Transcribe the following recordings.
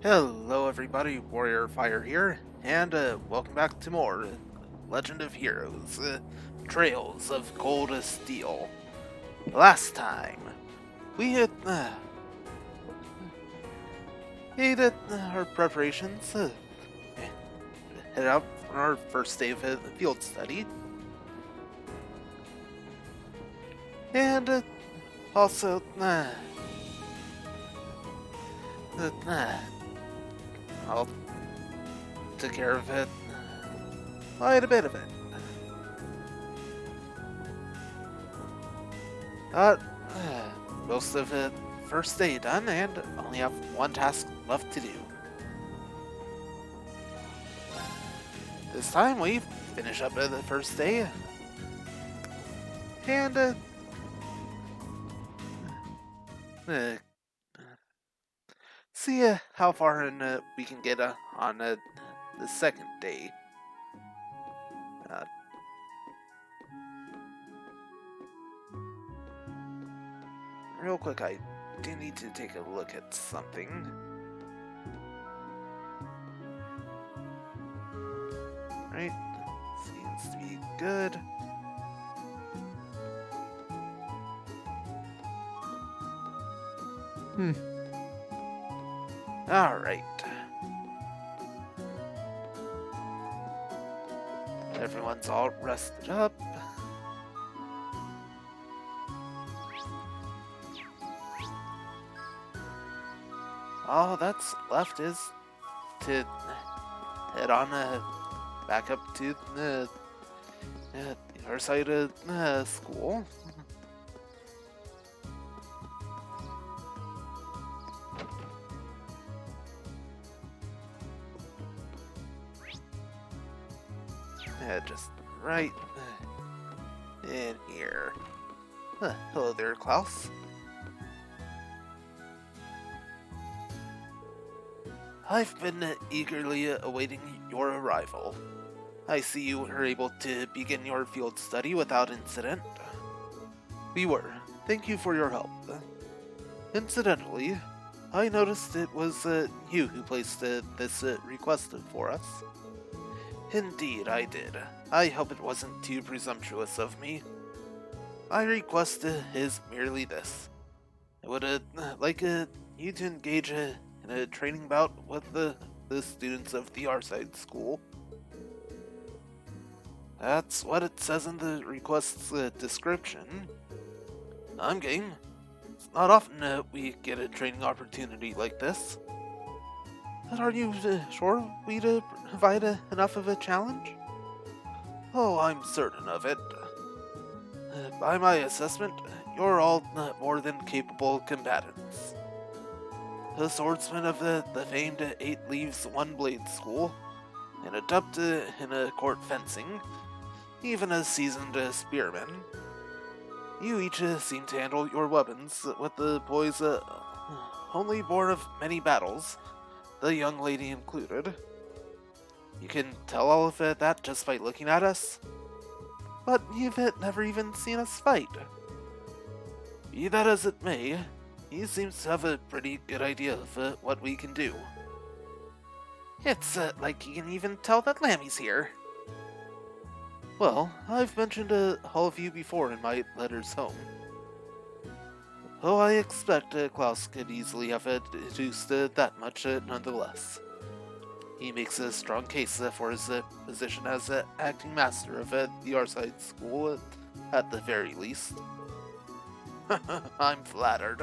Hello everybody, Warrior Fire here, and welcome back to more Legend of Heroes, Trails of Cold Steel. Last time, we had made our preparations, head out on our first day of the field study, and also, I'll take care of it quite a bit of it. Uh, most of the first day done, and only have one task left to do. This time we finish up the first day, and uh, see how far in we can get on the second day. Uh, Real quick, I do need to take a look at something. Right, seems to be good. Alright. Everyone's all rested up. All that's left is to head on back up to the our side of school. Just right in here. Hello there, Klaus. I've been eagerly awaiting your arrival. I see you were able to begin your field study without incident. We were. Thank you for your help. Incidentally, I noticed it was you who placed this request for us. Indeed, I did. I hope it wasn't too presumptuous of me. My request is merely this. I would like you to engage in a training bout with the students of the Arside School. That's what it says in the request's description. I'm game. It's not often we get a training opportunity like this. But are you sure we'd provide enough of a challenge? Oh, I'm certain of it. By my assessment, you're all more than capable combatants. A swordsman of the famed Eight Leaves One Blade School, an adept in court fencing, even a seasoned spearman. You each seem to handle your weapons with the boys only born of many battles, the young lady included. You can tell all of that just by looking at us. But you've never even seen us fight. Be that as it may, he seems to have a pretty good idea of what we can do. It's like you can even tell that Lammy's here. Well, I've mentioned all of you before in my letters home. Oh, I expect Klaus could easily have deduced that much nonetheless. He makes a strong case for his position as acting master of the Arside School, at the very least. I'm flattered.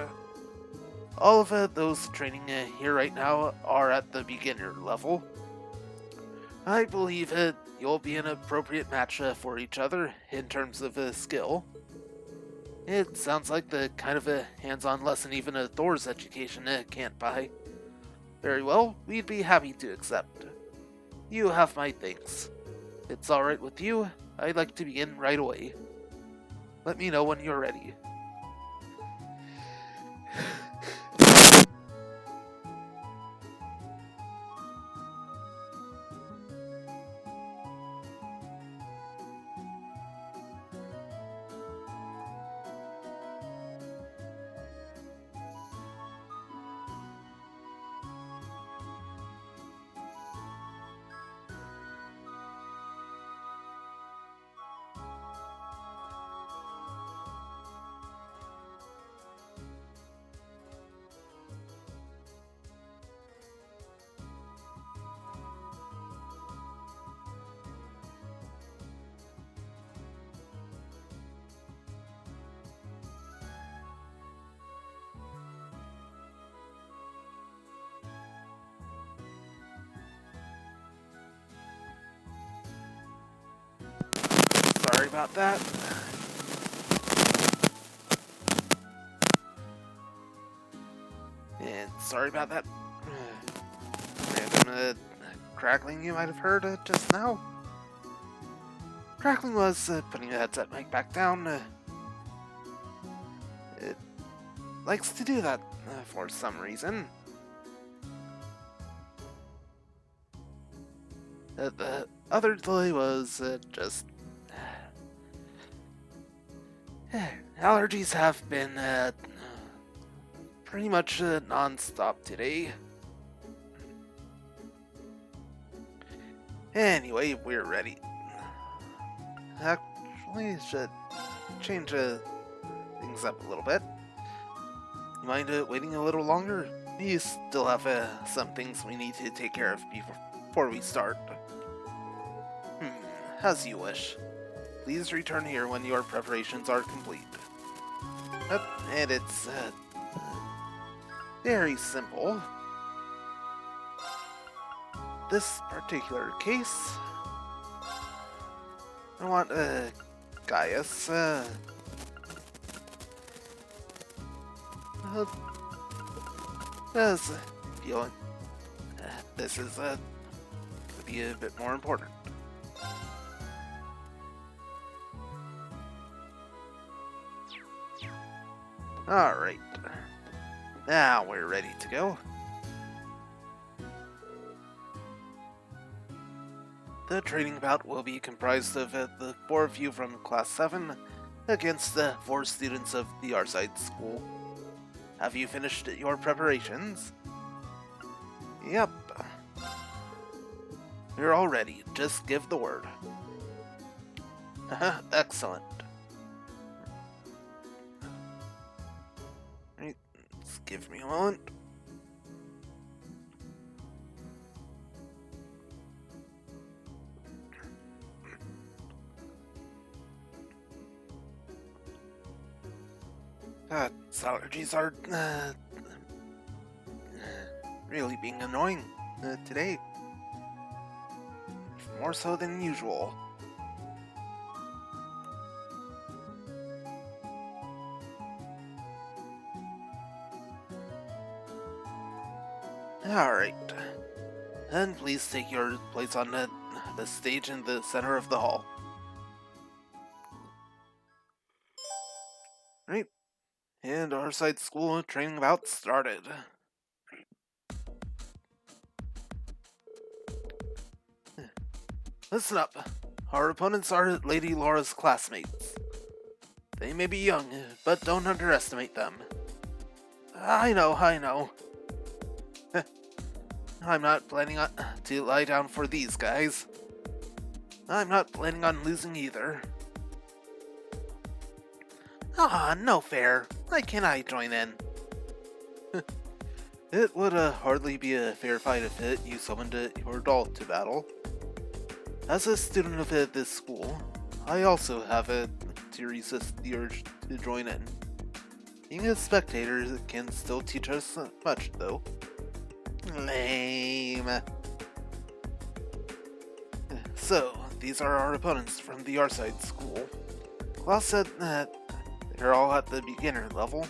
All of those training here right now are at the beginner level. I believe you'll be an appropriate match for each other in terms of skill. It sounds like the kind of a hands-on lesson even a Thor's education can't buy. Very well, we'd be happy to accept. You have my thanks. It's alright with you, I'd like to begin right away. Let me know when you're ready. sorry about that. And sorry about that random crackling you might have heard just now. Crackling was putting the headset mic back down. It likes to do that for some reason. The other delay was just... allergies have been pretty much non-stop today. Anyway, we're ready. Actually, should change things up a little bit. You mind waiting a little longer? We still have some things we need to take care of before we start. As you wish. Please return here when your preparations are complete. And it's very simple. This particular case, I want Gaius as feeling this is to be a bit more important. Alright, now we're ready to go. The training bout will be comprised of the 4 of you from Class 7 against the 4 students of the Arside School. Have you finished your preparations? Yep. You're all ready, just give the word. Excellent. Just give me a moment. Allergies are really being annoying today. More so than usual. Alright. Then please take your place on the stage in the center of the hall. Right. And our side school training bout started. Listen up. Our opponents are Lady Laura's classmates. They may be young, but don't underestimate them. I know. I'm not planning to lie down for these guys. I'm not planning on losing either. No fair. Why can't I join in? It would hardly be a fair fight if you summoned your doll to battle. As a student of this school, I also have to resist the urge to join in. Being a spectator can still teach us much, though. Lame. So, these are our opponents from the Arside School. Klaus said that they're all at the beginner level,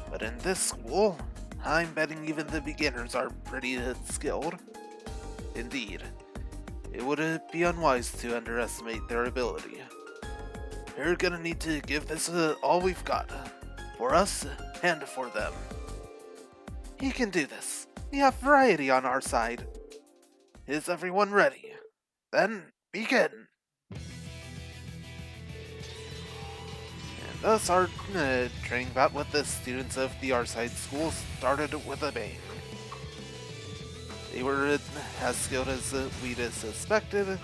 but in this school, I'm betting even the beginners are pretty skilled. Indeed, it would be unwise to underestimate their ability. We're gonna need to give this all we've got, for us and for them. He can do this. We have variety on our side. Is everyone ready? Then begin! Thus, our training bout with the students of the Arside School started with a bang. They were as skilled as we'd suspected,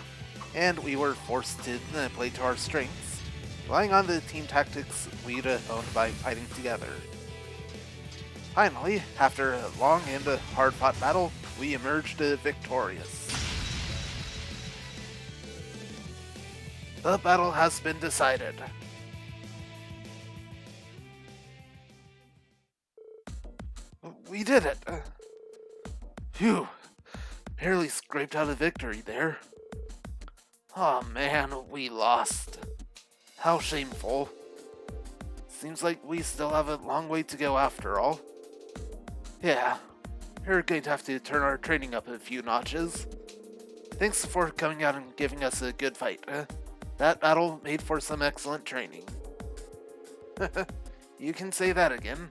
and we were forced to play to our strengths, relying on the team tactics we'd honed by fighting together. Finally, after a long and hard-fought battle, we emerged victorious. The battle has been decided. We did it! Phew! Barely scraped out a victory there. Oh man, we lost. How shameful. Seems like we still have a long way to go after all. Yeah, we're going to have to turn our training up a few notches. Thanks for coming out and giving us a good fight. That battle made for some excellent training. You can say that again.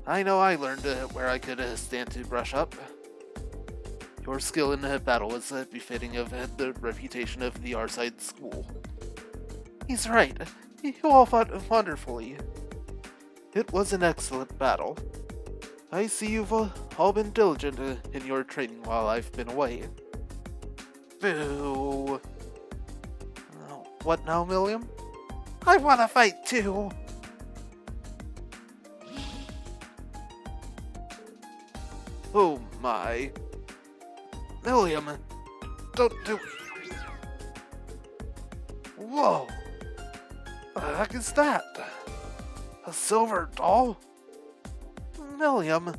I know I learned where I could stand to brush up. Your skill in battle was befitting of the reputation of the Arside school. He's right. You all fought wonderfully. It was an excellent battle. I see you've all been diligent in your training while I've been away. Boo! What now, William? I want to fight too! Oh my. William, don't do... Whoa! What the heck is that? A silver doll? William.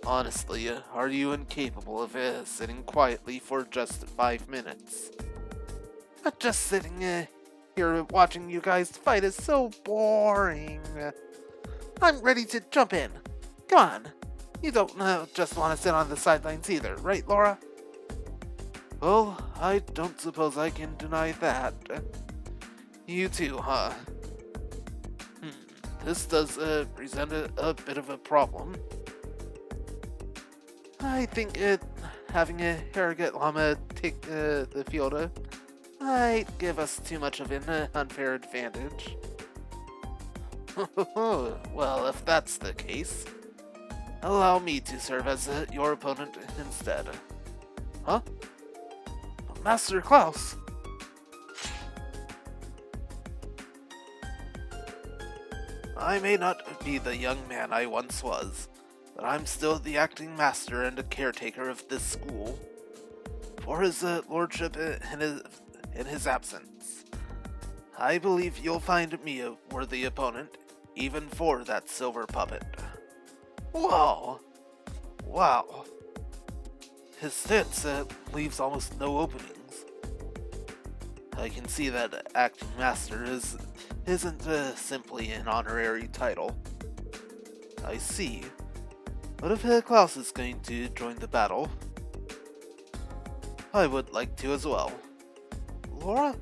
Honestly, are you incapable of sitting quietly for just 5 minutes? Just sitting here watching you guys fight is so boring. I'm ready to jump in. Come on. You don't just want to sit on the sidelines either, right, Laura? Well, I don't suppose I can deny that. You too, huh? This does present a bit of a problem. I think having a Harrogate Llama take the field might give us too much of an unfair advantage. Well, if that's the case, allow me to serve as your opponent instead. Huh? Master Klaus! I may not be the young man I once was, but I'm still the acting master and a caretaker of this school. For his lordship in his absence, I believe you'll find me a worthy opponent, even for that silver puppet. Whoa! Wow. His stance leaves almost no openings. I can see that acting master isn't simply an honorary title. I see. What if Klaus is going to join the battle? I would like to as well. Laura?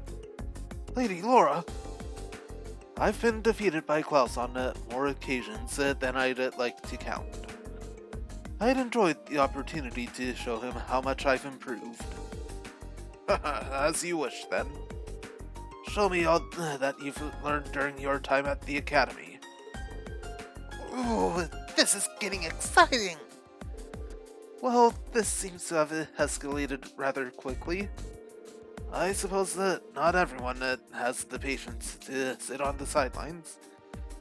Lady Laura? I've been defeated by Klaus on more occasions than I'd like to count. I'd enjoyed the opportunity to show him how much I've improved. As you wish, then. Show me all that you've learned during your time at the academy. Ooh, this is getting exciting! Well, this seems to have escalated rather quickly. I suppose that not everyone has the patience to sit on the sidelines,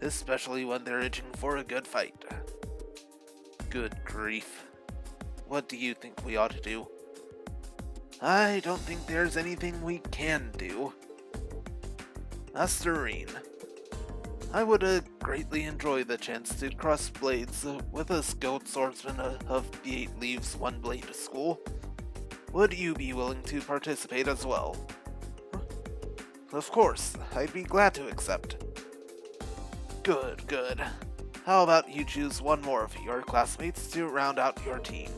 especially when they're itching for a good fight. Good grief. What do you think we ought to do? I don't think there's anything we can do. Master Reen, I would greatly enjoy the chance to cross blades with a skilled swordsman of the 8 Leaves One Blade School. Would you be willing to participate as well? Of course, I'd be glad to accept. Good, good. How about you choose one more of your classmates to round out your team?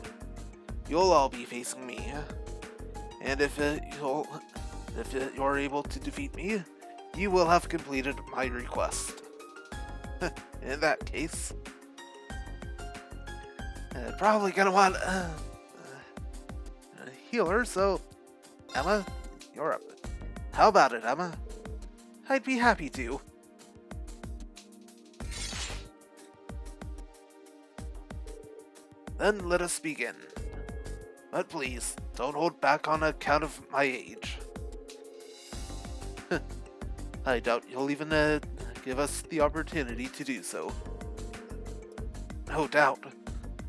You'll all be facing me. And if you're able to defeat me, you will have completed my request. In that case, probably gonna want a healer, so Emma, you're up. How about it, Emma? I'd be happy to. Then let us begin. But please, don't hold back on account of my age. I doubt you'll even give us the opportunity to do so. No doubt.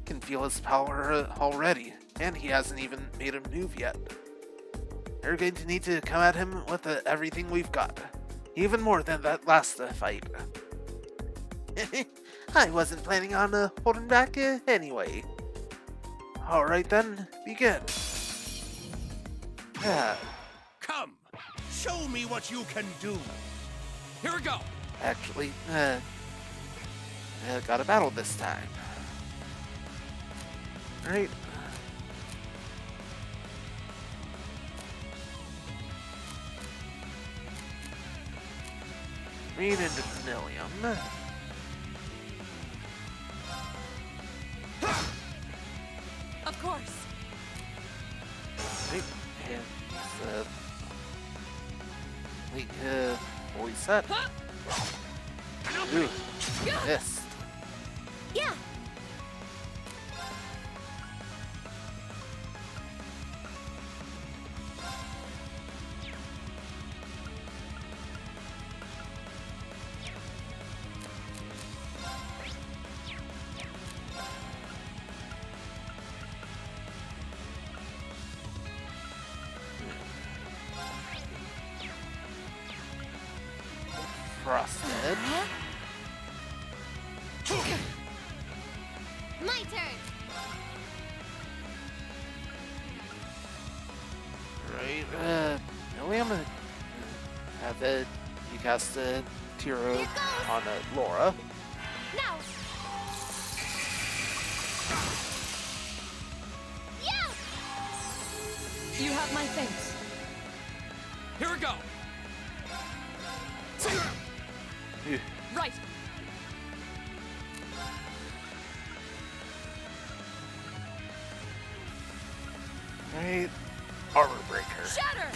Can feel his power already, and he hasn't even made a move yet. We're going to need to come at him with everything we've got. Even more than that last fight. I wasn't planning on holding back anyway. Alright then, begin. Come, Show me what you can do. Here we go. Actually, got a battle this time. Right. Read into Millennium. Of course. Right. And, fully set. Ooh, missed. Yeah. Frosted. My turn. Right. William, have it. You cast a Tiro on Laura. Now. Yeah. You have my thanks. Here we go. Phew. Right. Right. Armor Breaker. Shatter.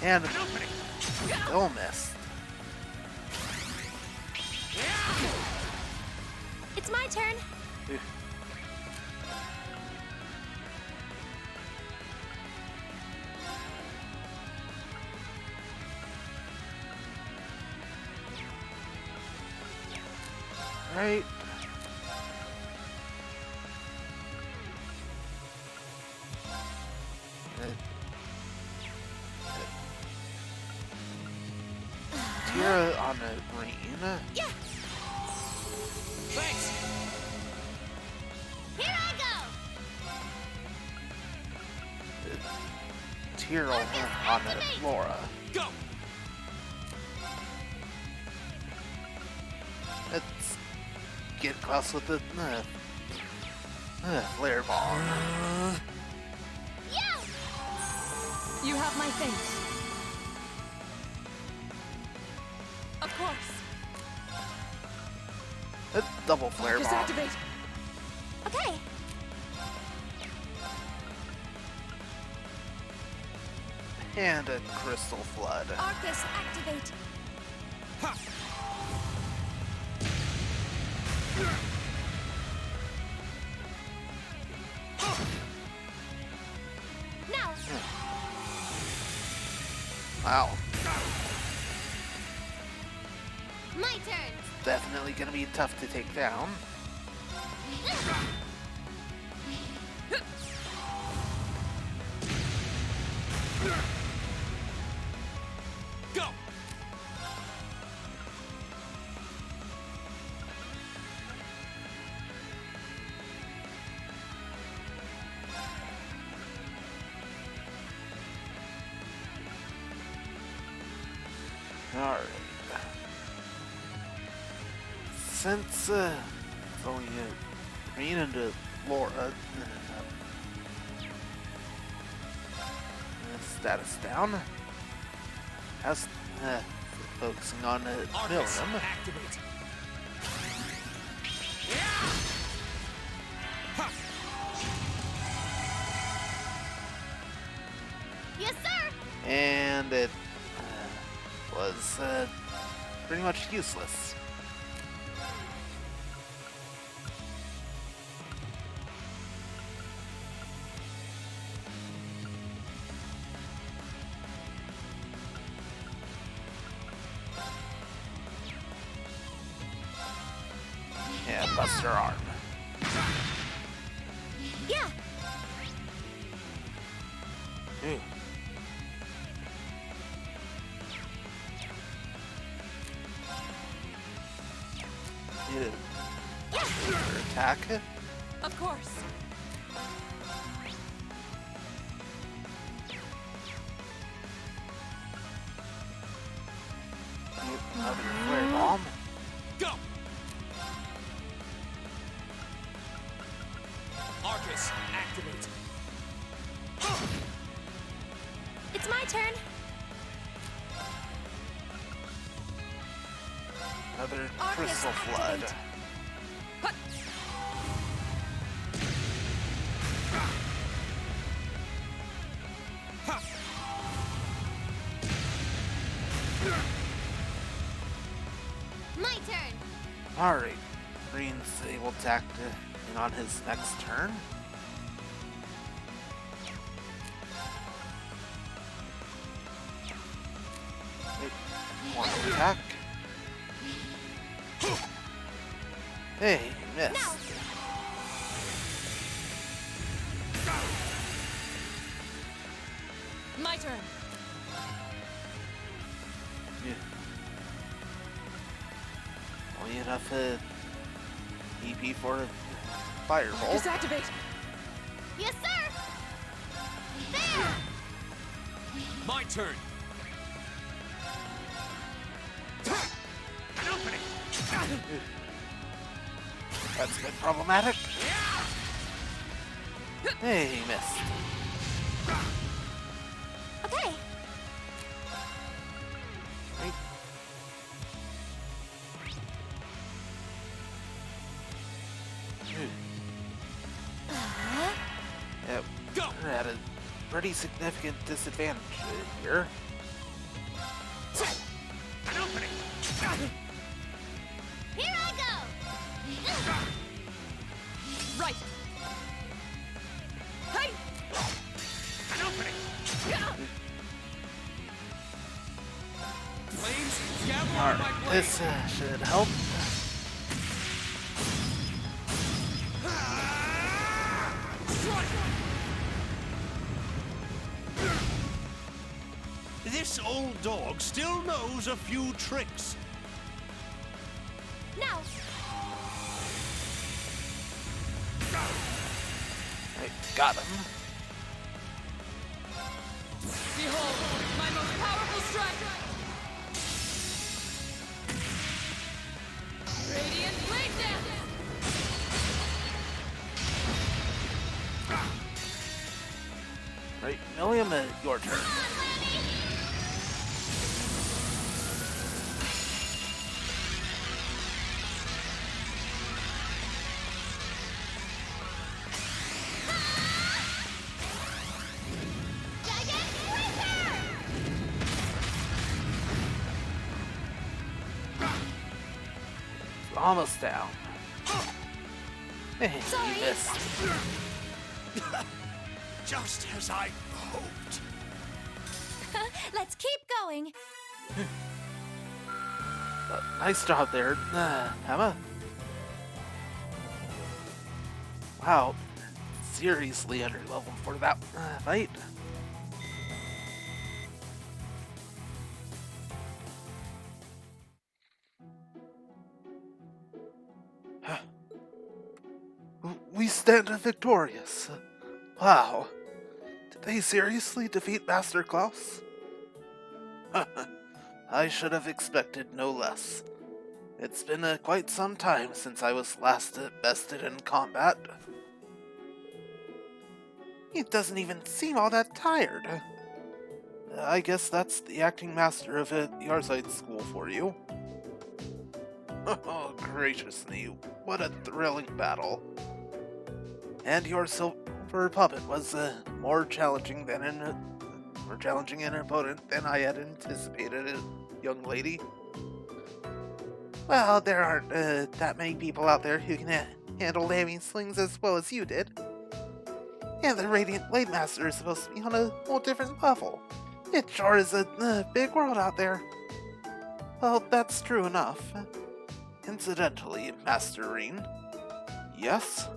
And still missed. It's my turn. Phew. Right. Tira on the green. Yeah. Thanks. Here I go. Tira on the Laura. Go. Let's get close with the flare ball. Yeah. You have my thanks. Of course. A double flare Just bomb. activate. Okay. And a crystal flood. Arcus, activate. Ha. Now. Wow. My turn. Definitely gonna be tough to take down. Go. Alright. Since it's only green into Laura, status down. How's focusing on Arcus, Millennium? activate. Ha. Yes, sir. And it was pretty much useless. Yeah, bust her arm. Yeah. Ooh. Need a Yeah. attack. Of course. Another flare bomb. Go! Arcus, activate. It's my turn. Another Arcus, crystal flood. activate. Hut. Ha. My turn. Alright, Green's able to act in on his next turn. One attack. Hey, you missed. Now. My turn. Yeah. Only enough EP for a Firebolt. Arcus, activate. Yes, sir. There. My turn. An opening. That's been problematic. Hey, he missed. Okay. Right. Yep, Go. we're at a pretty significant disadvantage here. An opening. Here I go. Right. Hey. An opening. Flames, gather on my Alright, blade. this should help. Strike. This old dog still knows a few tricks. Now. Right, got him. Behold, my most powerful strike. Radiant blade dance. Right, Milliam, your turn. Almost down. Hey, Sorry. you missed. Just as I hoped. Let's keep going. Nice job there, Emma. Wow, seriously under level for that fight. We stand victorious. Wow. Did they seriously defeat Master Klaus? I should have expected no less. It's been quite some time since I was last bested in combat. He doesn't even seem all that tired. I guess that's the acting master of the Yarside School for you. Oh, gracious me, what a thrilling battle. And your silver puppet was more challenging an opponent than I had anticipated, young lady. Well, there aren't that many people out there who can handle lamming slings as well as you did. And the Radiant Blade Master is supposed to be on a whole different level. It sure is a big world out there. Well, that's true enough. Incidentally, Master Reen. Yes?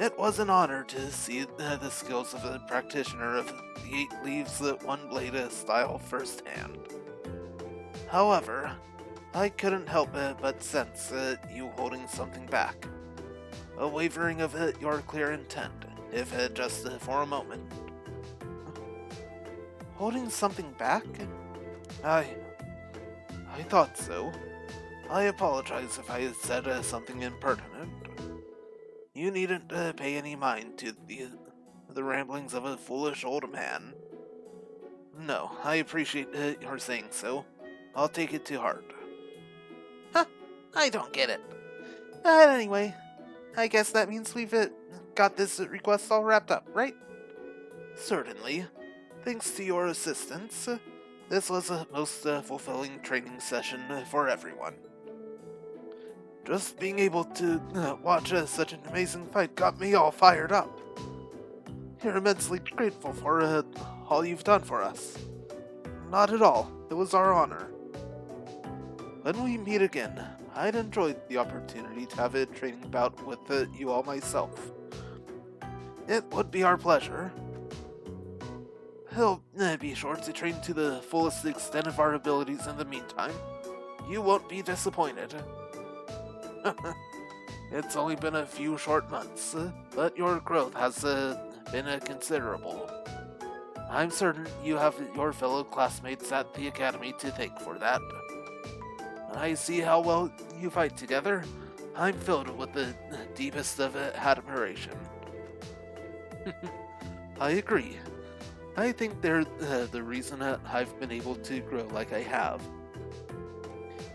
It was an honor to see the skills of a practitioner of the 8 Leaves One Blade style firsthand. However, I couldn't help but sense you holding something back. A wavering of your clear intent, if just for a moment. Holding something back? I I thought so. I apologize if I said something impertinent. You needn't pay any mind to the ramblings of a foolish old man. No, I appreciate your saying so. I'll take it to heart. Huh, I don't get it. Anyway, I guess that means we've got this request all wrapped up, right? Certainly. Thanks to your assistance, this was a most fulfilling training session for everyone. Just being able to watch such an amazing fight got me all fired up. We're immensely grateful for all you've done for us. Not at all. It was our honor. When we meet again, I'd enjoy the opportunity to have a training bout with you all myself. It would be our pleasure. We'll be sure to train to the fullest extent of our abilities in the meantime. You won't be disappointed. It's only been a few short months, but your growth has been considerable. I'm certain you have your fellow classmates at the academy to thank for that. When I see how well you fight together, I'm filled with the deepest of admiration. I agree. I think they're the reason I've been able to grow like I have.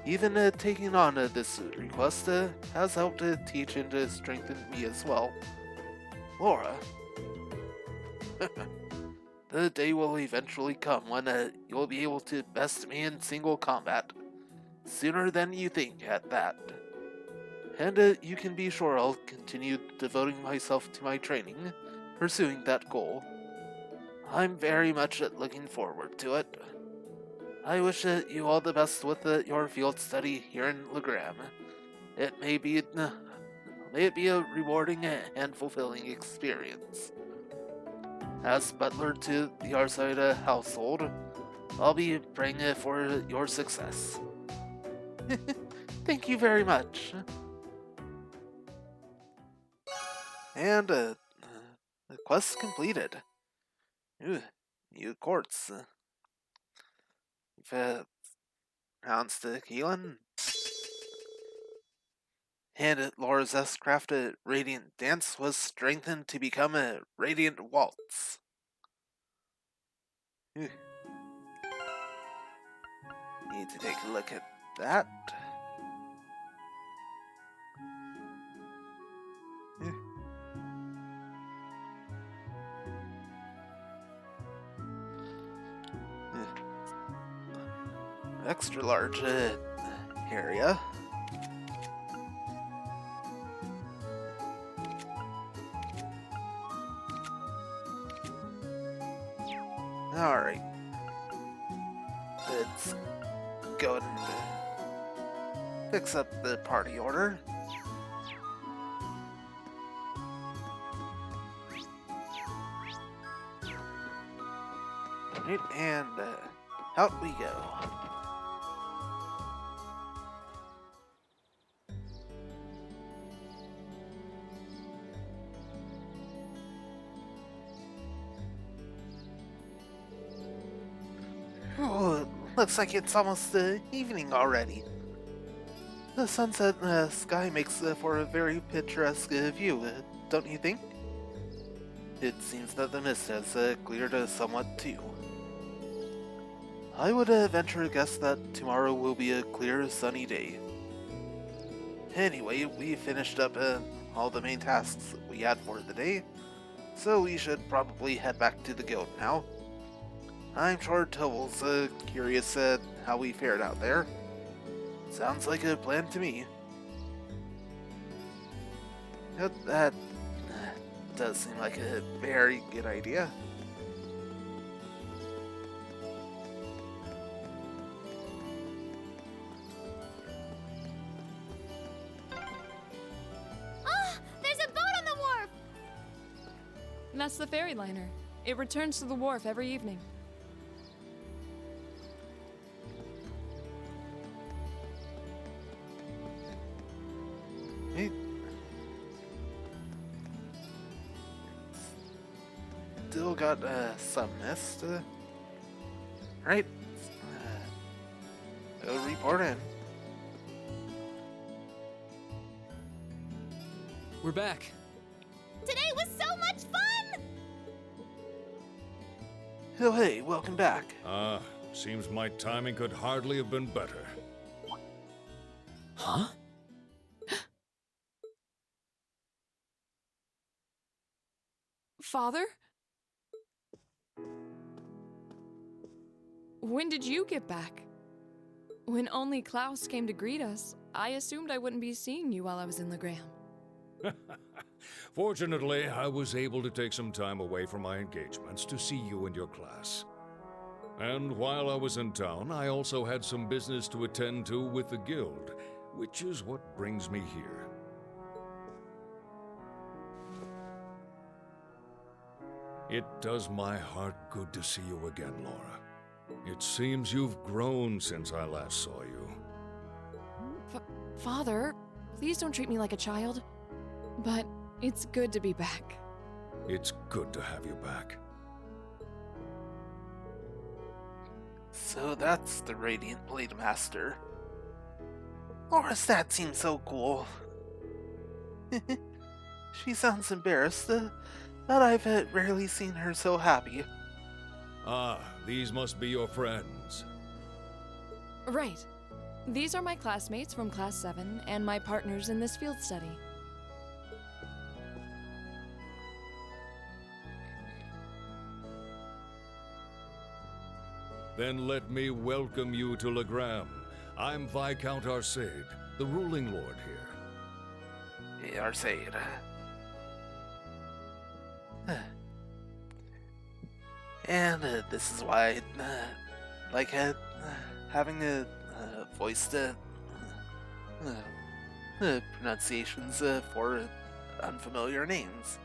Even taking on this request has helped teach and strengthen me as well. Laura, the day will eventually come when you'll be able to best me in single combat. Sooner than you think, at that. And you can be sure I'll continue devoting myself to my training, pursuing that goal. I'm very much looking forward to it. I wish you all the best with your field study here in Legram. May it be a rewarding and fulfilling experience. As butler to the Arside household, I'll be praying for your success. Thank you very much. And the quest completed. New quartz. You've pronounced Keelan. And Laura's S-Craft Radiant Dance was strengthened to become a Radiant Waltz. Need to take a look at that. Extra large area. Alright. Let's go and fix up the party order. Right, and out we go. Oh, looks like it's almost evening already. The sunset sky makes for a very picturesque view, don't you think? It seems that the mist has cleared somewhat too. I would venture a guess that tomorrow will be a clear, sunny day. Anyway, we finished up all the main tasks we had for the day, so we should probably head back to the guild now. I'm sure Tovel's curious how we fared out there. Sounds like a plan to me. That does seem like a very good idea. There's a boat on the wharf! That's the ferry liner. It returns to the wharf every evening. Hey. Still got some mist, right? Go report in. We're back. Today was so much fun! Oh, hey, welcome back. Seems my timing could hardly have been better. Huh? Father? When did you get back? When only Klaus came to greet us, I assumed I wouldn't be seeing you while I was in Legram. Fortunately, I was able to take some time away from my engagements to see you and your class. And while I was in town, I also had some business to attend to with the guild, which is what brings me here. It does my heart good to see you again, Laura. It seems you've grown since I last saw you. Father, please don't treat me like a child. But it's good to be back. It's good to have you back. So that's the Radiant Blade Master. Laura's dad seems so cool. She sounds embarrassed, but I've rarely seen her so happy. Ah, these must be your friends. Right. These are my classmates from Class 7 and my partners in this field study. Then let me welcome you to Legram. I'm Viscount Arcade, the ruling lord here. Hey, Arcade. And this is why I like having a voiced pronunciations for unfamiliar names.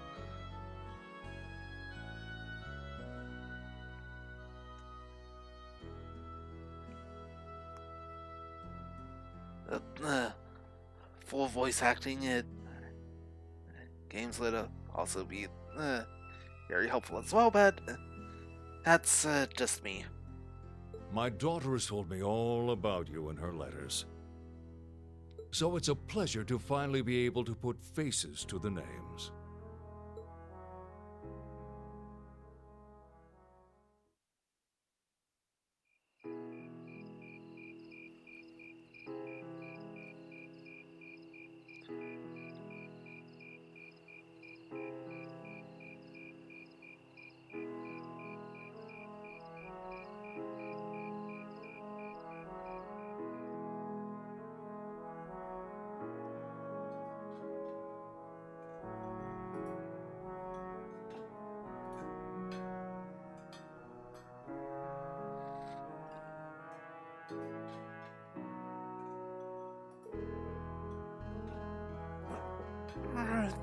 Full voice acting at games would also be very helpful as well, but that's just me. My daughter has told me all about you in her letters. So it's a pleasure to finally be able to put faces to the names.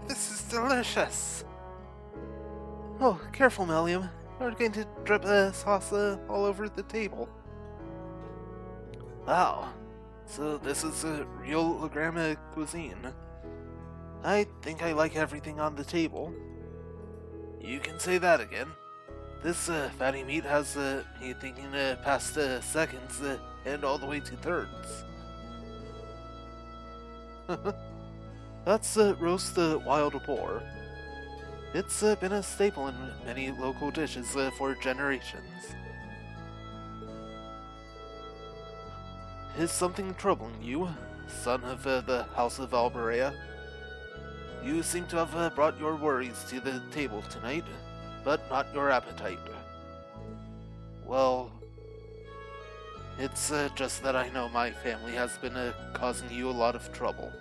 This is delicious. Oh, careful, Milliam. You're going to drip sauce all over the table. Wow. So this is a real Legram cuisine. I think I like everything on the table. You can say that again. This fatty meat has me thinking past seconds and all the way to thirds. That's roast wild boar. It's been a staple in many local dishes for generations. Is something troubling you, son of the House of Alberea? You seem to have brought your worries to the table tonight, but not your appetite. Well, it's just that I know my family has been causing you a lot of trouble.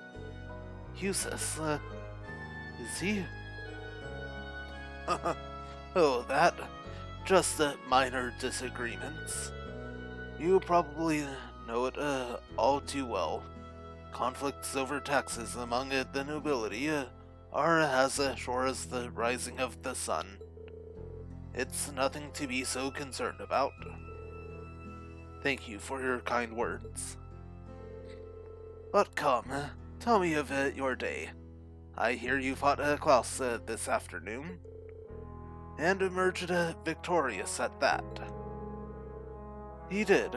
Eustace, is he? Oh, that? Just minor disagreements. You probably know it all too well. Conflicts over taxes among the nobility are as sure as the rising of the sun. It's nothing to be so concerned about. Thank you for your kind words. But come, tell me of your day. I hear you fought Klaus this afternoon, and emerged victorious at that. He did,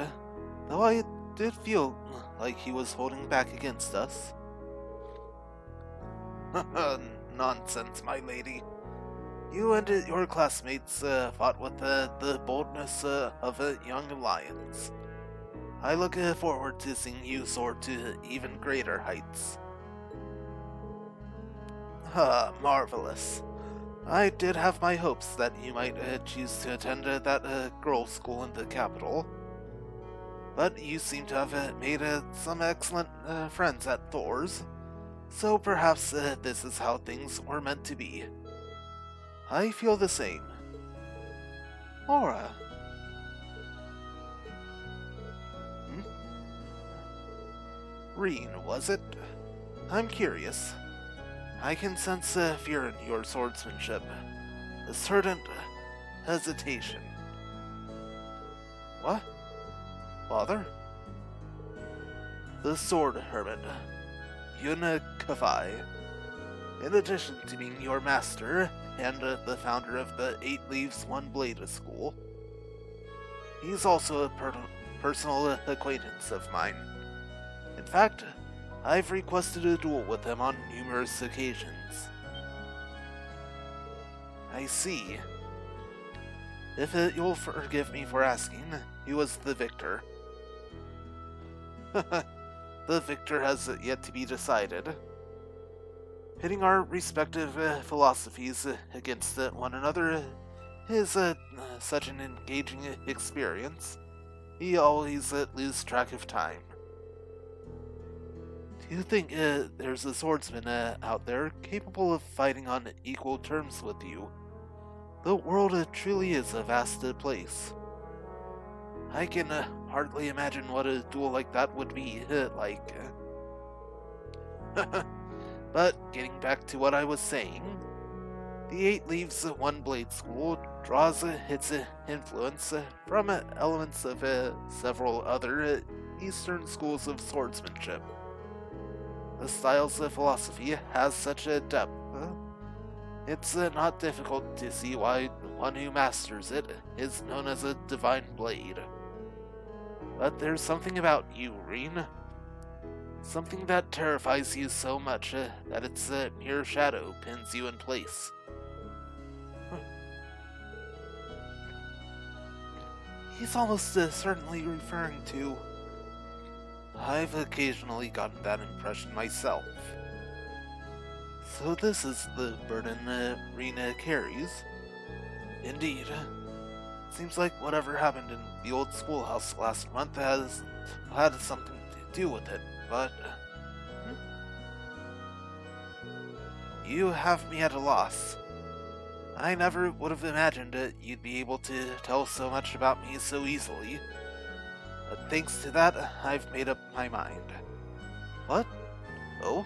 though I did feel like he was holding back against us. Nonsense, my lady. You and your classmates fought with the boldness of young lions. I look forward to seeing you soar to even greater heights. Marvelous. I did have my hopes that you might choose to attend that girls' school in the capital. But you seem to have made some excellent friends at Thor's, so perhaps this is how things were meant to be. I feel the same. Aura. Reen, was it? I'm curious. I can sense fear in your swordsmanship. A certain hesitation. What? Father? The Sword Hermit, Yuna Kavai. In addition to being your master and the founder of the 8 Leaves One Blade School, he's also a personal acquaintance of mine. In fact, I've requested a duel with him on numerous occasions. I see. If you'll forgive me for asking, who was the victor? The victor has yet to be decided. Pitting our respective philosophies against one another is such an engaging experience. We always lose track of time. Do you think there's a swordsman out there capable of fighting on equal terms with you? The world truly is a vast place. I can hardly imagine what a duel like that would be like. But getting back to what I was saying, the 8 Leaves One Blade School draws its influence from elements of several other Eastern schools of swordsmanship. The style's philosophy has such a depth. It's not difficult to see why one who masters it is known as a divine blade. But there's something about you, Reen. Something that terrifies you so much that its mere shadow pins you in place. He's almost certainly referring to... I've occasionally gotten that impression myself. So this is the burden Rena carries? Indeed. Seems like whatever happened in the old schoolhouse last month has had something to do with it, but... You have me at a loss. I never would have imagined you'd be able to tell so much about me so easily. But thanks to that, I've made up my mind. What? Oh?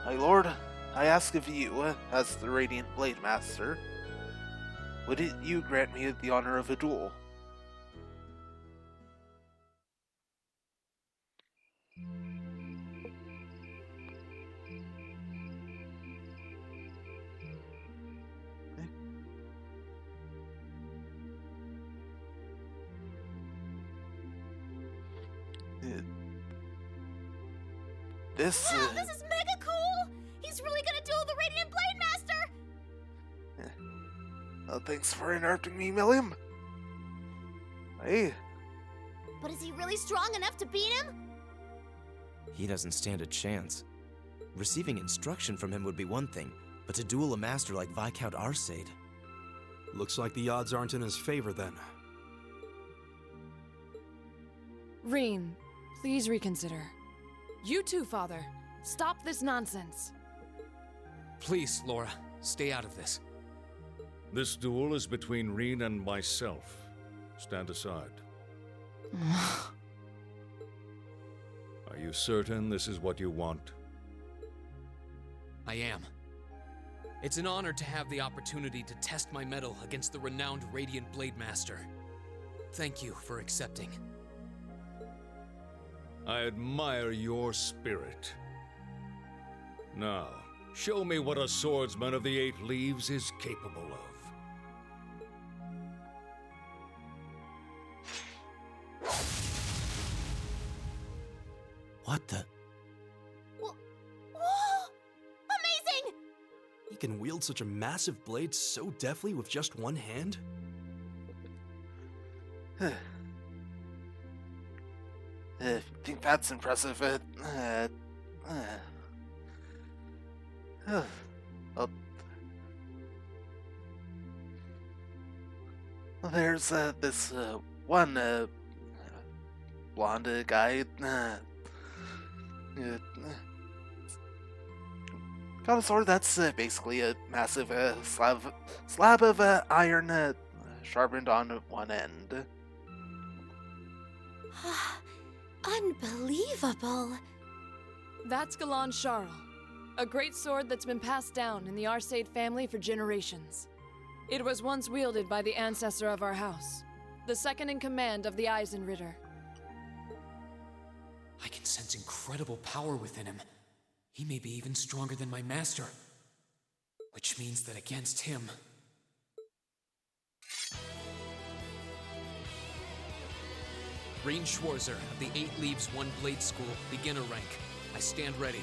My lord, I ask of you, as the Radiant Blade Master, would you grant me the honor of a duel? This... Wow, this is mega cool! He's really gonna duel the Radiant Blade Master! thanks for interrupting me, Milliam. Hey. But is he really strong enough to beat him? He doesn't stand a chance. Receiving instruction from him would be one thing, but to duel a master like Viscount Arcade... Looks like the odds aren't in his favor then. Reen, please reconsider. You too, Father. Stop this nonsense. Please, Laura, stay out of this. This duel is between Reen and myself. Stand aside. Are you certain this is what you want? I am. It's an honor to have the opportunity to test my mettle against the renowned Radiant Blade Master. Thank you for accepting. I admire your spirit. Now, show me what a swordsman of the 8 Leaves is capable of. What the? Whoa! Amazing! He can wield such a massive blade so deftly with just one hand? If you think that's impressive, well, there's this one blonde guy. Got a sword that's basically a massive slab of iron sharpened on one end. Unbelievable. That's Galan Charl, a great sword that's been passed down in the Arcade family for generations. It was once wielded by the ancestor of our house, the second in command of the Eisenritter. I can sense incredible power within him. He may be even stronger than my master. Which means that against him... Green Schwarzer of the 8 Leaves 1 Blade School, beginner rank. I stand ready.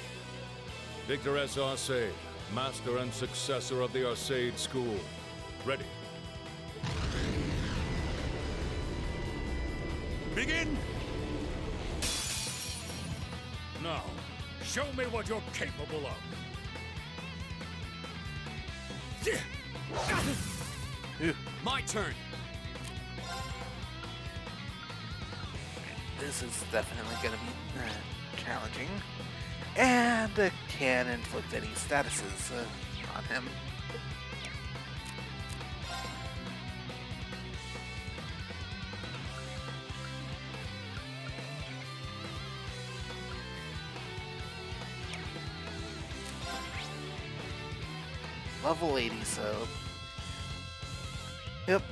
Victor S. Arcade, master and successor of the Arcade School. Ready. Begin! Now, show me what you're capable of. My turn! This is definitely going to be challenging, and can inflict any statuses on him. Level 80, so... Yep.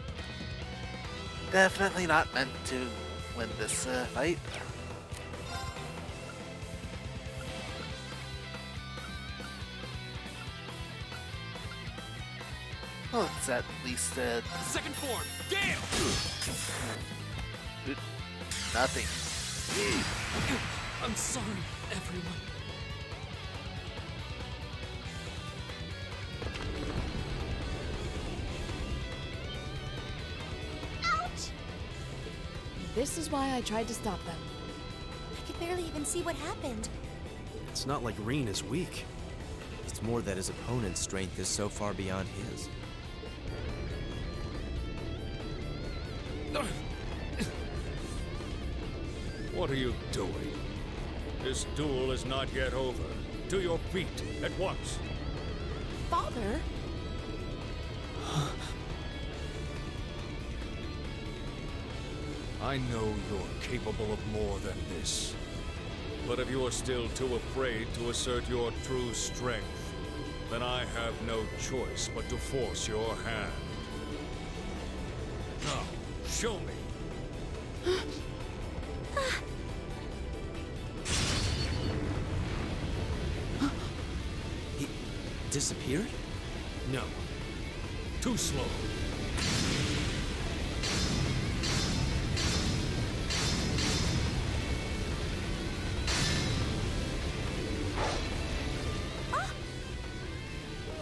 Definitely not meant to win this fight. Well, it's at least Second form, Gale! nothing. I'm sorry, everyone. Ouch! This is why I tried to stop them. I could barely even see what happened. It's not like Reen is weak. It's more that his opponent's strength is so far beyond his. What are you doing? This duel is not yet over. To your feet, at once. Father? I know you're capable of more than this. But if you are still too afraid to assert your true strength, then I have no choice but to force your hand. Now, show me. He disappeared? No. Too slow.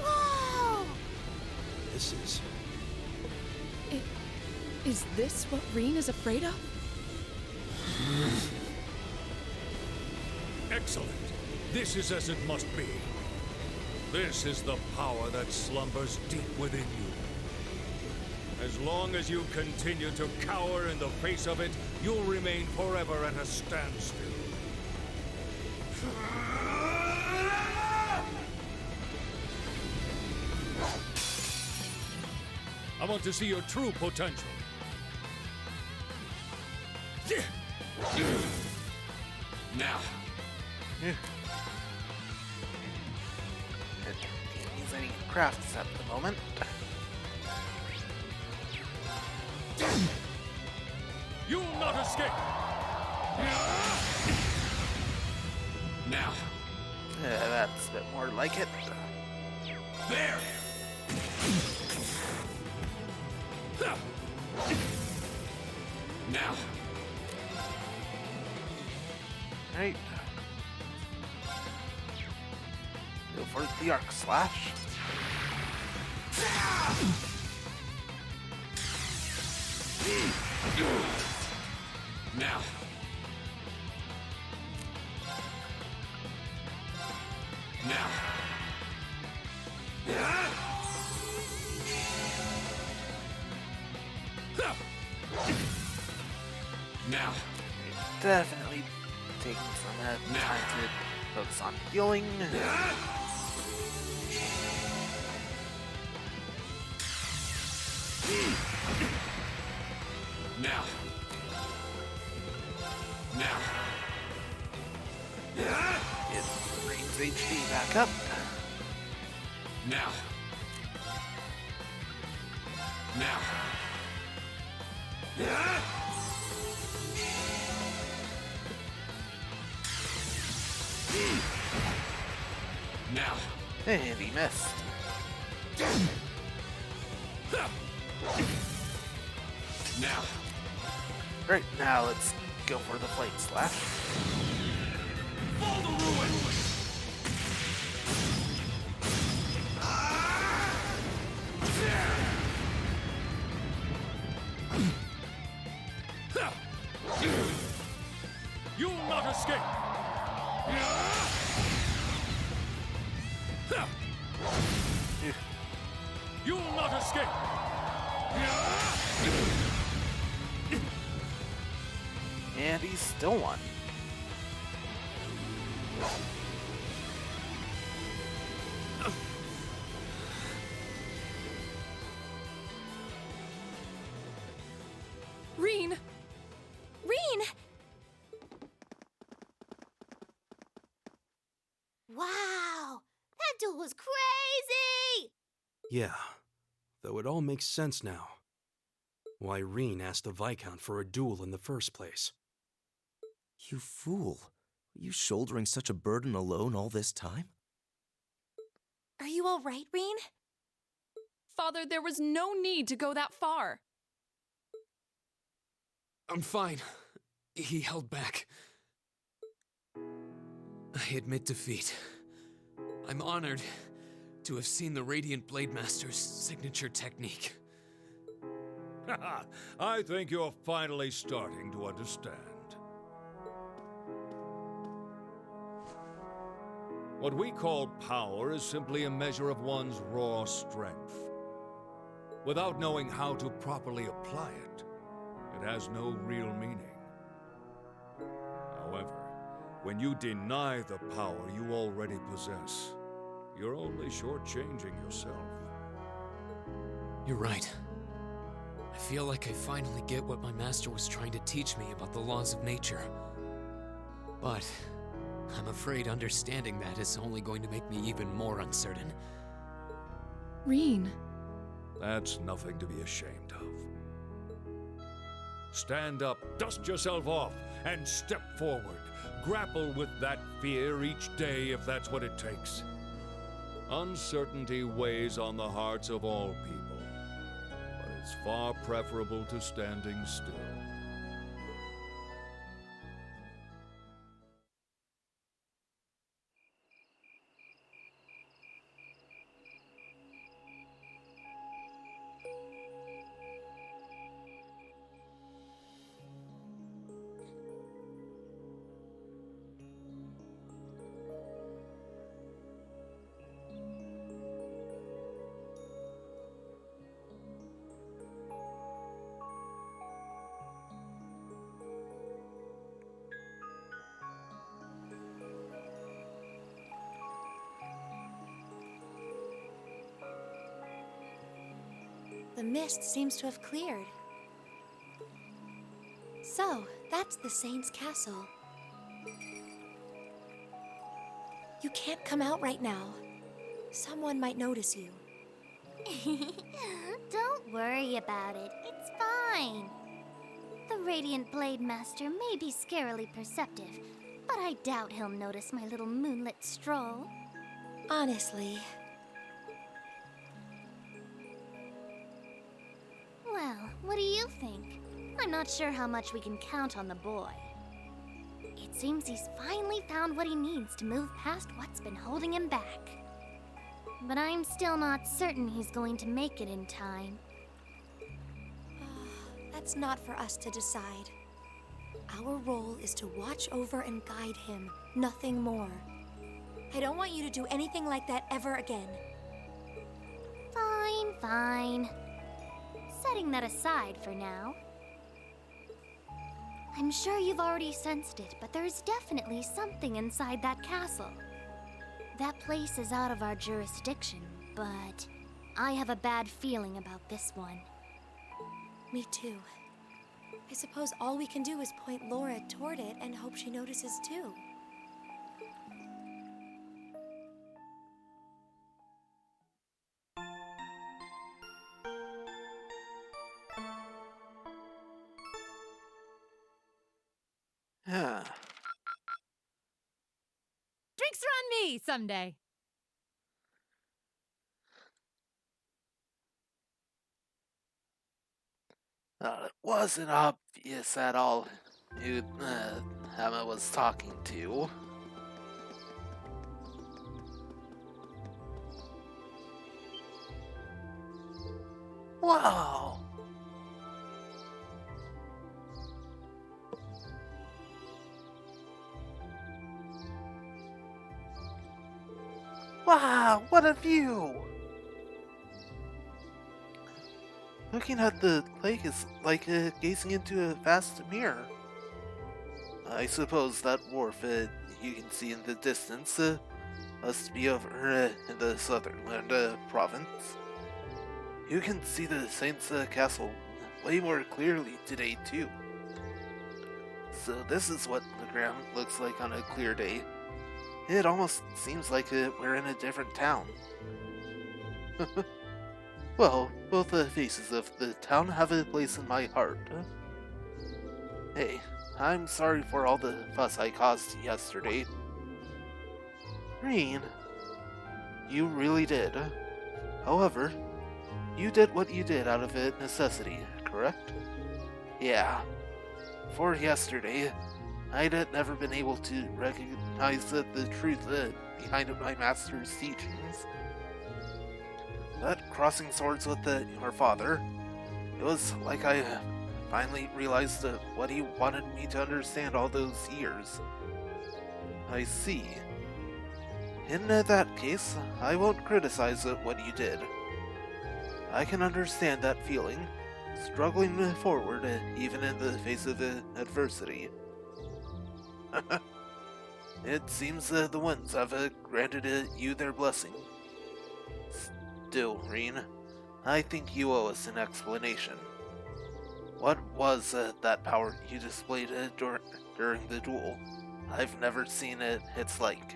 Whoa! This is... Is this what Reen is afraid of? Excellent. This is as it must be. This is the power that slumbers deep within you. As long as you continue to cower in the face of it, you'll remain forever at a standstill. I want to see your true potential. Now. Can't use any crafts at the moment. You'll not escape! Now. That's a bit more like it. There! Now. Right. for the arc slash. Now. Now. Now. Definitely taking some time to focus on healing. Now. Now. It brings HD back up. Now. Now. Now. And he missed. Now. Right, now let's go for the Flame Slash. Fall the ruin! You'll not escape! You'll not escape! And he's still won. Reen! Reen! Wow! That duel was crazy! Yeah, though it all makes sense now. Why Reen asked the Viscount for a duel in the first place. You fool. Were you shouldering such a burden alone all this time? Are you all right, Reen? Father, there was no need to go that far. I'm fine. He held back. I admit defeat. I'm honored to have seen the Radiant Blade Master's signature technique. I think you're finally starting to understand. What we call power is simply a measure of one's raw strength. Without knowing how to properly apply it, it has no real meaning. However, when you deny the power you already possess, you're only shortchanging yourself. You're right. I feel like I finally get what my master was trying to teach me about the laws of nature. But I'm afraid understanding that is only going to make me even more uncertain. Reen. That's nothing to be ashamed of. Stand up, dust yourself off, and step forward. Grapple with that fear each day if that's what it takes. Uncertainty weighs on the hearts of all people, but it's far preferable to standing still. The mist seems to have cleared. So, that's the Saint's castle. You can't come out right now. Someone might notice you. Don't worry about it. It's fine. The Radiant Blade Master may be scarily perceptive, but I doubt he'll notice my little moonlit stroll. Honestly. Well, what do you think? I'm not sure how much we can count on the boy. It seems he's finally found what he needs to move past what's been holding him back. but I'm still not certain he's going to make it in time. That's not for us to decide. Our role is to watch over and guide him, nothing more. I don't want you to do anything like that ever again. Fine, fine. Setting that aside for now. I'm sure you've already sensed it, but there's definitely something inside that castle. That place is out of our jurisdiction, but I have a bad feeling about this one. Me too. I suppose all we can do is point Laura toward it and hope she notices too. Yeah. Drinks are on me someday. It wasn't obvious at all who Emma was talking to. Wow! Wow, what a view! Looking at the lake is like gazing into a vast mirror. I suppose that wharf you can see in the distance must be over in the Sutherland province. You can see the Saint's castle way more clearly today too. So this is what the ground looks like on a clear day. It almost seems like we're in a different town. Well, both the faces of the town have a place in my heart. Hey, I'm sorry for all the fuss I caused yesterday. Reen, you really did. However, you did what you did out of necessity, correct? Yeah. For yesterday, I'd never been able to recognize the truth behind my master's teachings. But crossing swords with your father, it was like I finally realized what he wanted me to understand all those years. I see. In that case, I won't criticize what you did. I can understand that feeling, struggling forward even in the face of adversity. It seems the winds have granted you their blessing. Still, Reen, I think you owe us an explanation. What was that power you displayed during the duel? I've never seen its like.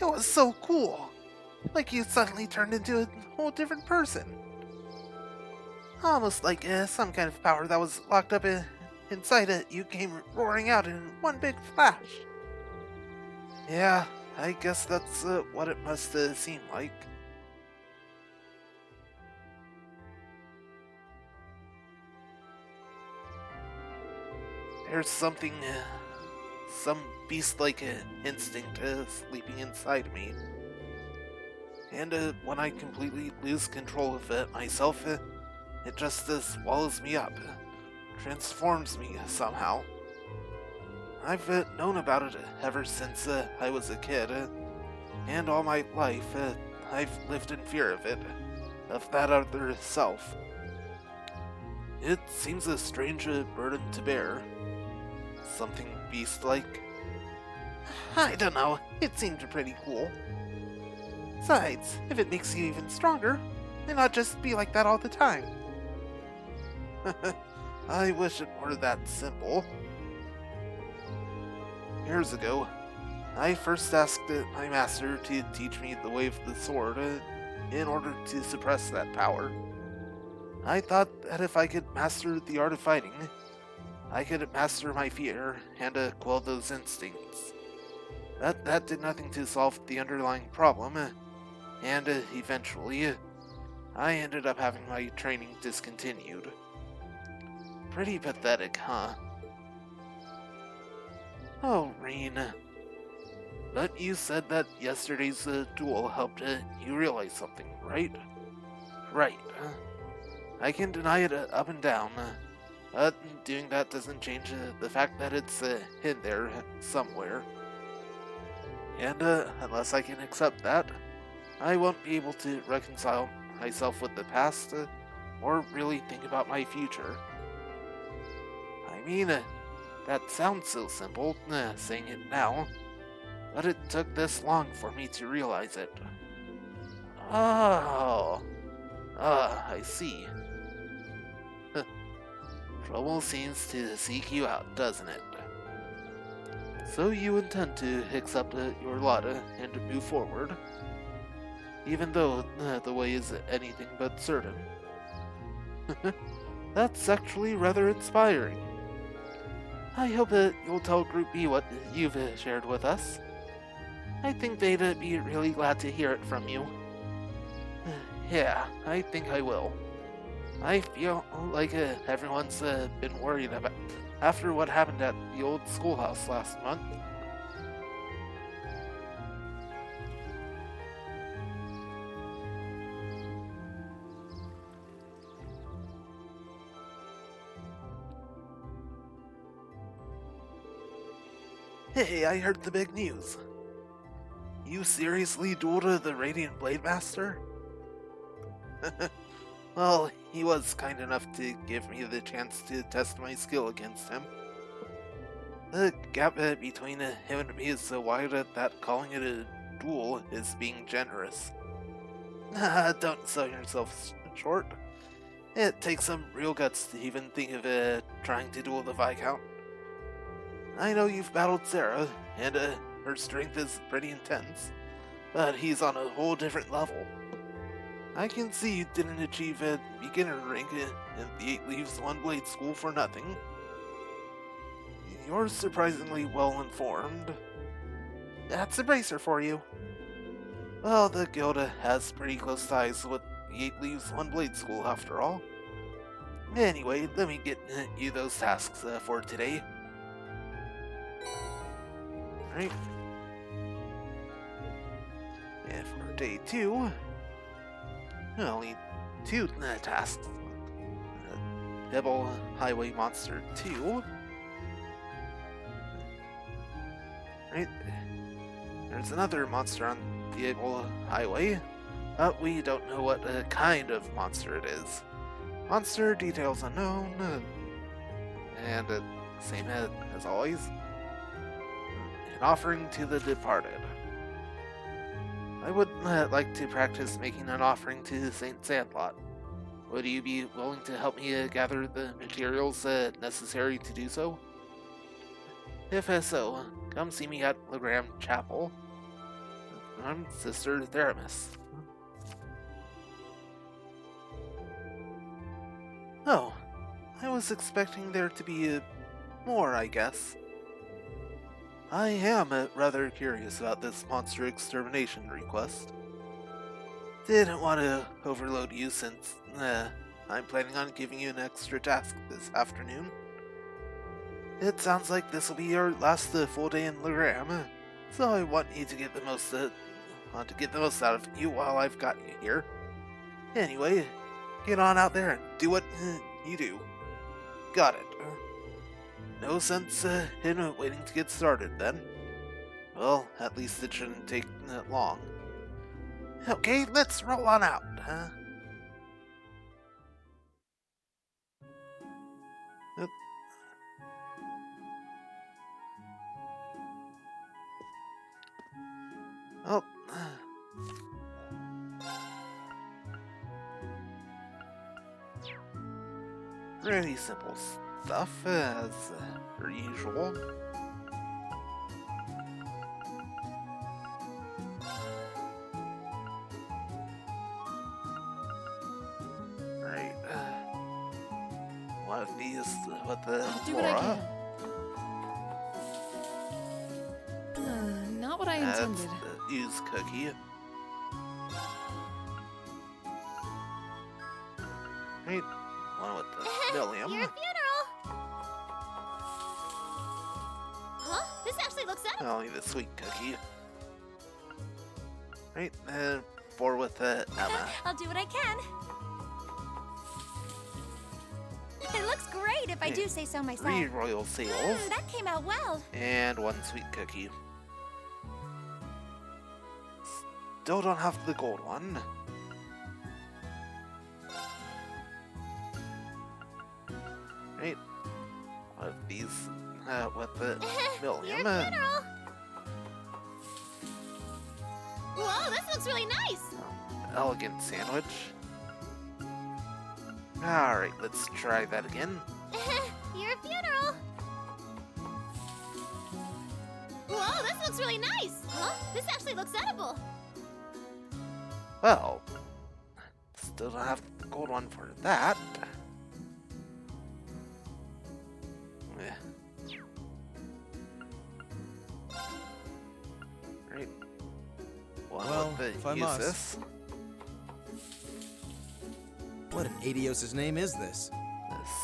It was so cool! Like you suddenly turned into a whole different person. Almost like some kind of power that was locked up inside it. You came roaring out in one big flash. Yeah, I guess that's what it must seem like. There's something, some beast-like instinct sleeping inside me. And when I completely lose control of it myself, it just swallows me up, transforms me somehow. I've known about it ever since I was a kid, and all my life I've lived in fear of it, of that other self. It seems a strange burden to bear. Something beast-like. I don't know, it seemed pretty cool. Besides, if it makes you even stronger, why not just be like that all the time? I wish it were that simple. Years ago, I first asked my master to teach me the way of the sword in order to suppress that power. I thought that if I could master the art of fighting, I could master my fear and quell those instincts. That did nothing to solve the underlying problem, and eventually, I ended up having my training discontinued. Pretty pathetic, huh? Oh, Reen. But you said that yesterday's duel helped you realize something, right? Right. I can deny it up and down. But doing that doesn't change the fact that it's hid there somewhere. And unless I can accept that, I won't be able to reconcile myself with the past or really think about my future. I mean, that sounds so simple, saying it now, but it took this long for me to realize it. Oh, I see. Trouble seems to seek you out, doesn't it? So you intend to accept your lot and move forward, even though the way is anything but certain. That's actually rather inspiring. I hope that you'll tell Group B what you've shared with us. I think they'd be really glad to hear it from you. Yeah, I think I will. I feel like everyone's been worried about after what happened at the old schoolhouse last month. Hey, I heard the big news. You seriously dueled the Radiant Blade Master? Well, he was kind enough to give me the chance to test my skill against him. The gap between him and me is so wide that calling it a duel is being generous. Don't sell yourself short. It takes some real guts to even think of trying to duel the Viscount. I know you've battled Sarah, and her strength is pretty intense, but he's on a whole different level. I can see you didn't achieve a beginner rank in the 8 Leaves 1 Blade School for nothing. You're surprisingly well informed. That's a bracer for you. Well, the guild has pretty close ties with the 8 Leaves 1 Blade School after all. Anyway, let me get you those tasks for today. Right. And for day 2, only 2 tasks. Pebble Highway Monster 2. Right. There's another monster on the Pebble Highway, but we don't know what kind of monster it is. Monster details unknown. And same as always. An offering to the departed. I would like to practice making an offering to Saint Sandlot. Would you be willing to help me gather the materials necessary to do so? If so, come see me at Legram Chapel. I'm Sister Theramis. Oh, I was expecting there to be more, I guess. I am rather curious about this monster extermination request. Didn't want to overload you since I'm planning on giving you an extra task this afternoon. It sounds like this will be your last full day in Legram, so I want you to get the most out of you while I've got you here. Anyway, get on out there and do what you do. Got it. No sense in waiting to get started, then. Well, at least it shouldn't take that long. Okay, let's roll on out, huh? Oh. Pretty simple stuff, as per usual. Right. One of these with the I'll do what I Laura. can. Not what I That's intended. the use cookie. Right. One with the William. Your funeral! Huh? This actually looks Only the sweet cookie. Right, and 4 with Emma. I'll do what I can. It looks great if I do say so myself. 3 royal seals. That came out well. And 1 sweet cookie. Still don't have the gold one. Right. One of these with the Your million. funeral. Whoa, this looks really nice. Elegant sandwich. Alright, let's try that again. Your funeral. Whoa, this looks really nice. Huh? This actually looks edible. Well, still don't have the gold one for that. Eh. Right. Well, with if I use must. this. What in Adios' name is this?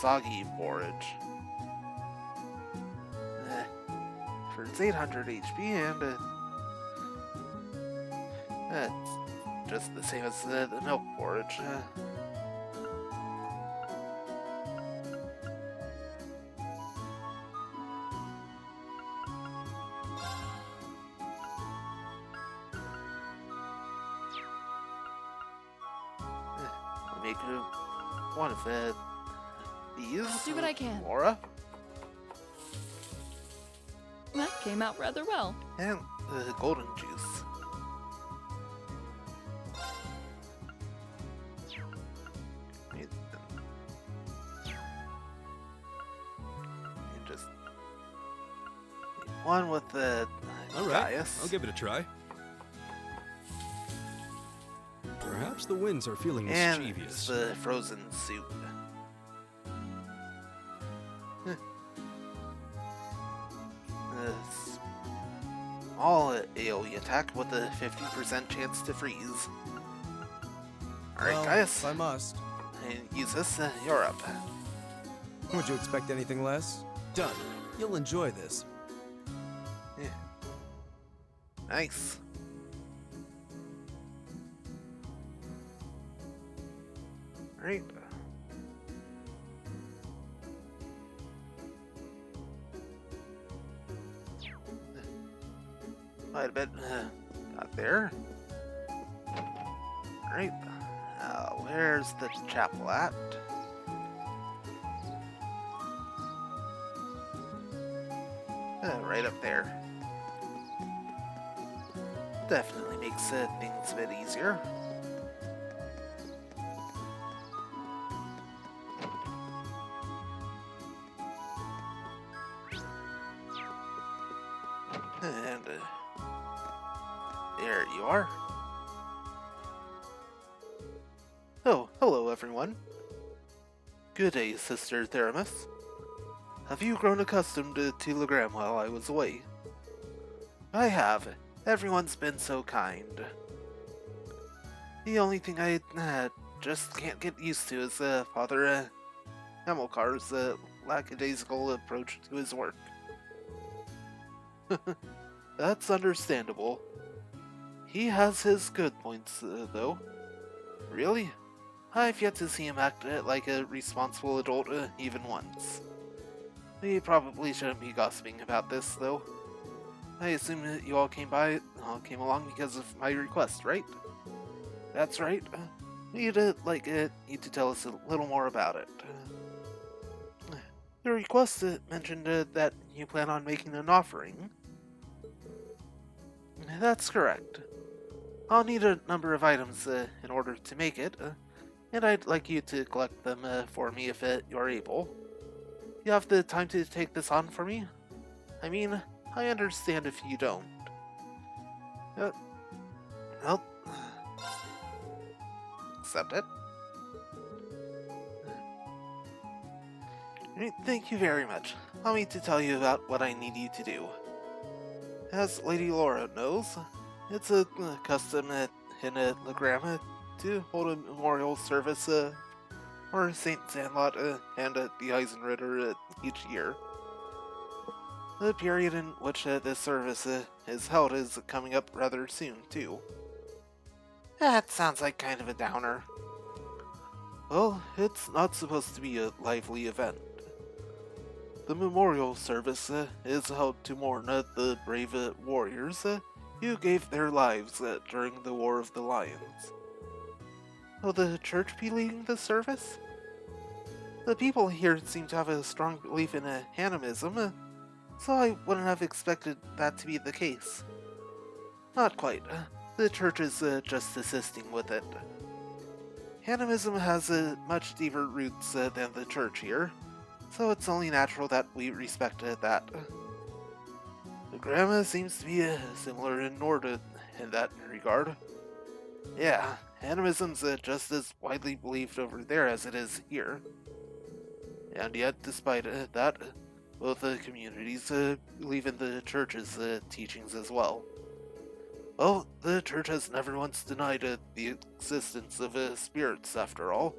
Soggy forage. For its 800 HP and it's just the same as the milk forage. I'll make one of these. I'll do what I can. Laura. That came out rather well. And the golden juice. Right, and just one with the All right, Gaius. I'll give it a try. Perhaps the winds are feeling And mischievous. the frozen soup. All AoE attack with a 50% chance to freeze. Alright, Well, guys. if I must. And use this, you're up. Would you expect anything less? Done. You'll enjoy this. Yeah. Nice. Right. Quite a bit got there. Right. Where's the chapel at? Right up there. Definitely makes things a bit easier. And there you are. Oh, hello everyone. Good day, Sister Theramis. Have you grown accustomed to telegram while I was away? I have. Everyone's been so kind. The only thing I just can't get used to is Father Hamilcar's lackadaisical approach to his work. That's understandable. He has his good points, though. Really? I've yet to see him act like a responsible adult even once. We probably shouldn't be gossiping about this, though. I assume that you all came along because of my request, right? That's right. We'd like you to tell us a little more about it. The request mentioned that you plan on making an offering. That's correct. I'll need a number of items in order to make it, and I'd like you to collect them for me if you're able. You have the time to take this on for me? I mean, I understand if you don't. Well, accept it. Thank you very much. Allow me to tell you about what I need you to do. As Lady Laura knows, it's a custom in Legrama to hold a memorial service for Saint Sandlot and the Eisenritter each year. The period in which this service is held is coming up rather soon, too. That sounds like kind of a downer. Well, it's not supposed to be a lively event. The memorial service is held to mourn the brave warriors who gave their lives during the War of the Lions. Will the church be leading the service? The people here seem to have a strong belief in animism, so I wouldn't have expected that to be the case. Not quite. The church is just assisting with it. Animism has much deeper roots than the church here, so it's only natural that we respect that. The grandma seems to be similar in Norda in that regard. Yeah, animism's just as widely believed over there as it is here. And yet, despite that, both communities believe in the church's teachings as well. Well, the church has never once denied the existence of spirits, after all.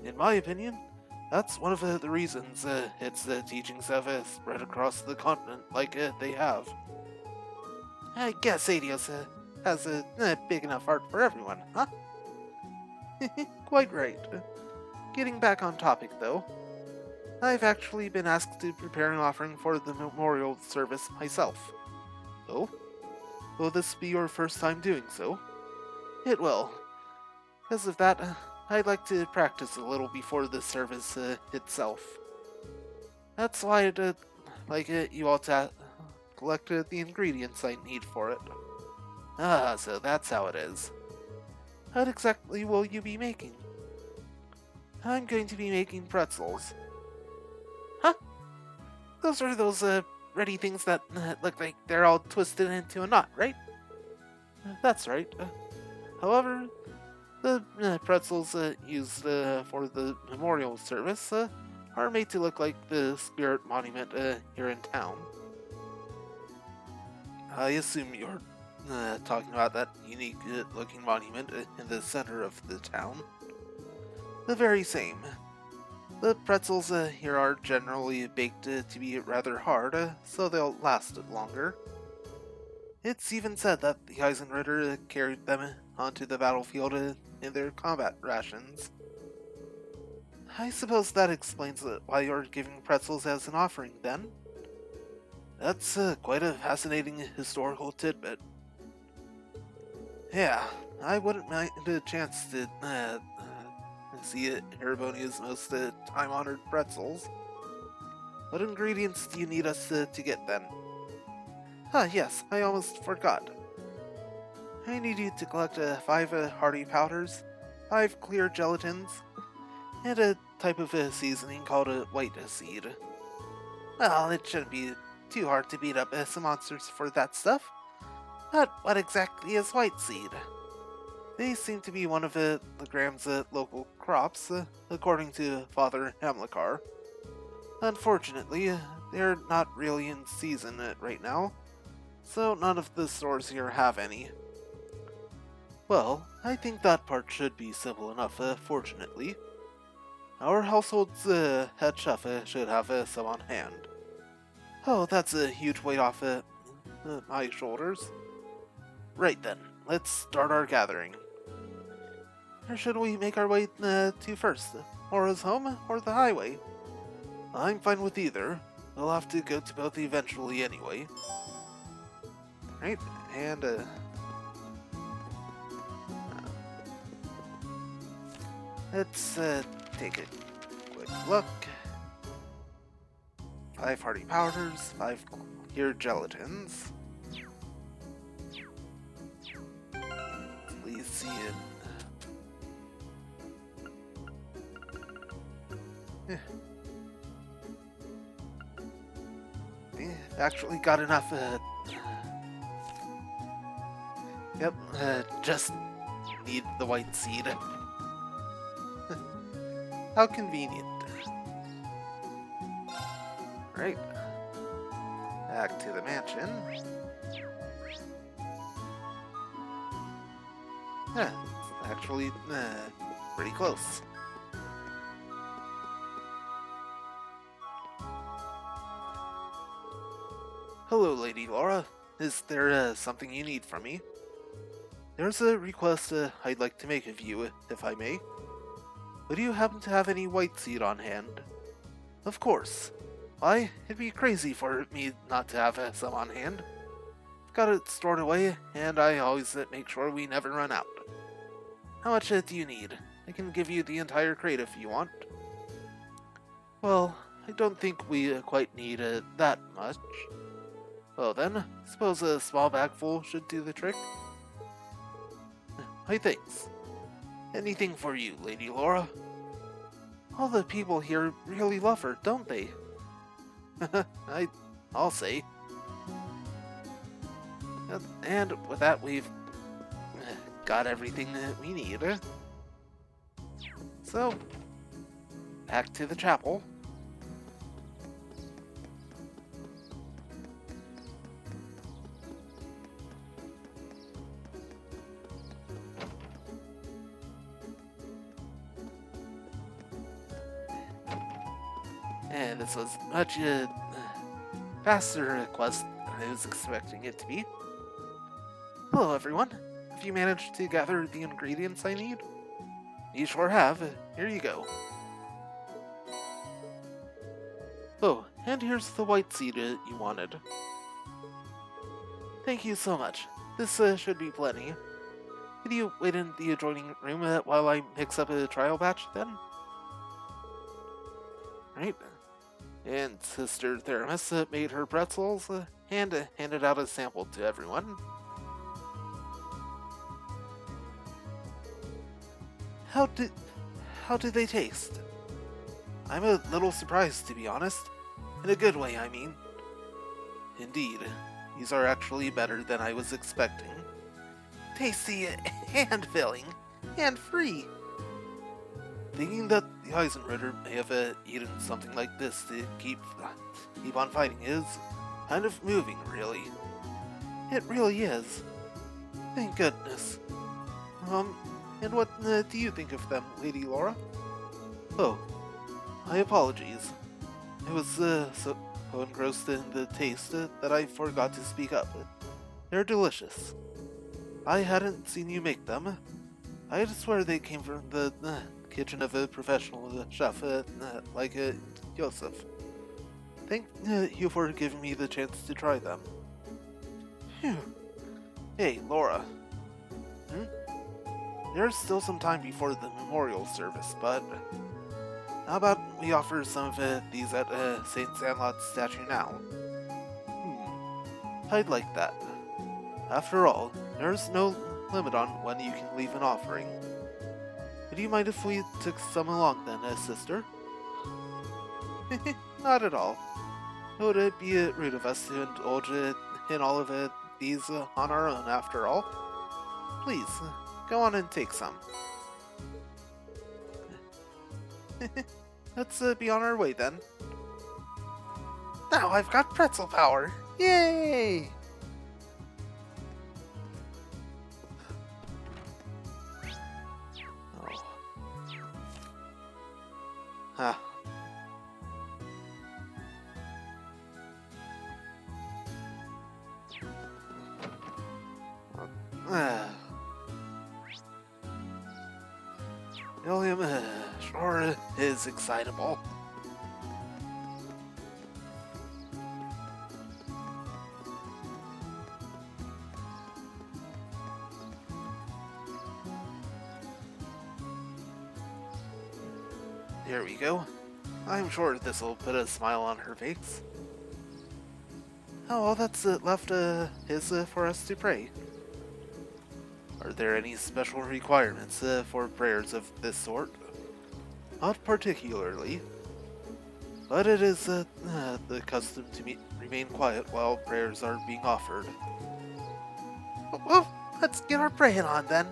In my opinion, that's one of the reasons its teachings have spread across the continent like they have. I guess Adios has a big enough heart for everyone, huh? Quite right. Getting back on topic, though, I've actually been asked to prepare an offering for the memorial service myself. Oh? Will this be your first time doing so? It will. Because of that, I'd like to practice a little before the service itself. That's why I'd like you all to collect the ingredients I need for it. Ah, so that's how it is. What exactly will you be making? I'm going to be making pretzels. Huh? Those are those ready things that look like they're all twisted into a knot, right? That's right. However, the pretzels used for the memorial service are made to look like the spirit monument here in town. I assume you're talking about that unique looking monument in the center of the town. The very same. The pretzels here are generally baked to be rather hard, so they'll last longer. It's even said that the Eisenritter carried them onto the battlefield in their combat rations. I suppose that explains why you're giving pretzels as an offering, then. That's quite a fascinating historical tidbit. Yeah, I wouldn't mind a chance to see Erebonia's most time-honored pretzels. What ingredients do you need us to get, then? Ah, yes, I almost forgot. I need you to collect 5 hearty powders, 5 clear gelatins, and a type of seasoning called a white seed. Well, it shouldn't be too hard to beat up some monsters for that stuff. But what exactly is white seed? They seem to be one of Legram's local crops, according to Father Hamlikar. Unfortunately, they're not really in season right now, so none of the stores here have any. Well, I think that part should be simple enough, fortunately. Our household's head chef should have some on hand. Oh, that's a huge weight off my shoulders. Right then, let's start our gathering. Where should we make our way to first? Aura's home or the highway? I'm fine with either. We'll have to go to both eventually anyway. Right, and let's take a quick look. 5 hearty powders, 5 clear gelatins. Please see it. Actually got enough. Yep, just need the white seed. How convenient. Right. Back to the mansion. It's actually pretty close. Hello, Lady Laura. Is there something you need from me? there's a request I'd like to make of you, if I may. Would you happen to have any white seed on hand? Of course. Why, it'd be crazy for me not to have some on hand. I've got it stored away, and I always make sure we never run out. How much do you need? I can give you the entire crate if you want. Well, I don't think we quite need that much. Well then, suppose a small bag full should do the trick. Hi, thanks. Anything for you, Lady Laura. All the people here really love her, don't they? I'll say. And with that, we've got everything that we need. So, back to the chapel. And this was much faster quest than I was expecting it to be. Hello everyone, have you managed to gather the ingredients I need? You sure have, here you go. Oh, and here's the white seed you wanted. Thank you so much, this should be plenty. Could you wait in the adjoining room while I mix up a trial batch then? Right. And Sister Theramis made her pretzels and handed out a sample to everyone. How did they taste? I'm a little surprised, to be honest. In a good way, I mean. Indeed, these are actually better than I was expecting. Tasty and filling, and free. Thinking that the Eisenritter may have eaten something like this to keep on fighting is kind of moving, really. It really is. Thank goodness. And what do you think of them, Lady Laura? Oh, my apologies. I was so engrossed in the taste that I forgot to speak up. They're delicious. I hadn't seen you make them. I'd swear they came from the kitchen of a professional chef like Joseph. Thank you for giving me the chance to try them. Phew. Hey, Laura. There's still some time before the memorial service, but how about we offer some of these at St. Sandlot's statue now? I'd like that. After all, there's no limit on when you can leave an offering. Would you mind if we took some along then, sister? Not at all. It would be rude of us to indulge in all of these on our own, after all. Please, go on and take some. Let's be on our way then. Now I've got pretzel power! Yay! Oh. Huh. William sure is excitable. There we go. I'm sure this'll put a smile on her face. Oh, all that's left is for us to pray. Are there any special requirements for prayers of this sort? Not particularly, but it is the custom to remain quiet while prayers are being offered. Well, let's get our praying on then.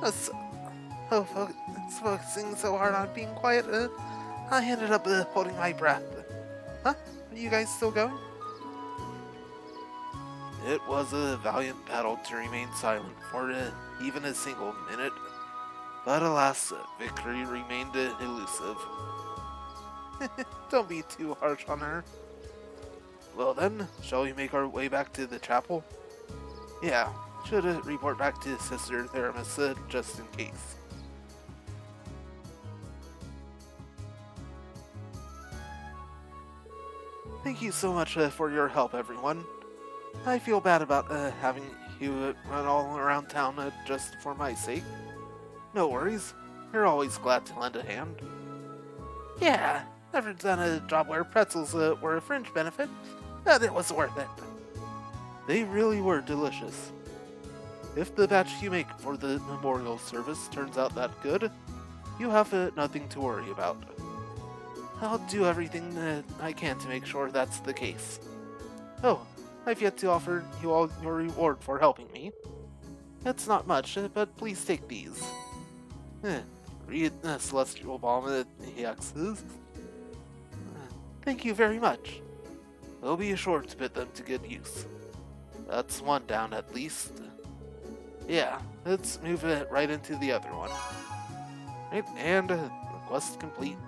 It's focusing so hard on being quiet, I ended up holding my breath. Huh? Are you guys still going? It was a valiant battle to remain silent for even a single minute, but alas, victory remained elusive. Don't be too harsh on her. Well then, shall we make our way back to the chapel? Yeah, should report back to Sister Theramis just in case. Thank you so much for your help, everyone. I feel bad about having you run all around town just for my sake. No worries, you're always glad to lend a hand. Yeah, never done a job where pretzels were a fringe benefit, but it was worth it. They really were delicious. If the batch you make for the memorial service turns out that good, you have nothing to worry about. I'll do everything I can to make sure that's the case. Oh, I've yet to offer you all your reward for helping me. It's not much, but please take these. Read Celestial Balm EXs. Thank you very much. We'll be sure to put them to good use. That's one down at least. Yeah, let's move it right into the other one. Right, and the quest complete.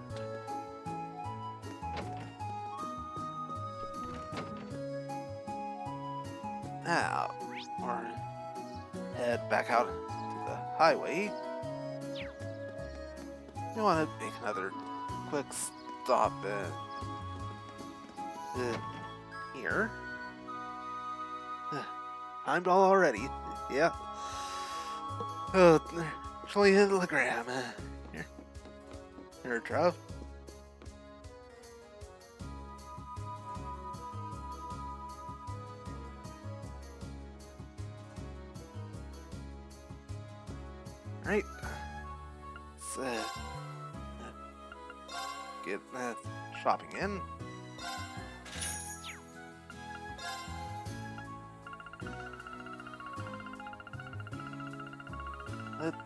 Now, we'll head back out to the highway. You want to make another quick stop here. Timed all already. Yeah. Oh, actually hit Legram. Here, Trev. Right. Let's get shopping in. Let's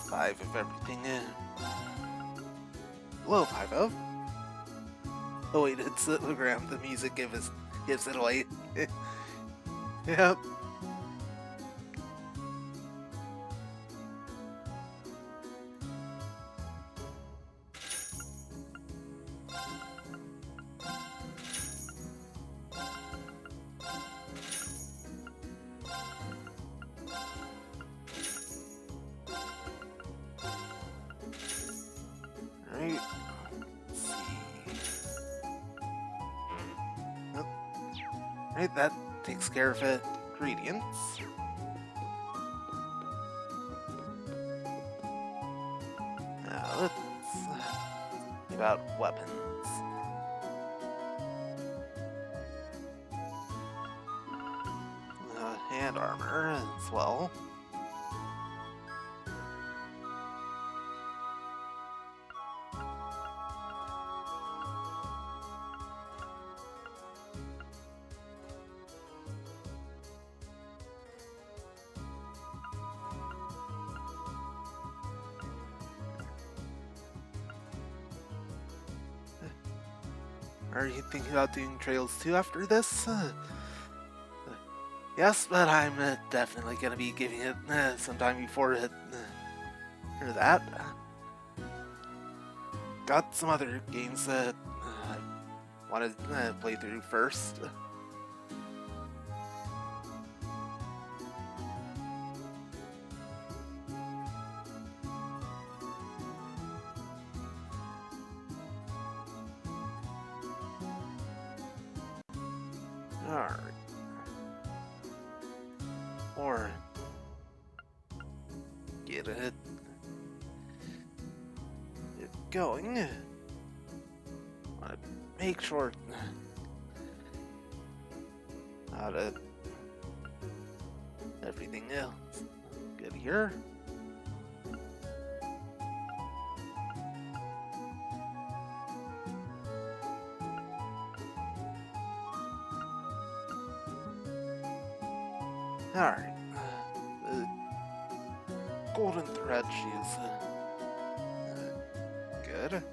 5 of everything. Low 5 of. Oh wait, it's Legram. The music gives it away. Yep. Right. Let's see. Nope. Right, that takes care of ingredients. Now let's see about weapons. Hand armor as well. Are you thinking about doing Trails 2 after this? Yes, but I'm definitely going to be giving it some time before for that. Got some other games that I want to play through first. Alright. Or get it going. Want to make sure how to everything else good here. Alright. The golden thread shoes. Good.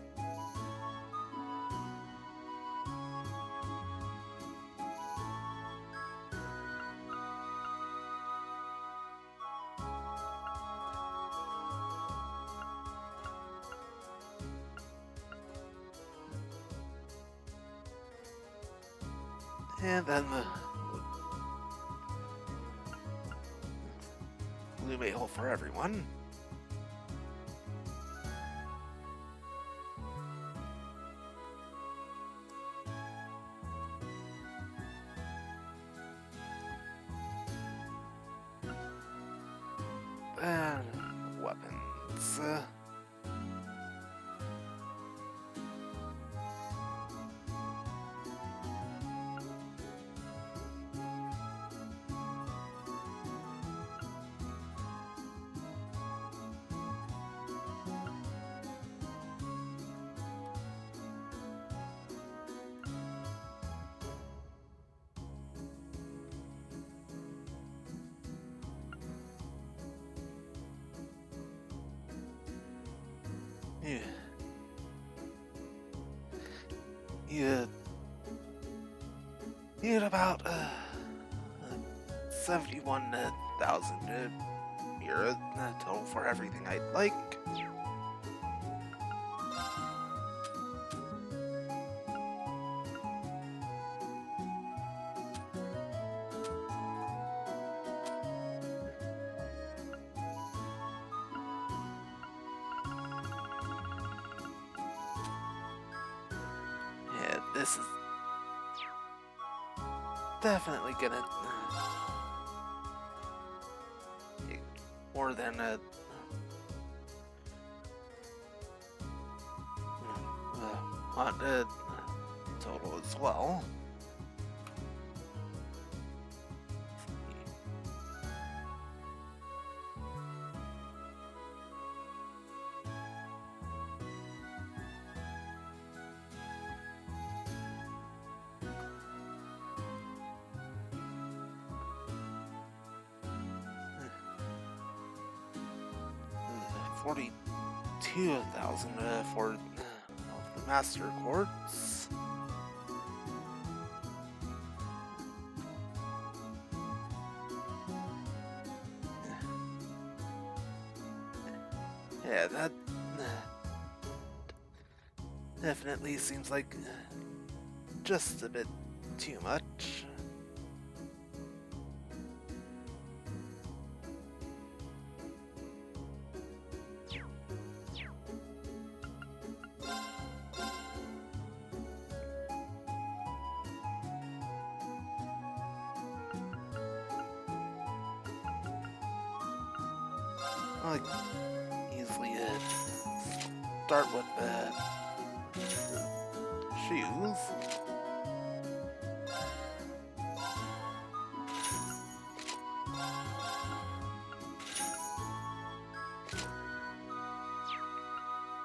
And then the blue mail for everyone. And weapons. Yeah. You had about 71,000 euro total for everything I'd like. Yeah, this is definitely gonna be more than a hundred total as well. $42,000 for the master quartz. Yeah, that definitely seems like just a bit too much. I easily start with the shoes.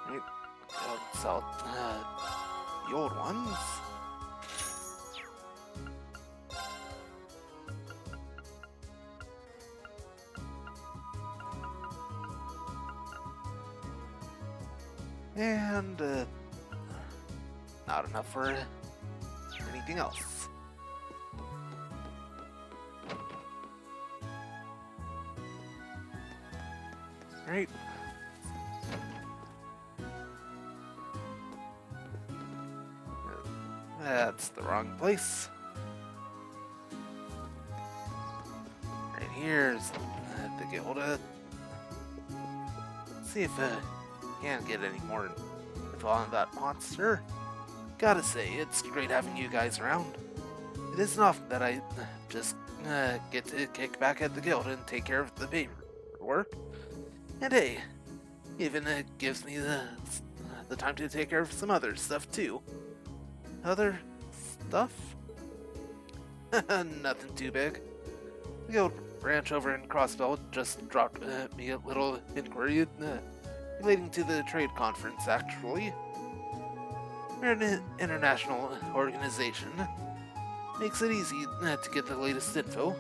Right, sell the old ones. And not enough for anything else. Right. That's the wrong place. Right here's the guild. See if can't get any more info on that monster. Gotta say, it's great having you guys around. It isn't often that I just get to kick back at the guild and take care of the paperwork. And hey, even gives me the time to take care of some other stuff too. Other stuff? Nothing too big. The guild branch over in Crossbell just dropped me a little inquiry relating to the trade conference, actually. We're an international organization. Makes it easy to get the latest info,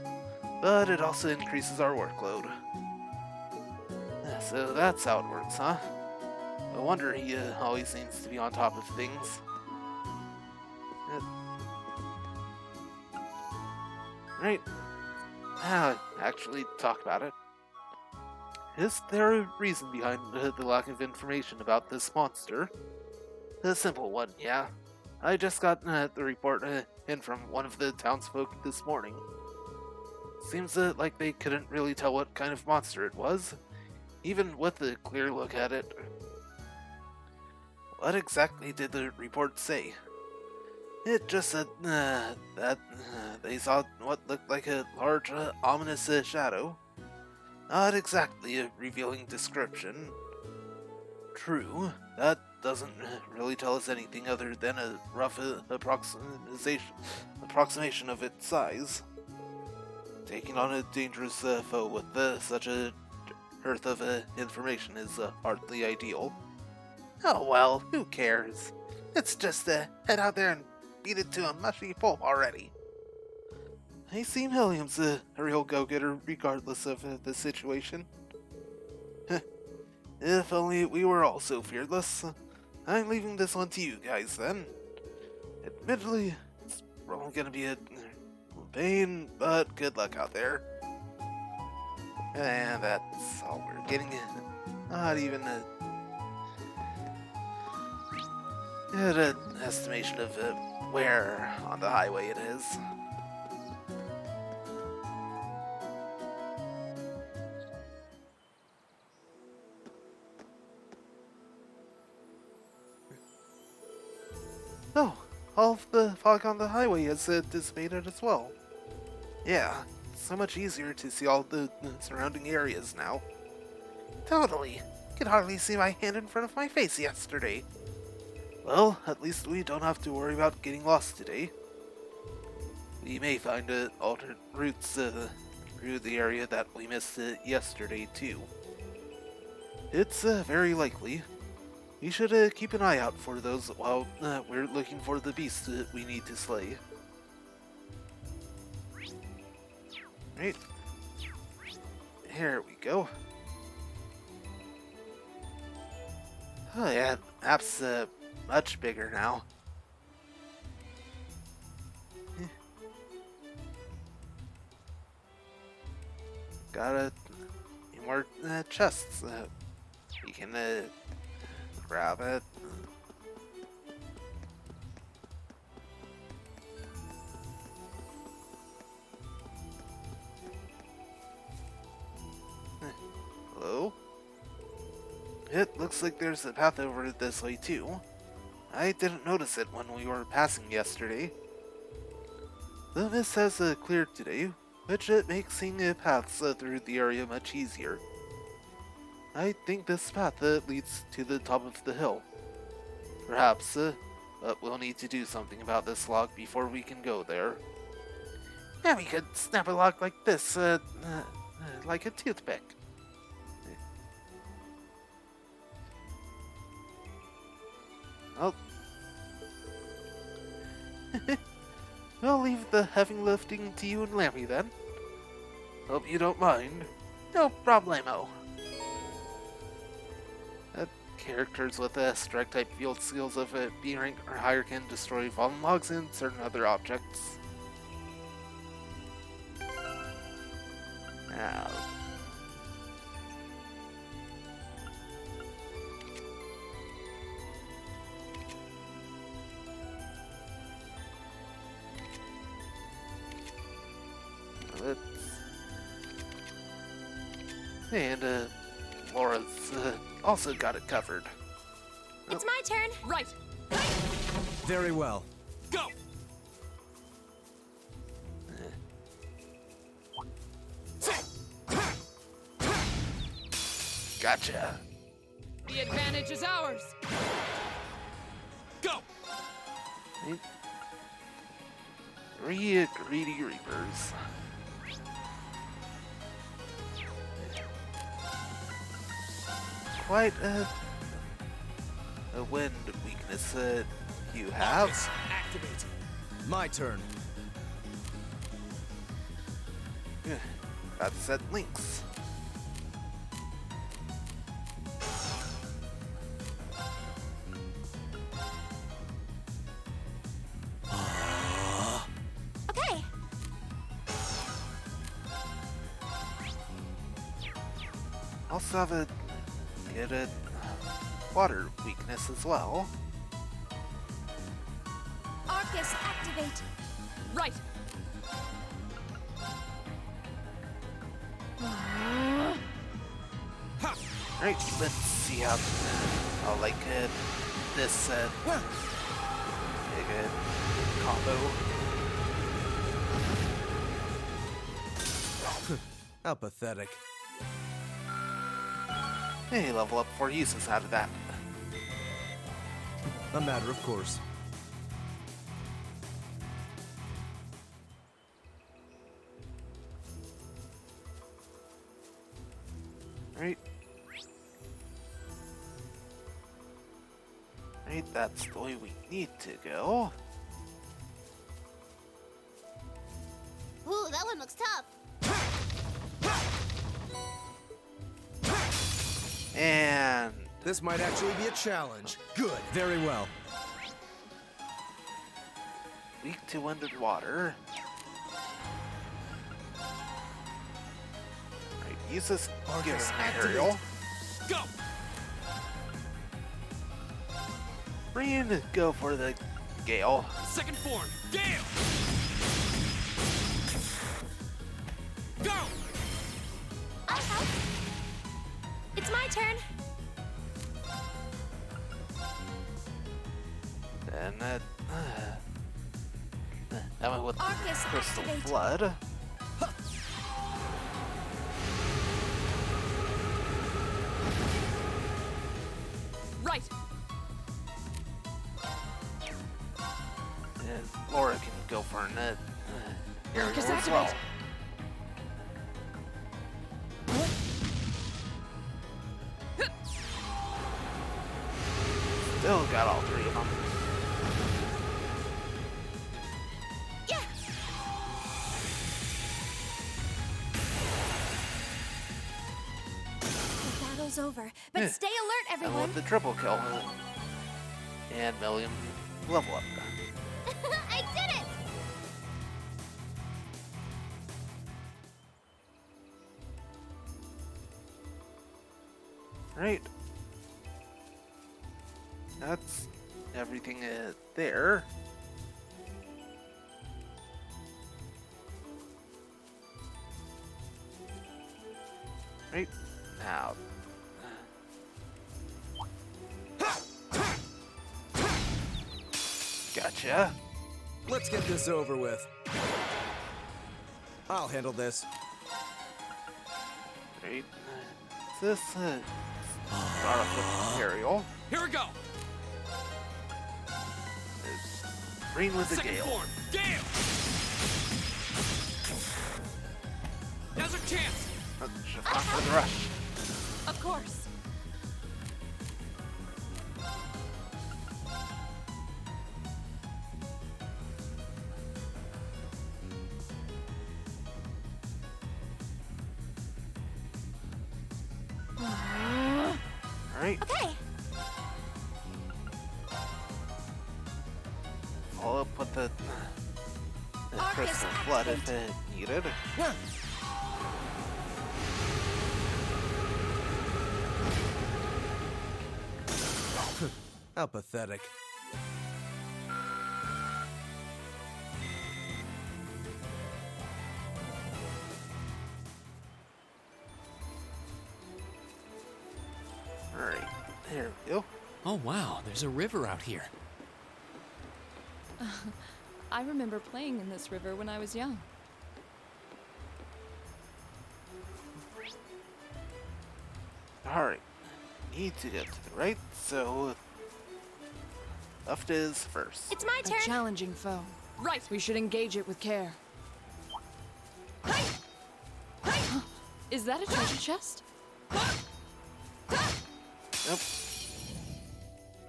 but it also increases our workload. So that's how it works, huh? No wonder he always seems to be on top of things. Right. Now, actually talk about it. Is there a reason behind the lack of information about this monster? A simple one, yeah. I just got the report in from one of the townsfolk this morning. Seems like they couldn't really tell what kind of monster it was, even with a clear look at it. What exactly did the report say? It just said that they saw what looked like a large, ominous shadow. Not exactly a revealing description. True, that doesn't really tell us anything other than a rough approximation of its size. Taking on a dangerous foe with such a dearth of information is hardly ideal. Oh well, who cares? Let's just head out there and beat it to a mushy pulp already. I seem Helium's a real go-getter regardless of the situation. If only we were all so fearless. I'm leaving this one to you guys then. Admittedly, it's probably gonna be a pain, but good luck out there. And that's all we're getting. Not even an estimation of where on the highway it is. Oh, all of the fog on the highway has dissipated as well. Yeah, it's so much easier to see all the surrounding areas now. Totally. Could hardly see my hand in front of my face yesterday. Well, at least we don't have to worry about getting lost today. We may find alternate routes through the area that we missed yesterday too. It's very likely. We should keep an eye out for those while we're looking for the beast we need to slay. Right. Here we go. Oh yeah, map's much bigger now. Got a few more chests. We can grab it. Hello? It looks like there's a path over this way too. I didn't notice it when we were passing yesterday. The mist has cleared today, which makes seeing paths through the area much easier. I think this path leads to the top of the hill. Perhaps, but we'll need to do something about this log before we can go there. Yeah, we could snap a log like this, like a toothpick. Oh. We'll leave the heavy lifting to you and Lammy then. Hope you don't mind. No problemo. Characters with strike-type field skills of B rank or higher can destroy fallen logs and certain other objects. Now, let's... And Laura's also got it covered. It's my turn. Right. Very well. Go. Gotcha. The advantage is ours. Go. Three greedy reapers. Quite a wind weakness you have. Activate. My turn. Got set links. Okay. Also have a water weakness as well. Arcus, activate! Right! Alright, let's see how like this big combo. How pathetic. Hey, level up 4 uses out of that. A matter of course. Right. Right, that's the way we need to go. Ooh, that one looks tough. And This might actually be a challenge. Good. Very well. weak to wind and water. Right, use this given material. Go! Breen, go for the gale. Second form, Gale! Go! I'll help. It's my turn. And that went with Arcus, Crystal activate. Flood. Right! And Laura can go for an aerial Arcus, as well. activate. Still got all 3 of them. Yeah! The battle's over, but Yeah. stay alert, And everyone. with the triple kill. And Million level up. I did it! Right. That's everything there. Right now. Gotcha. Let's get this over with. I'll handle this. Right. Is this start off with Imperial? Here we go! Green with the Second gale. form, Gale! Now's our chance! Just off for the rush. Of course. Alright. Okay. Follow up with the Arcus, Crystal Flood if needed. How pathetic. Alright, there we go. Oh wow, there's a river out here. I remember playing in this river when I was young. Alright, need to get to the right, so left is first. It's my A turn. challenging foe. Right! We should engage it with care. Is that a treasure chest? Nope.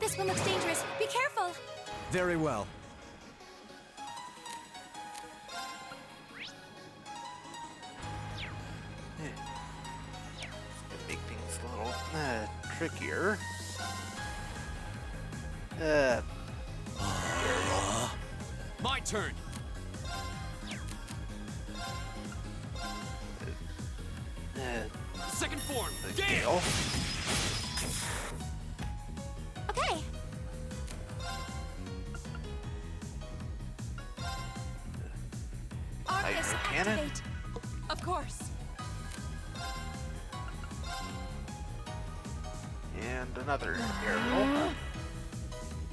This one looks dangerous. Be careful. Very well. Gonna make things a little trickier. My turn! Second form, The Gale! gale. Okay. cannon? Activate. Of course. And another aerial.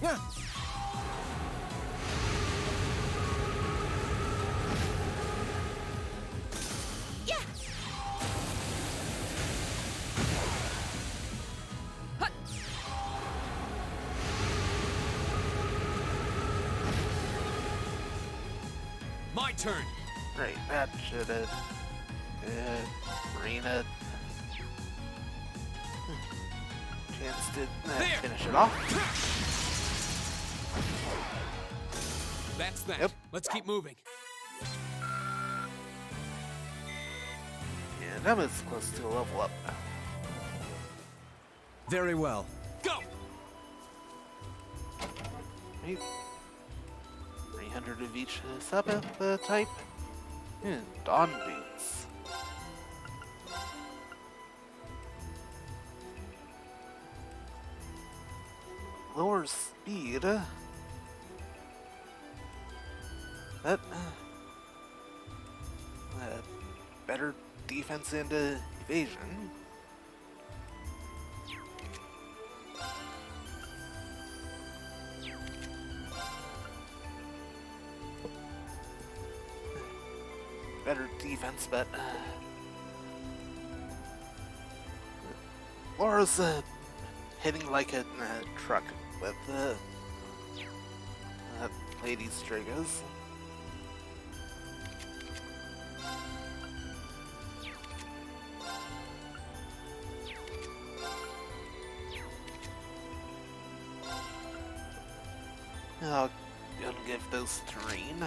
Yeah. Yeah. Hut. My turn. Right, that should have. Marina. Chance to There. finish it off. That's that. Yep. Let's keep moving. And Emma's close to a level up now. Very well. Go! Right. 300 of each sub type. And Dawn Boots. Lower speed. That better defense and evasion. Better defense, but Laura's hitting like a truck with Lady's triggers. I'll give those terrain.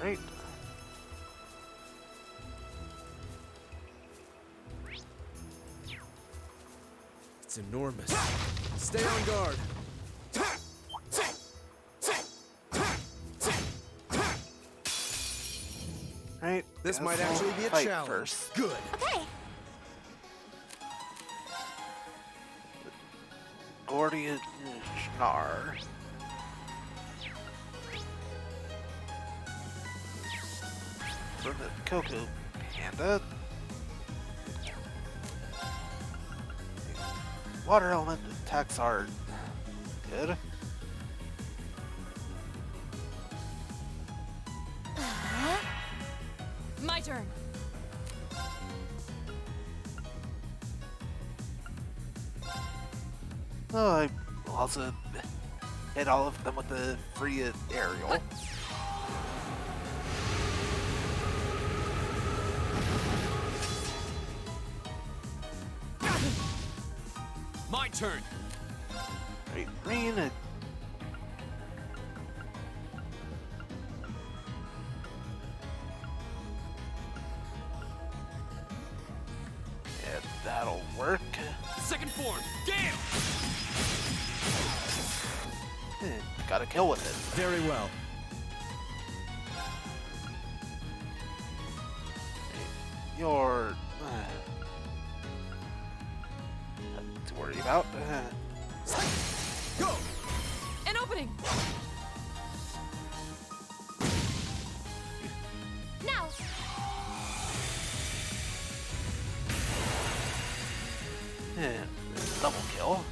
Right. It's enormous. Stay on guard. Right. This guess might I'll actually be a fight challenge. first. Good. Okay. Gordian Schnar. For the Cocoa Panda. Water element attacks are good. My turn. Oh, I also hit all of them with the free aerial. My turn. Right, green. Yeah, that'll work. Second form. Gale! Got a kill with it. Very well. You're nothing to worry about. Go! An opening. Now. Double kill.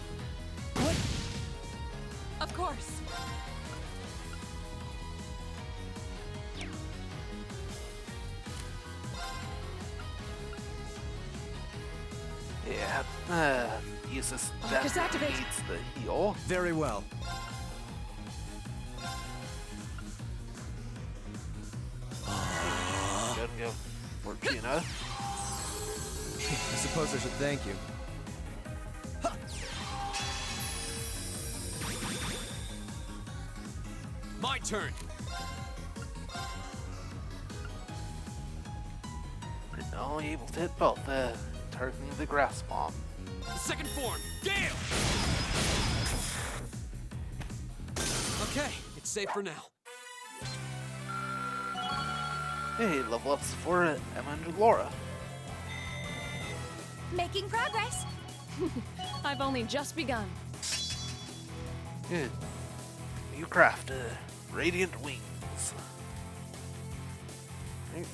Of course. Yeah, uses Focus definitely activate. needs the heal. Very well. Go and go. Fortuna. I suppose I should thank you. My turn. We're only able to hit both, targeting the grass bomb. Second form. Gale! Okay, it's safe for now. Hey, level ups for Emma and Laura. Making progress. I've only just begun. Good. you craft radiant wings. Right.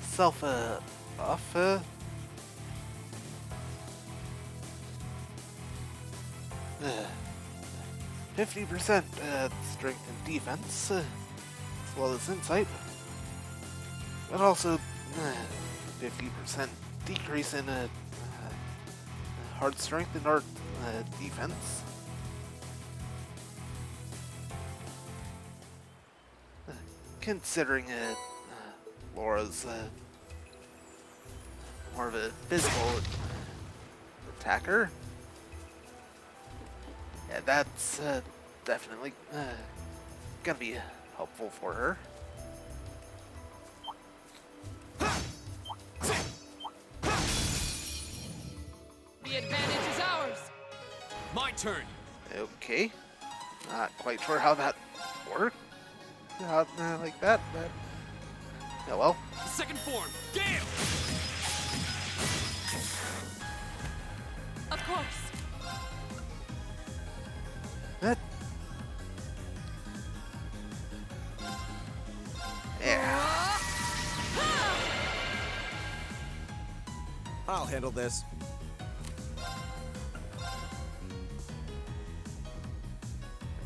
Self off 50% strength and defense, as well as insight, but also 50% decrease in hard strength and art defense. Considering Laura's more of a physical attacker, yeah, that's definitely gonna be helpful for her. The advantage is ours. My turn. Okay, not quite sure how that worked out like that, but oh well. Second form. Gale. Of course. That. Yeah. I'll handle this.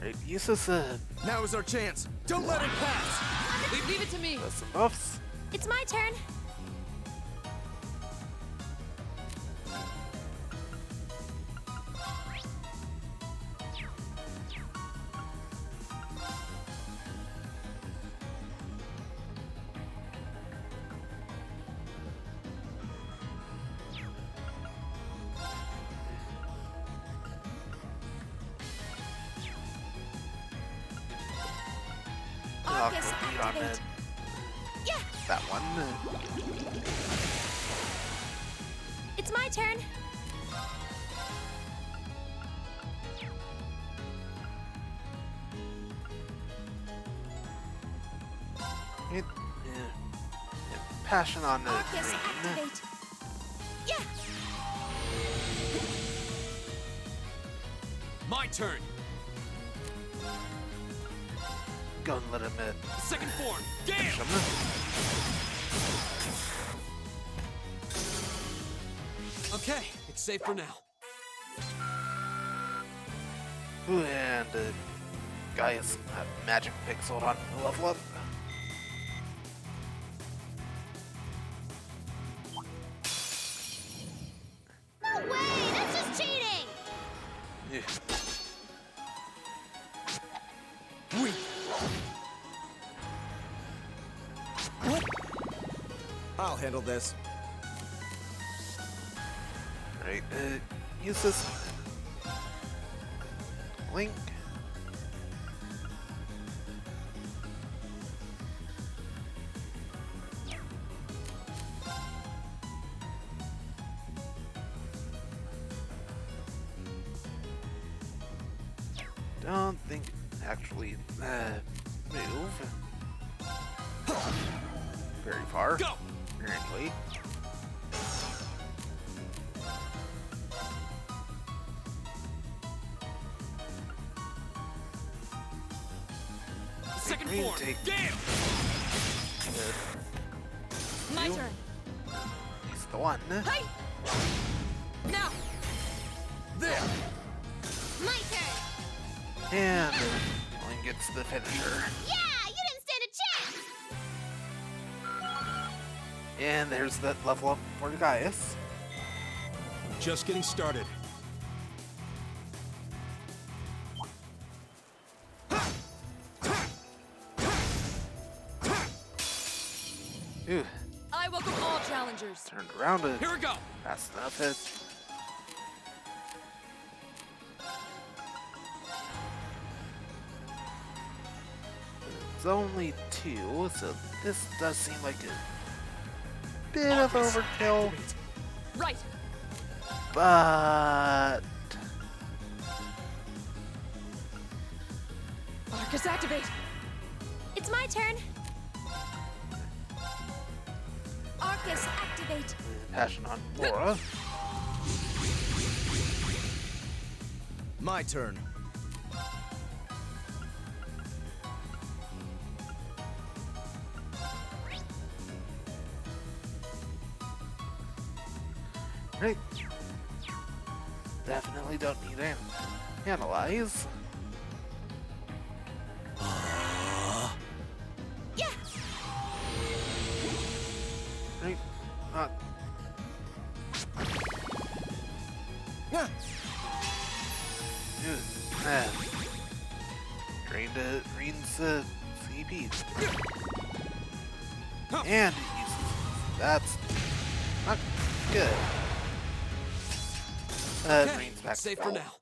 Alright, use this Now is our chance. Don't let it pass. Leave it to me. some buffs. It's my turn. Arcus activate. Yeah, That one. it's my turn. Passion on Arcus green. activate. Yeah, My turn. Go and let him Second form. Gale. finish him. Okay, it's safe for now. Ooh, and Gaia's magic pixel on level up. No way! That's just cheating! Yeah. I'll handle this. Right, use this link. Don't think actually move very far. Go. Apparently. Second Green form. take. Gale. My You. turn. He's the one. Hey! Now! There. My turn! And one gets the finisher. Yeah, you didn't stand a chance! And there's that level up for Gaius. Just getting started. Ooh, I welcome all challengers. turned around and Here we go. fast enough. It's only 2, so this does seem like a bit of overkill, Right. but Arcus activate. it's my turn. Arcus activate. passion on Laura. My turn. Right. Definitely don't need to analyze. Yeah! Right. Not. Yeah. Drains CP. And it uses. That's not good. Drains back Safe to for full. now.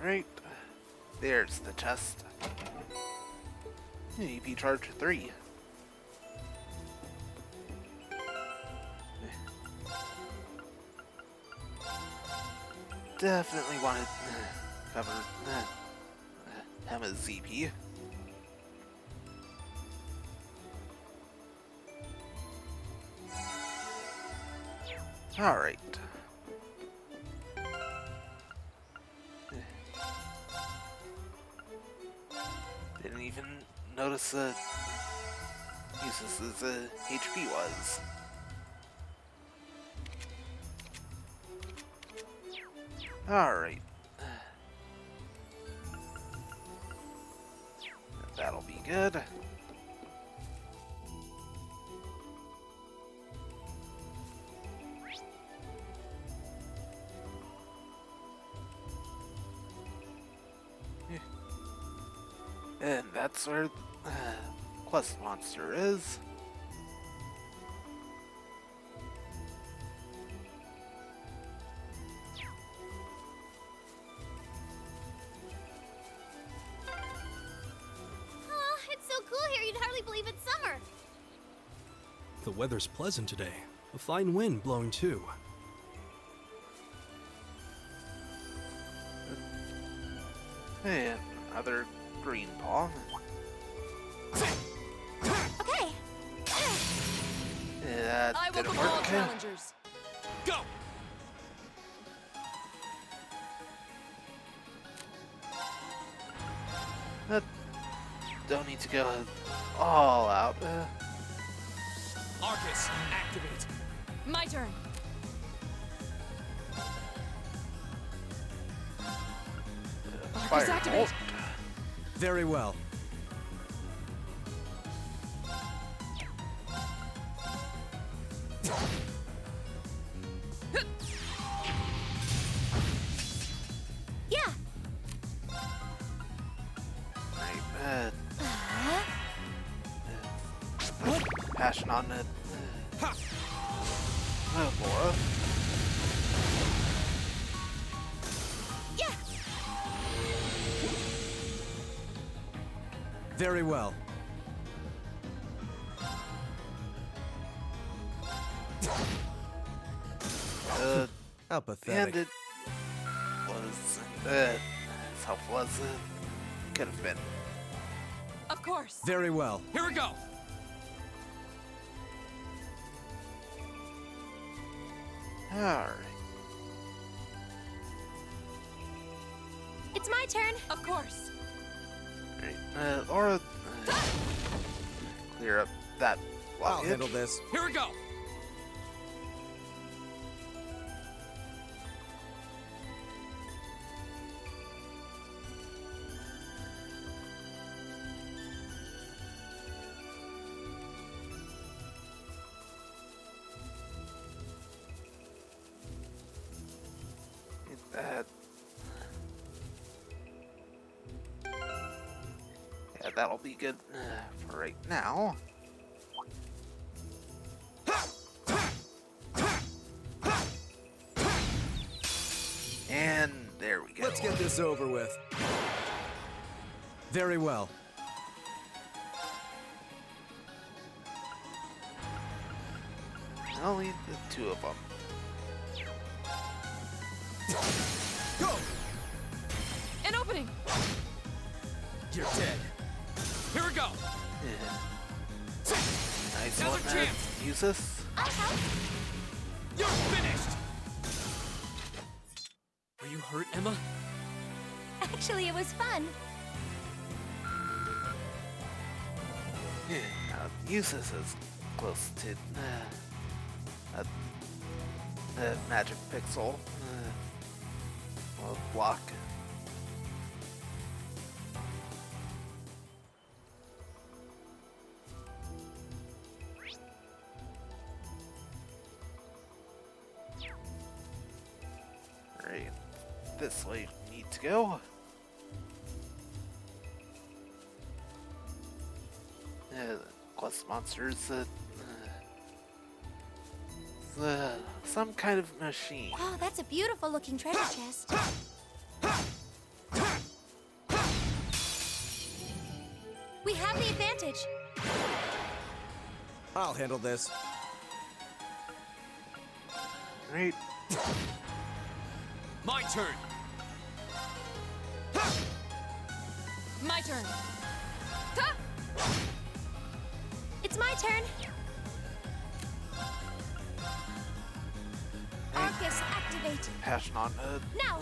Right. There's the chest. EP charge 3. Definitely want to cover Emma's ZP. Alright. Didn't even notice useless as HP was. Alright. That'll be good. And that's where quest monster is. It's so cool here, you'd hardly believe it's summer. The weather's pleasant today. A fine wind blowing too. Hey, another green paw. Okay! Yeah, that I didn't welcome all work. challengers. Go! Don't need to go all out. Arcus, activate. My turn. Arcus Fire activate. bolt. Very well. Yeah! Right, passion on it. Laura. Yeah! Very well. How And pathetic. it was as helpful as it could have been. Of course. Very well. Here we go. Alright. It's my turn! Of course. Right. Laura, clear up that I'll blockage. handle this. Here we go. That. Yeah, that'll be good for right now. And there we go. Let's get this over with. Very well. Only the two of them. Go! An opening. You're dead. Here we go. Yeah. Nice Another one. chance. Use this. I'll help! You're finished. Were you hurt, Emma? Actually, it was fun. Useless is close to magic pixel block. Right, this way we need to go. Quest monsters, some kind of machine. Wow, that's a beautiful looking treasure chest. We have the advantage. I'll handle this. Right. My turn! My turn. Ha! It's my turn. Arcus activate. Passion on Now.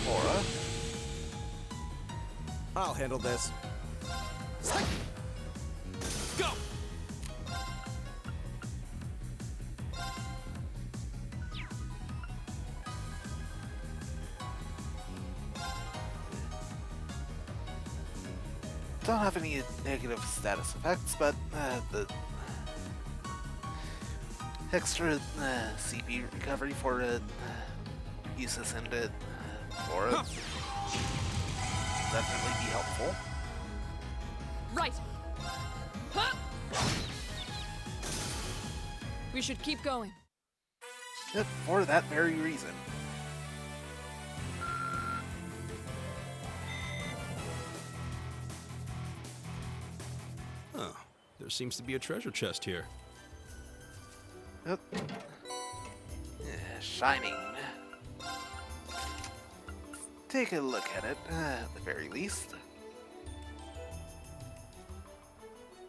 Laura. I'll handle this. Go! Don't have any negative status effects, but the extra CP recovery for uses into Laura definitely be helpful. Right. Huh! We should keep going. Yep, for that very reason. Oh, there seems to be a treasure chest here. Yep. Shining. Take a look at it, at the very least.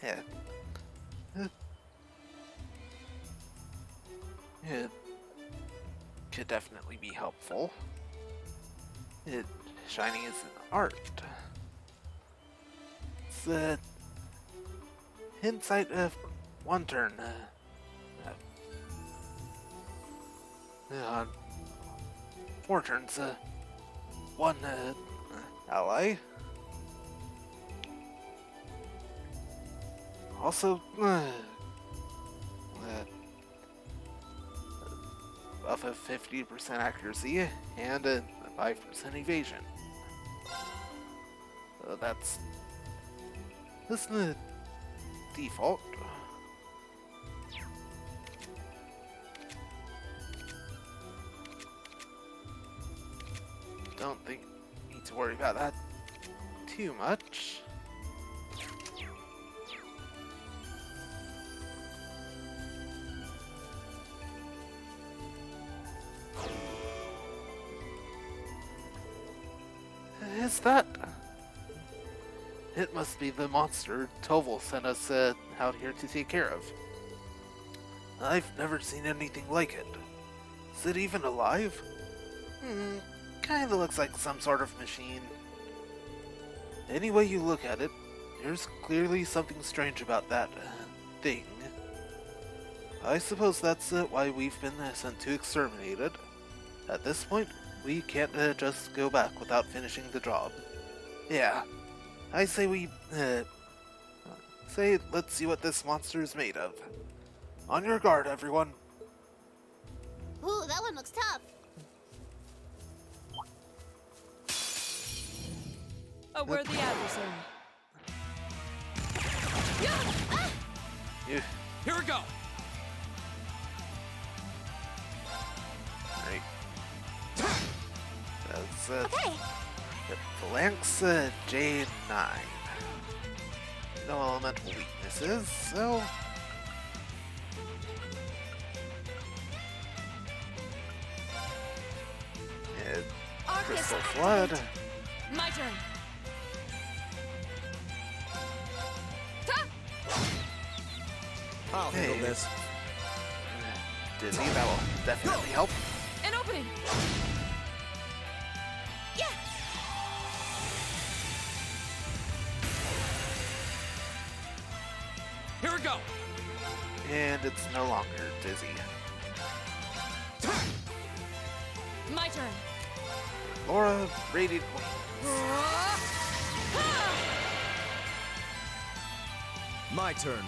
Yeah. It could definitely be helpful. Shining is an art. It's insight of one turn. On 4 turns, one ally. Also, buff of 50% accuracy and a 5% evasion. So that's the default. Don't think need to worry about that too much. Is that? It must be the monster Toval sent us out here to take care of. I've never seen anything like it. Is it even alive? Kinda looks like some sort of machine. Any way you look at it, there's clearly something strange about that thing. I suppose that's why we've been sent to exterminate it. At this point, we can't just go back without finishing the job. Yeah, I say we, let's see what this monster is made of. On your guard, everyone. Ooh, that one looks tough. A worthy adversary. You, Here we go! right. That's Okay. Phalanx J9. No elemental weaknesses, so Arcus Crystal activate. Flood. My turn. I'll handle Hey. this. Dizzy, that will definitely help. An opening. and it's no longer dizzy. My turn. Laura, Radiant Wings. My turn.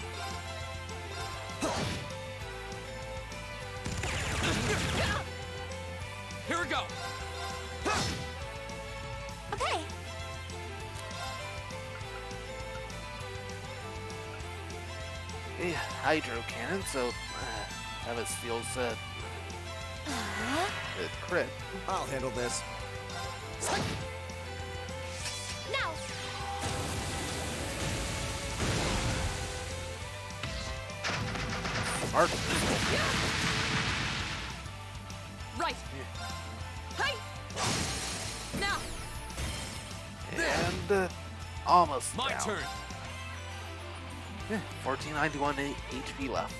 Here we go! Okay. A hydro cannon, so Emma steals the crit. I'll handle this. Now. Smart. Right. Hey. Now. And almost My down. turn! 1491 HP left.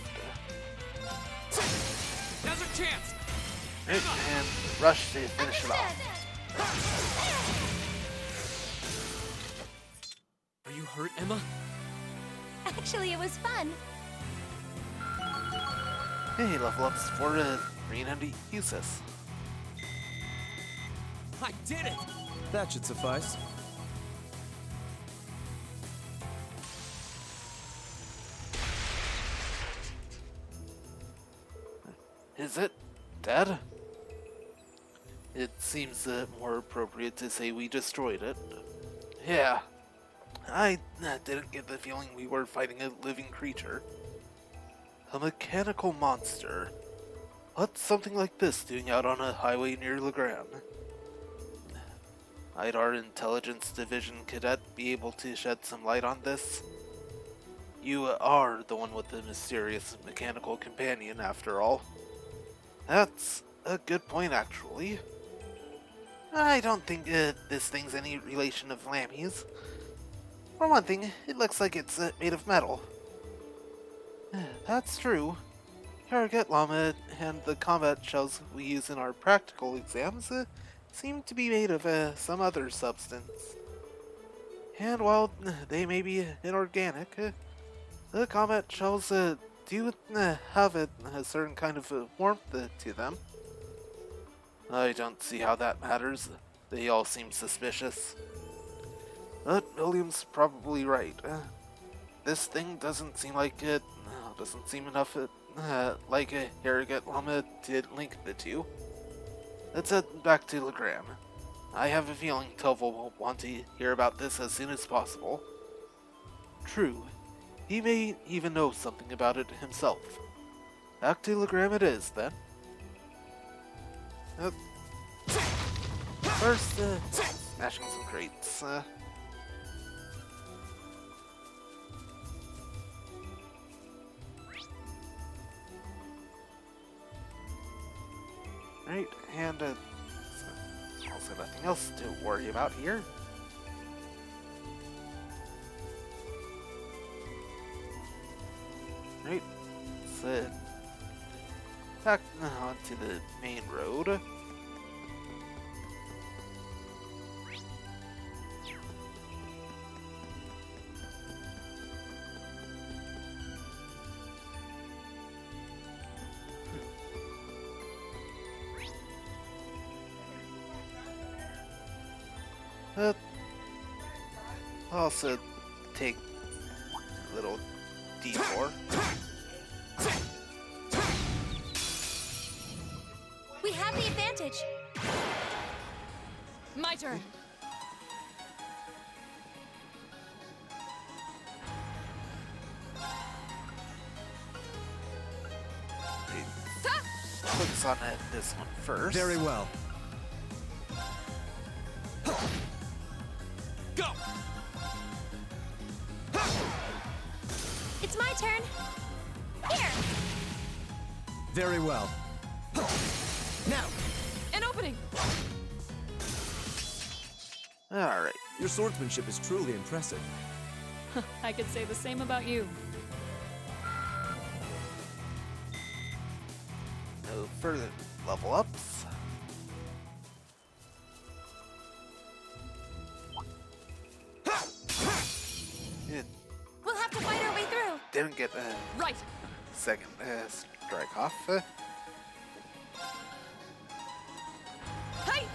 Now's our chance! Right, and rush to finish it off. Are you hurt, Emma? Actually, it was fun. Hey, level ups for Green and Eustace. I did it! That should suffice. Is it dead? It seems more appropriate to say we destroyed it. Yeah, I didn't get the feeling we were fighting a living creature. A mechanical monster. What's something like this doing out on a highway near Legram? Might our Intelligence Division cadet be able to shed some light on this? You are the one with the mysterious mechanical companion, after all. That's a good point, actually. I don't think this thing's any relation of Lammy's. For one thing, it looks like it's made of metal. That's true. Harrogate Llama and the combat shells we use in our practical exams seem to be made of some other substance. And while they may be inorganic, the combat shells do have a certain kind of warmth to them. I don't see how that matters. They all seem suspicious. But William's probably right. This thing doesn't seem like it. Doesn't seem enough like a Harrogate Llama to link the two. Let's head back to Legram. I have a feeling Tova will want to hear about this as soon as possible. True. He may even know something about it himself. Back to Legram it is, then. First, smashing some crates. Right, and also nothing else to worry about here. Right, so back onto the main road. Also take a little detour. We have the advantage. My turn. Focus on this one first. Very well. Go! It's my turn. Here. Very well. Now, An opening. Alright. your swordsmanship is truly impressive. I could say the same about you. No further level ups. It We'll have to fight our way through. didn't get Right. second strike off. Hey!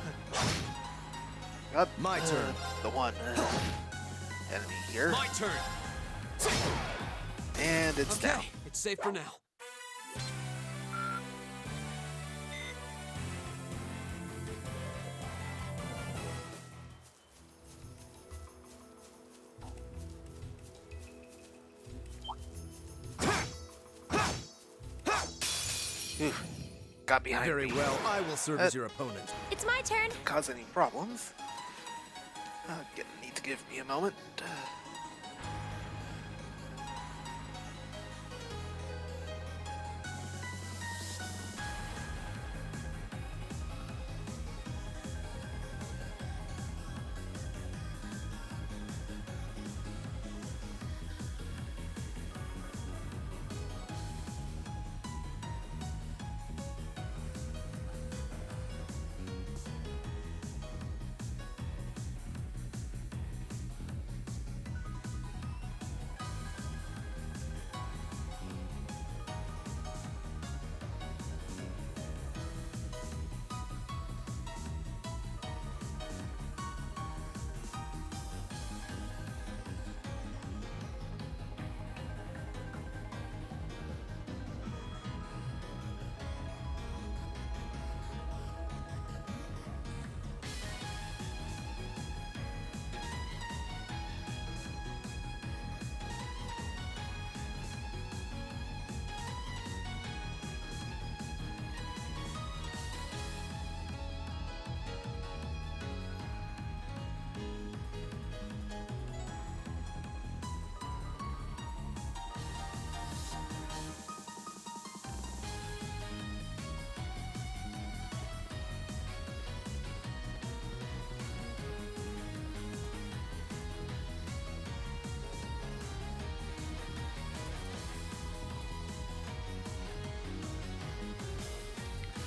Got My turn. the one enemy here. My turn. And it's Okay, down. it's safe for now. Phew. Got behind Very me. well, I will serve as your opponent. It's my turn. Cause any problems. Need to give me a moment.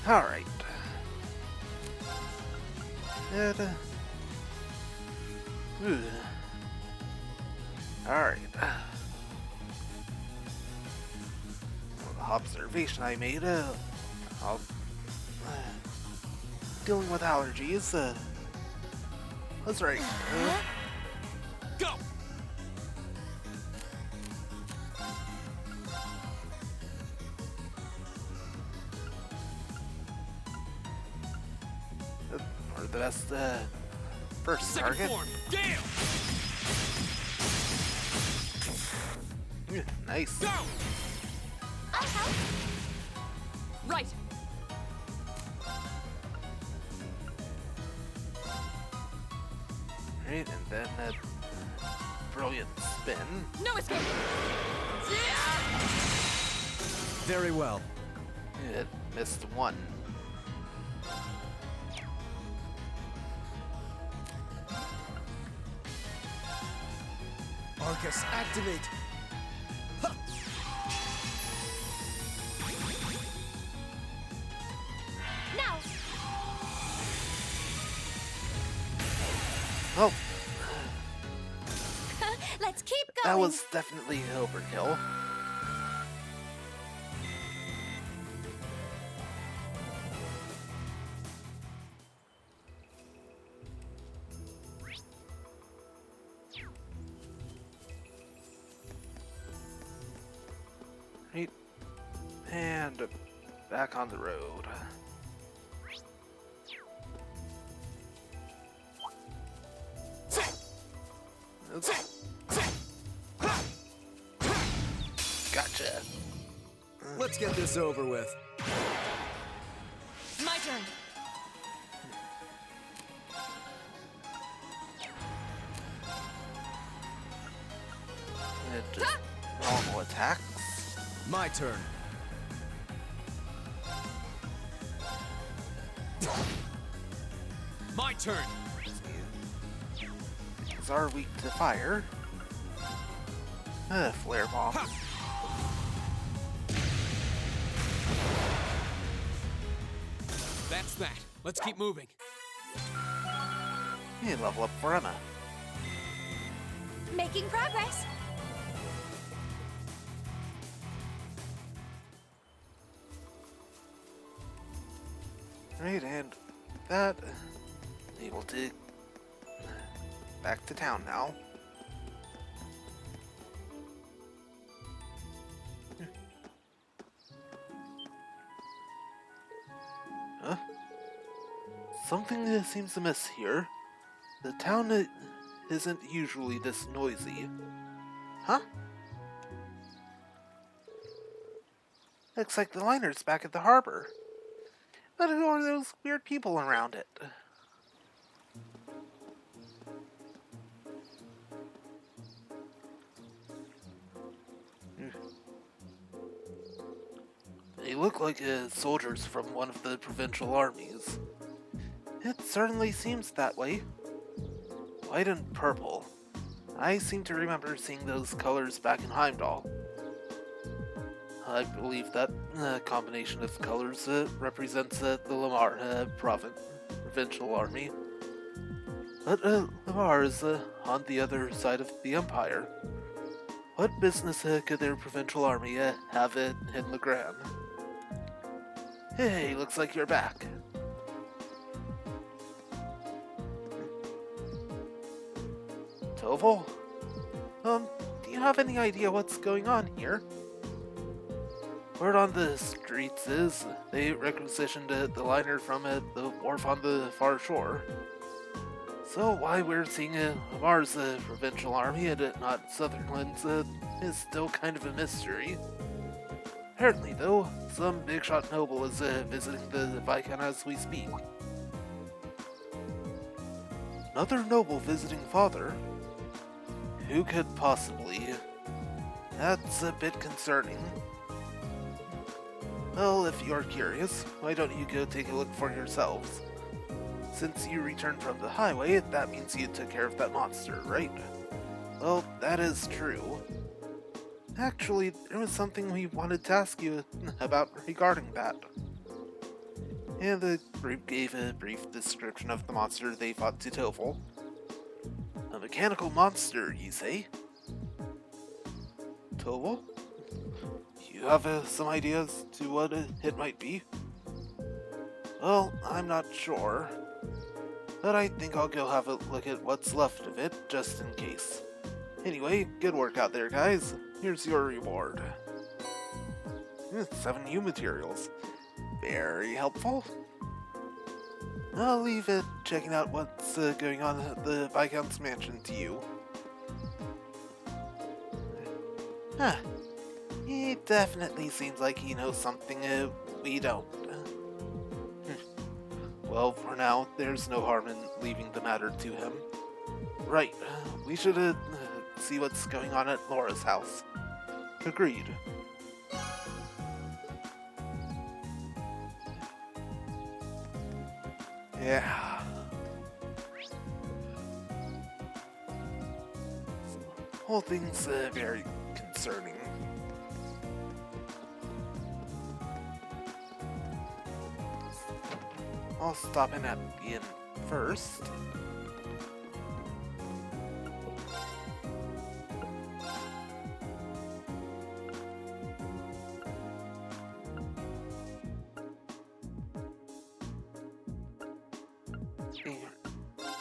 Alright. And, alright. The observation I made, I'll, dealing with allergies, that's right. Go! Or the best, first Second target. form, Gale! Nice. Go! I'll help. Right! Right, and then that brilliant spin. No escape! Very well. It missed one. Arcus, activate. Ha! Now. Oh, Let's keep going. that was definitely overkill. Right. And back on the road. Oops. Gotcha. Let's get this over with. My turn! It just normal attacks. My turn. My turn! These are weak to fire. Flare bomb. That's that. Let's keep moving. Hey, level up for Emma. Making progress. Right, and that able to back to town now. Huh? Something seems amiss here. The town isn't usually this noisy. Huh? Looks like the liner's back at the harbor. But who are those weird people around it? They look like soldiers from one of the provincial armies. It certainly seems that way. White and purple. I seem to remember seeing those colors back in Heimdall. I believe that combination of colors represents the Lamar provincial army. But Lamar is on the other side of the Empire. What business could their provincial army have in Legrand? Hey, looks like you're back. Toval? Do you have any idea what's going on here? Word on the streets is they requisitioned the liner from the wharf on the far shore. So why we're seeing Lamar's provincial army and not Sutherland's is still kind of a mystery. Apparently, though, some big-shot noble is visiting the Viscount as we speak. Another noble visiting father? Who could possibly? That's a bit concerning. Well, if you're curious, why don't you go take a look for yourselves? Since you returned from the highway, that means you took care of that monster, right? Well, that is true. Actually, there was something we wanted to ask you about regarding that. And the group gave a brief description of the monster they fought to Toval. A mechanical monster, you say? Toval? You have some ideas to what it might be? Well, I'm not sure. But I think I'll go have a look at what's left of it, just in case. Anyway, good work out there, guys. Here's your reward. 7 new materials. Very helpful. I'll leave it checking out what's going on at the Viscount's mansion to you. Huh. He definitely seems like he knows something we don't. Well, for now, there's no harm in leaving the matter to him. Right, we should see what's going on at Laura's house. Agreed. Yeah. Whole thing's very concerning. I'll stop in at the inn first.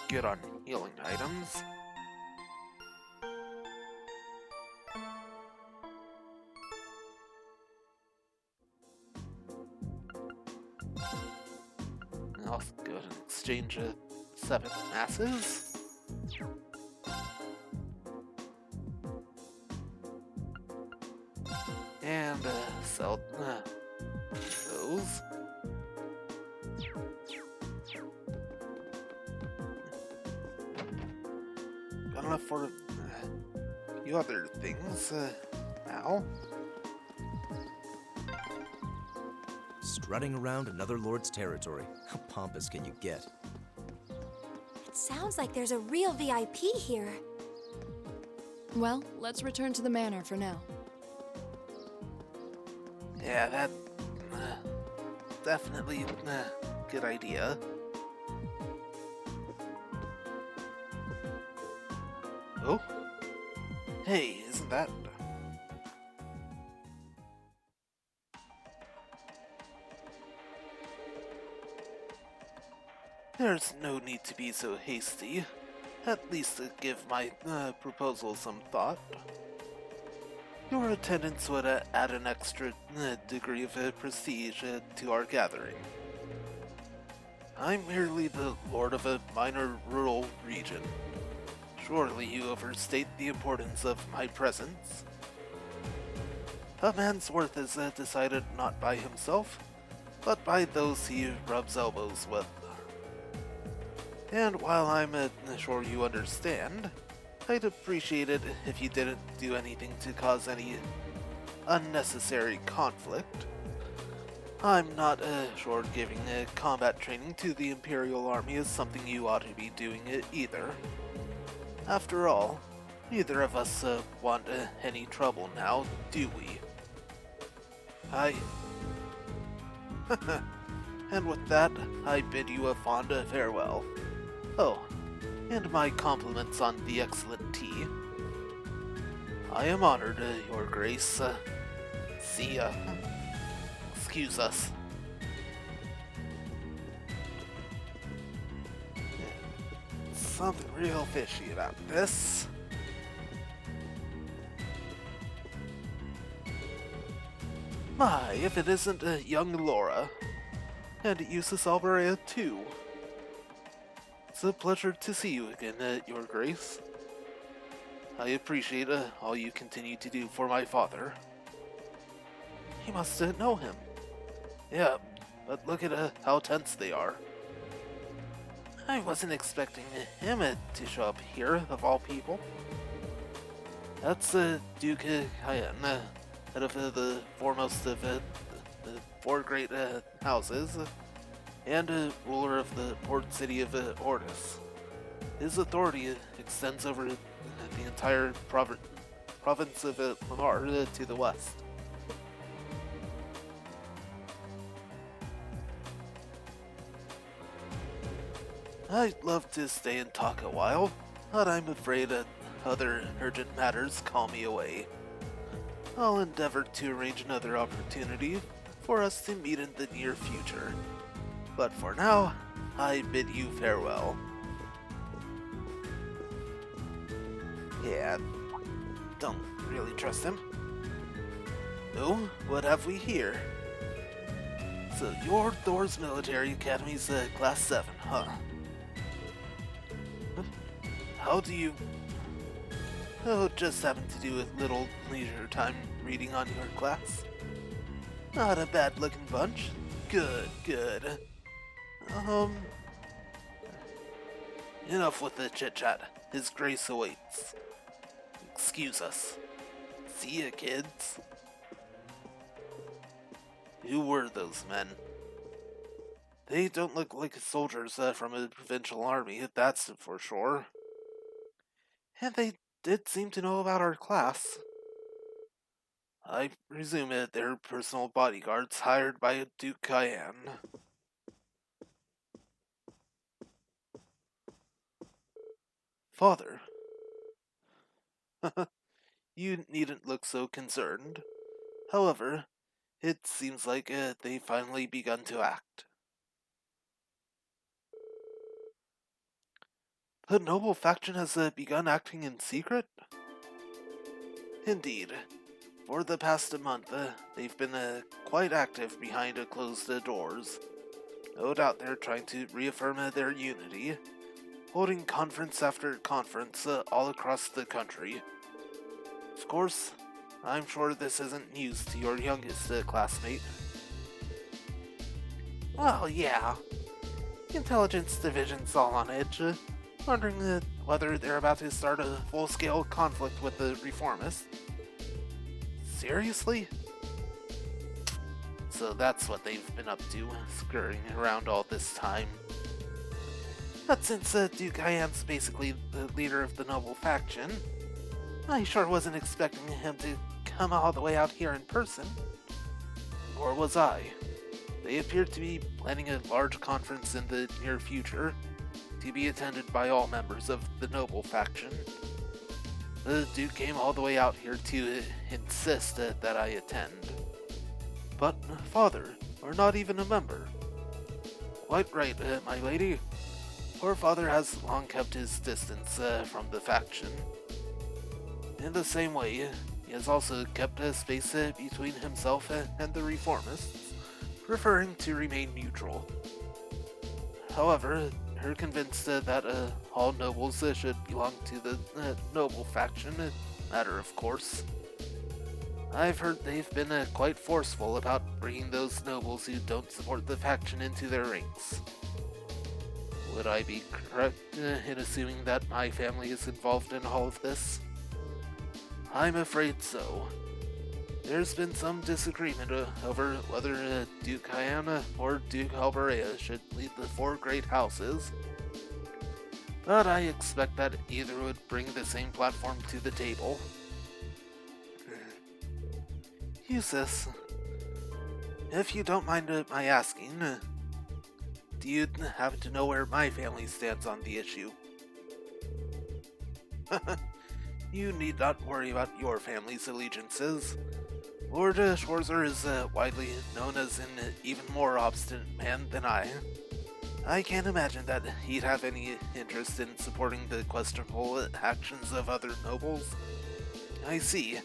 Good on healing items. I'll go ahead and exchange 7 masses. And sell those. Got enough for a few other things now. Strutting around another lord's territory. How pompous can you get? It sounds like there's a real VIP here. Well, let's return to the manor for now. Yeah, that definitely good idea. Oh? Hey, isn't that... There's no need to be so hasty. At least give my proposal some thought. Your attendance would add an extra degree of prestige to our gathering. I'm merely the lord of a minor rural region. Surely you overstate the importance of my presence. A man's worth is decided not by himself, but by those he rubs elbows with. And while I'm sure you understand, I'd appreciate it if you didn't do anything to cause any unnecessary conflict. I'm not sure giving combat training to the Imperial Army is something you ought to be doing either. After all, neither of us want any trouble now, do we? And with that, I bid you a fond farewell. Oh, and my compliments on the excellent tea. I am honored, Your Grace. See ya. Excuse us. Something real fishy about this. My, if it isn't young Laura. And Eustace Alberea, too. It's a pleasure to see you again, Your Grace. I appreciate all you continue to do for my father. You must know him. Yeah, but look at how tense they are. I wasn't expecting him to show up here, of all people. That's Duke Cayenne, head of the foremost of the four great houses, and ruler of the port city of Ordis. His authority extends over the entire province of Lamar to the west. I'd love to stay and talk a while, but I'm afraid other urgent matters call me away. I'll endeavor to arrange another opportunity for us to meet in the near future. But for now, I bid you farewell. Yeah, don't really trust him. Oh, what have we here? So you're Thor's Military Academy's Class 7, huh? How do you... Oh, just happen to do a little leisure time reading on your class? Not a bad looking bunch. Good, good. Enough with the chit-chat. His Grace awaits. Excuse us. See ya, kids. Who were those men? They don't look like soldiers from a provincial army, that's for sure. And they did seem to know about our class. I presume they're personal bodyguards hired by Duke Cayenne. Father. You needn't look so concerned. However, it seems like they've finally begun to act. The noble faction has begun acting in secret? Indeed. For the past month, they've been quite active behind closed doors. No doubt they're trying to reaffirm their unity, holding conference after conference all across the country. Of course, I'm sure this isn't news to your youngest classmate. Well, yeah. Intelligence Division's all on edge, wondering whether they're about to start a full-scale conflict with the Reformists. Seriously? So that's what they've been up to, scurrying around all this time. But since Duke Cayenne's basically the leader of the noble faction, I sure wasn't expecting him to come all the way out here in person. Nor was I. They appear to be planning a large conference in the near future, to be attended by all members of the noble faction. The Duke came all the way out here to insist that I attend. But, Father, we're not even a member. Quite right, my lady. Poor father has long kept his distance from the faction. In the same way, he has also kept a space between himself and the reformists, preferring to remain neutral. However, they're convinced that all nobles should belong to the noble faction, a matter of course. I've heard they've been quite forceful about bringing those nobles who don't support the faction into their ranks. Would I be correct in assuming that my family is involved in all of this? I'm afraid so. There's been some disagreement over whether Duke Hyana or Duke Alberea should lead the four great houses, but I expect that either would bring the same platform to the table. Eustace, if you don't mind my asking, do you happen to know where my family stands on the issue? You need not worry about your family's allegiances. Lord Schwarzer is widely known as an even more obstinate man than I. I can't imagine that he'd have any interest in supporting the questionable actions of other nobles. I see.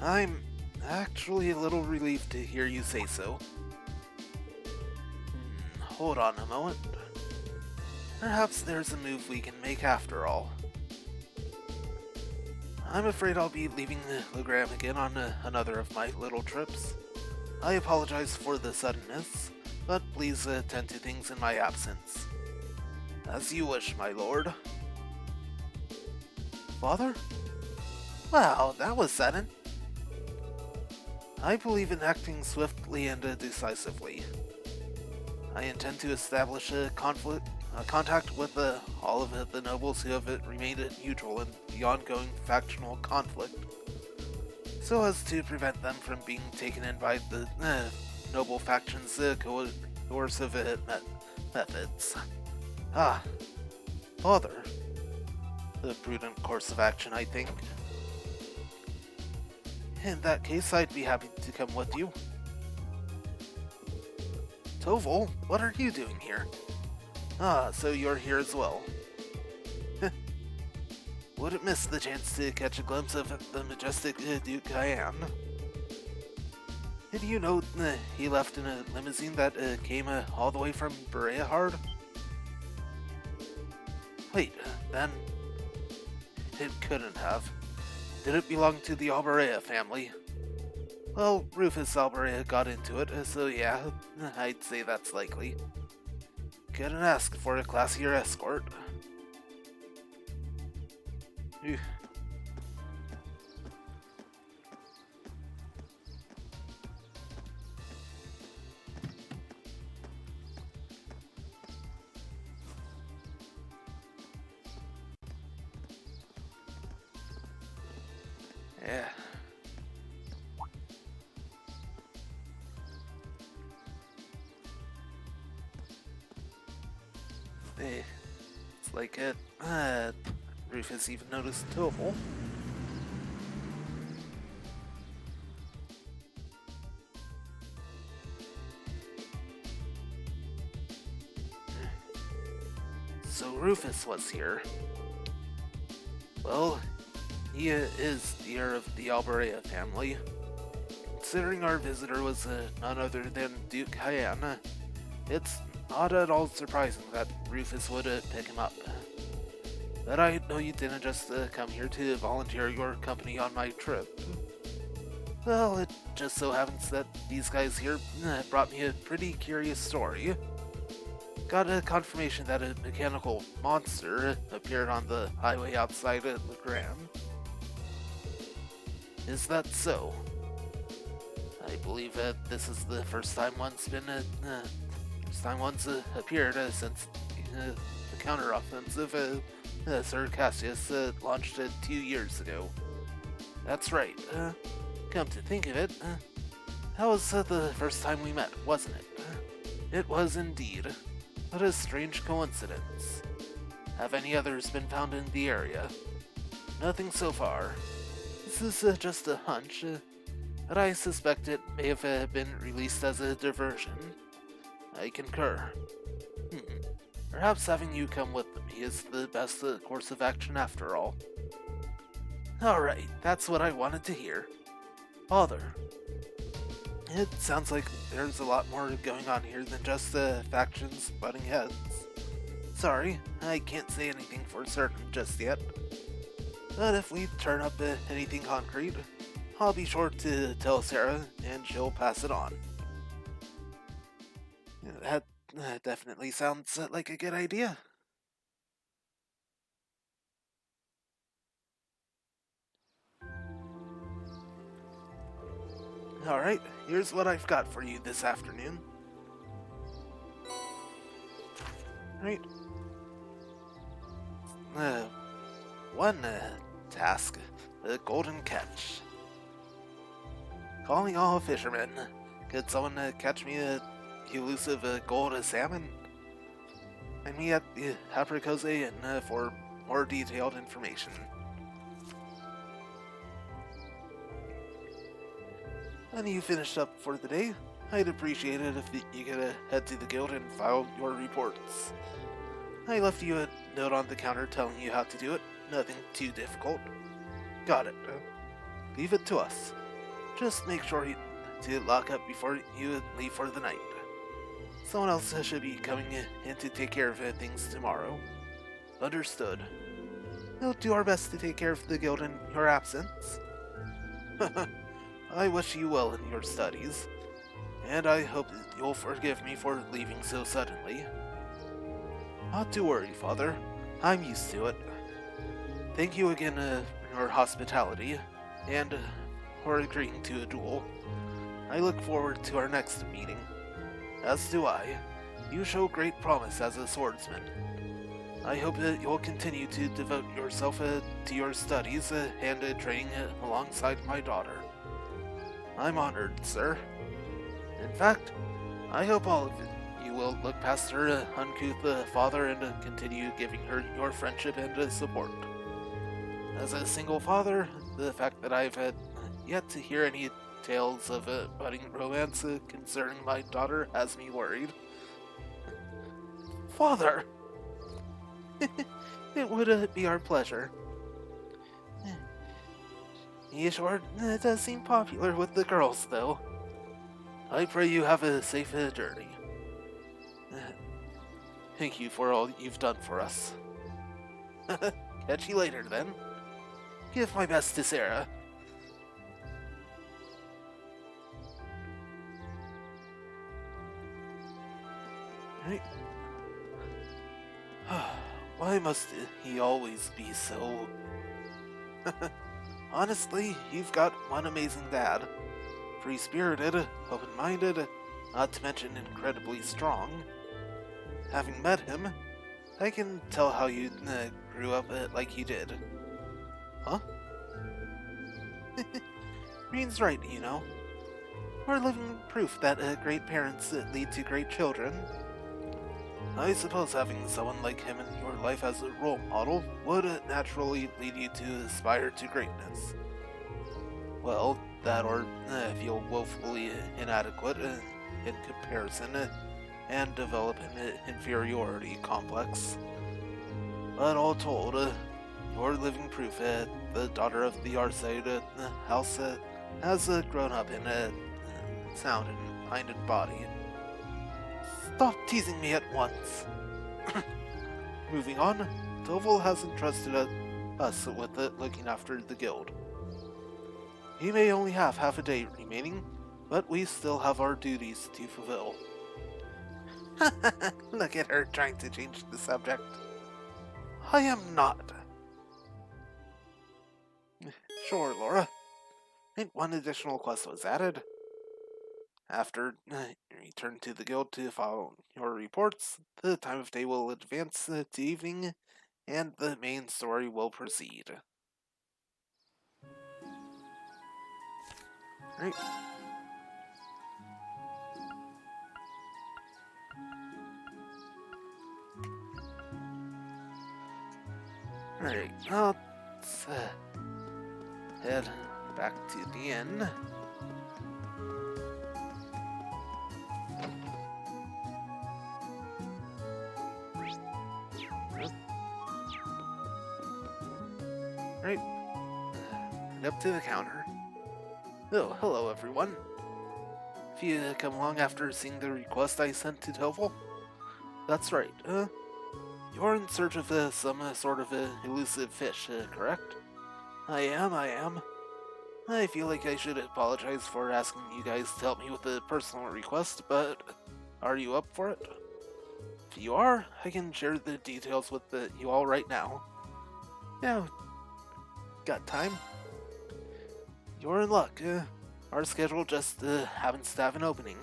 I'm actually a little relieved to hear you say so. Hold on a moment. Perhaps there's a move we can make after all. I'm afraid I'll be leaving Legram again on another of my little trips. I apologize for the suddenness, but please tend to things in my absence. As you wish, my lord. Father? Wow, that was sudden. I believe in acting swiftly and decisively. I intend to establish a contact with all of the nobles who have remained neutral in the ongoing factional conflict, so as to prevent them from being taken in by the noble faction's coercive methods. Ah, father. The prudent course of action, I think. In that case, I'd be happy to come with you. Toval, what are you doing here? Ah, so you're here as well. Wouldn't miss the chance to catch a glimpse of the majestic Duke Cayenne. Did you know he left in a limousine that came all the way from Bereahard? Wait, then... It couldn't have. Did it belong to the Alberea family? Well, Rufus Alberea got into it, so yeah, I'd say that's likely. Couldn't ask for a classier escort. Phew. Yeah. Hey, it's like Rufus even noticed Toval. So Rufus was here. Well, he is the heir of the Alberea family. Considering our visitor was none other than Duke Hyana, it's not at all surprising that Rufus would pick him up. But I know you didn't just come here to volunteer your company on my trip. Well, it just so happens that these guys here brought me a pretty curious story. Got a confirmation that a mechanical monster appeared on the highway outside of Legram. Is that so? I believe this is the first time one's appeared since the counteroffensive Sir Cassius launched 2 years ago. That's right. Come to think of it, that was the first time we met, wasn't it? It was indeed. What a strange coincidence. Have any others been found in the area? Nothing so far. This is just a hunch, but I suspect it may have been released as a diversion. I concur. Perhaps having you come with me is the best course of action after all. Alright, that's what I wanted to hear. Father, it sounds like there's a lot more going on here than just factions butting heads. Sorry, I can't say anything for certain just yet. But if we turn up anything concrete, I'll be sure to tell Sarah, and she'll pass it on. That definitely sounds like a good idea. Alright, here's what I've got for you this afternoon. Right. One task, the golden catch. Calling all fishermen. Could someone catch me a elusive gold salmon? Find me at the Apricose Inn for more detailed information. When you finished up for the day, I'd appreciate it if you could head to the guild and file your reports. I left you a note on the counter telling you how to do it. Nothing too difficult. Got it. Leave it to us. Just make sure to lock up before you leave for the night. Someone else should be coming in to take care of things tomorrow. Understood. We'll do our best to take care of the guild in your absence. I wish you well in your studies, and I hope you'll forgive me for leaving so suddenly. Not to worry, Father. I'm used to it. Thank you again for your hospitality, and for agreeing to a duel. I look forward to our next meeting. As do I. You show great promise as a swordsman. I hope that you'll continue to devote yourself to your studies and training alongside my daughter. I'm honored, sir. In fact, I hope all of you will look past her uncouth father and continue giving her your friendship and support. As a single father, the fact that I've yet to hear any tales of budding romance concerning my daughter has me worried. Father! It would be our pleasure. He sure does seem popular with the girls, though. I pray you have a safe journey. Thank you for all you've done for us. Catch you later, then. Give my best to Sarah. Right. Why must he always be so... Honestly, you've got one amazing dad. Free-spirited, open-minded, not to mention incredibly strong. Having met him, I can tell how you grew up like you did. Huh? Green's right, you know. We're living proof that great parents lead to great children. I suppose having someone like him in your life as a role model would naturally lead you to aspire to greatness. Well, that or feel woefully inadequate in comparison and develop an inferiority complex. But all told, you're living proof the daughter of the Arside house has grown up in a sound and mind and body. Stop teasing me at once. Moving on, Toval has entrusted us with looking after the guild. He may only have half a day remaining, but we still have our duties to fulfill. Look at her trying to change the subject. I am not. Sure, Laura. And one additional quest was added. After return to the guild to file your reports, the time of day will advance to evening, and the main story will proceed. Right. Alright, well, let's head back to the inn. Right. And up to the counter. Oh, hello everyone. If you come along after seeing the request I sent to Tovel? That's right, you're in search of some sort of elusive fish, correct? I am. I feel like I should apologize for asking you guys to help me with a personal request, but are you up for it? If you are, I can share the details with you all right now. Now, got time? You're in luck. Our schedule just happens to have an opening.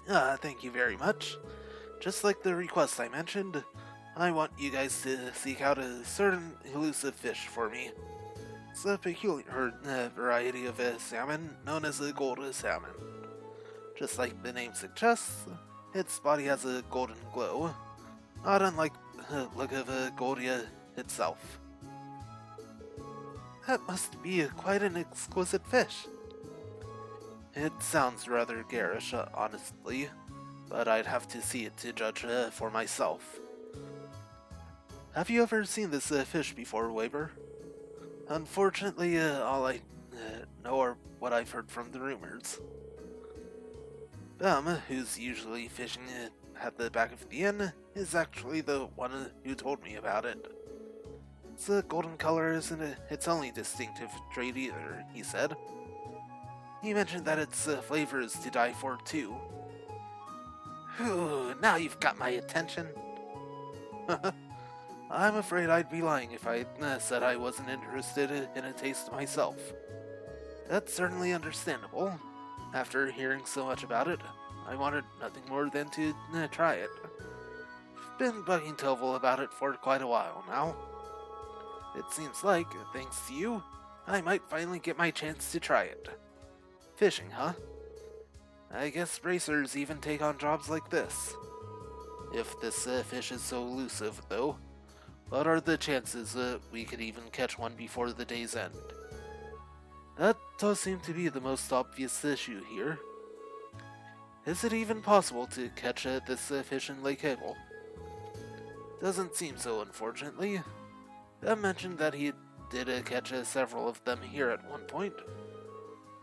Thank you very much. Just like the request I mentioned, I want you guys to seek out a certain elusive fish for me. It's a peculiar variety of salmon known as a golden salmon. Just like the name suggests, its body has a golden glow, not unlike the look of Goldia itself. That must be quite an exquisite fish. It sounds rather garish, honestly, but I'd have to see it to judge for myself. Have you ever seen this fish before, Weber? Unfortunately, all I know are what I've heard from the rumors. Who's usually fishing at the back of the inn, is actually the one who told me about it. Its golden color isn't its only distinctive trait either, he said. He mentioned that its flavor is to die for, too. Whew, now you've got my attention. I'm afraid I'd be lying if I said I wasn't interested in a taste myself. That's certainly understandable. After hearing so much about it, I wanted nothing more than to try it. I've been bugging Tovel about it for quite a while now. It seems like, thanks to you, I might finally get my chance to try it. Fishing, huh? I guess racers even take on jobs like this. If this fish is so elusive, though, what are the chances we could even catch one before the day's end? That does seem to be the most obvious issue here. Is it even possible to catch this fish in Lake Hegel? Doesn't seem so, unfortunately. Ben mentioned that he did catch several of them here at one point,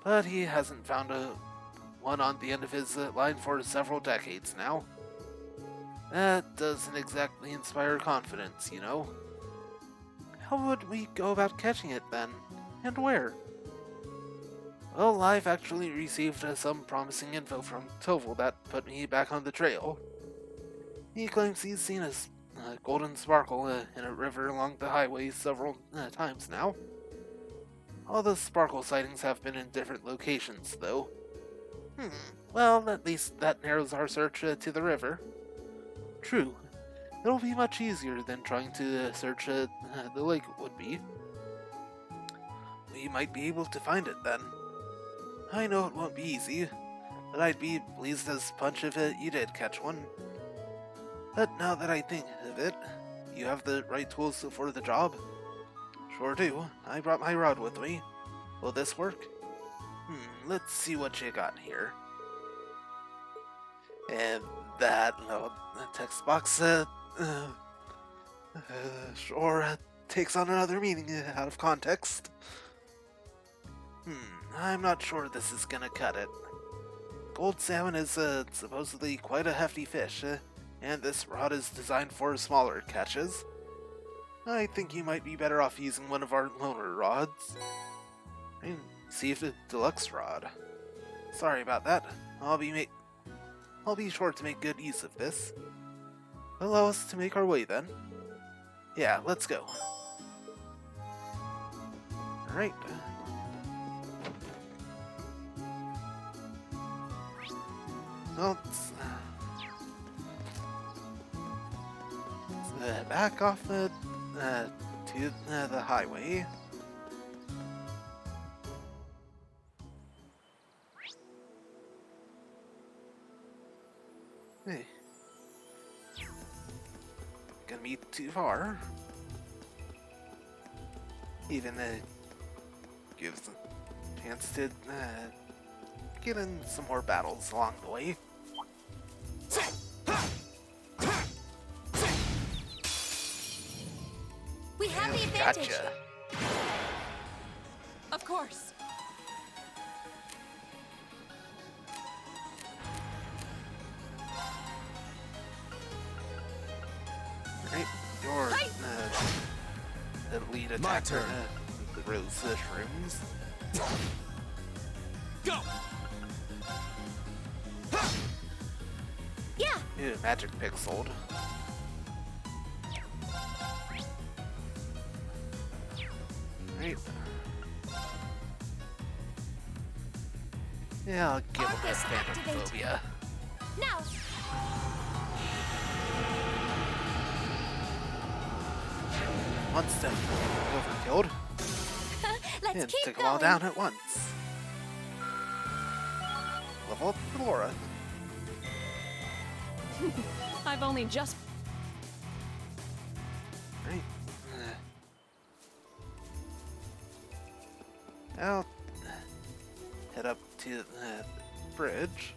but he hasn't found one on the end of his line for several decades now. That doesn't exactly inspire confidence, you know. How would we go about catching it then? And where? Well, I've actually received some promising info from Tovel that put me back on the trail. He claims he's seen a golden sparkle in a river along the highway several times now. All the sparkle sightings have been in different locations, though. Well, at least that narrows our search to the river. True. It'll be much easier than trying to search the lake would be. We might be able to find it then. I know it won't be easy, but I'd be pleased as punch if you did catch one. But now that I think of it, you have the right tools for the job? Sure do. I brought my rod with me. Will this work? Let's see what you got here. And that text box sure takes on another meaning out of context. I'm not sure this is gonna cut it. Gold salmon is supposedly quite a hefty fish, and this rod is designed for smaller catches. I think you might be better off using one of our loaner rods. See if it's a deluxe rod. Sorry about that. I'll be sure to make good use of this. Allow us to make our way then. Yeah, let's go. Alright. Well, let's back off to the highway. Hey. Gonna be too far. Even gives a chance to get in some more battles along the way. We have the advantage. Gotcha. course. Right, your Hey! lead My attacker, turn. the rose shrooms. Go! Yeah, Ew, magic pixeled. Right. Yeah, I'll give him a Arcus, phantom activate. phobia. now. One step overkilled. Let's And keep take going. them all down at once. Level up for Laura. I've only just. Right. I'll head up to the bridge.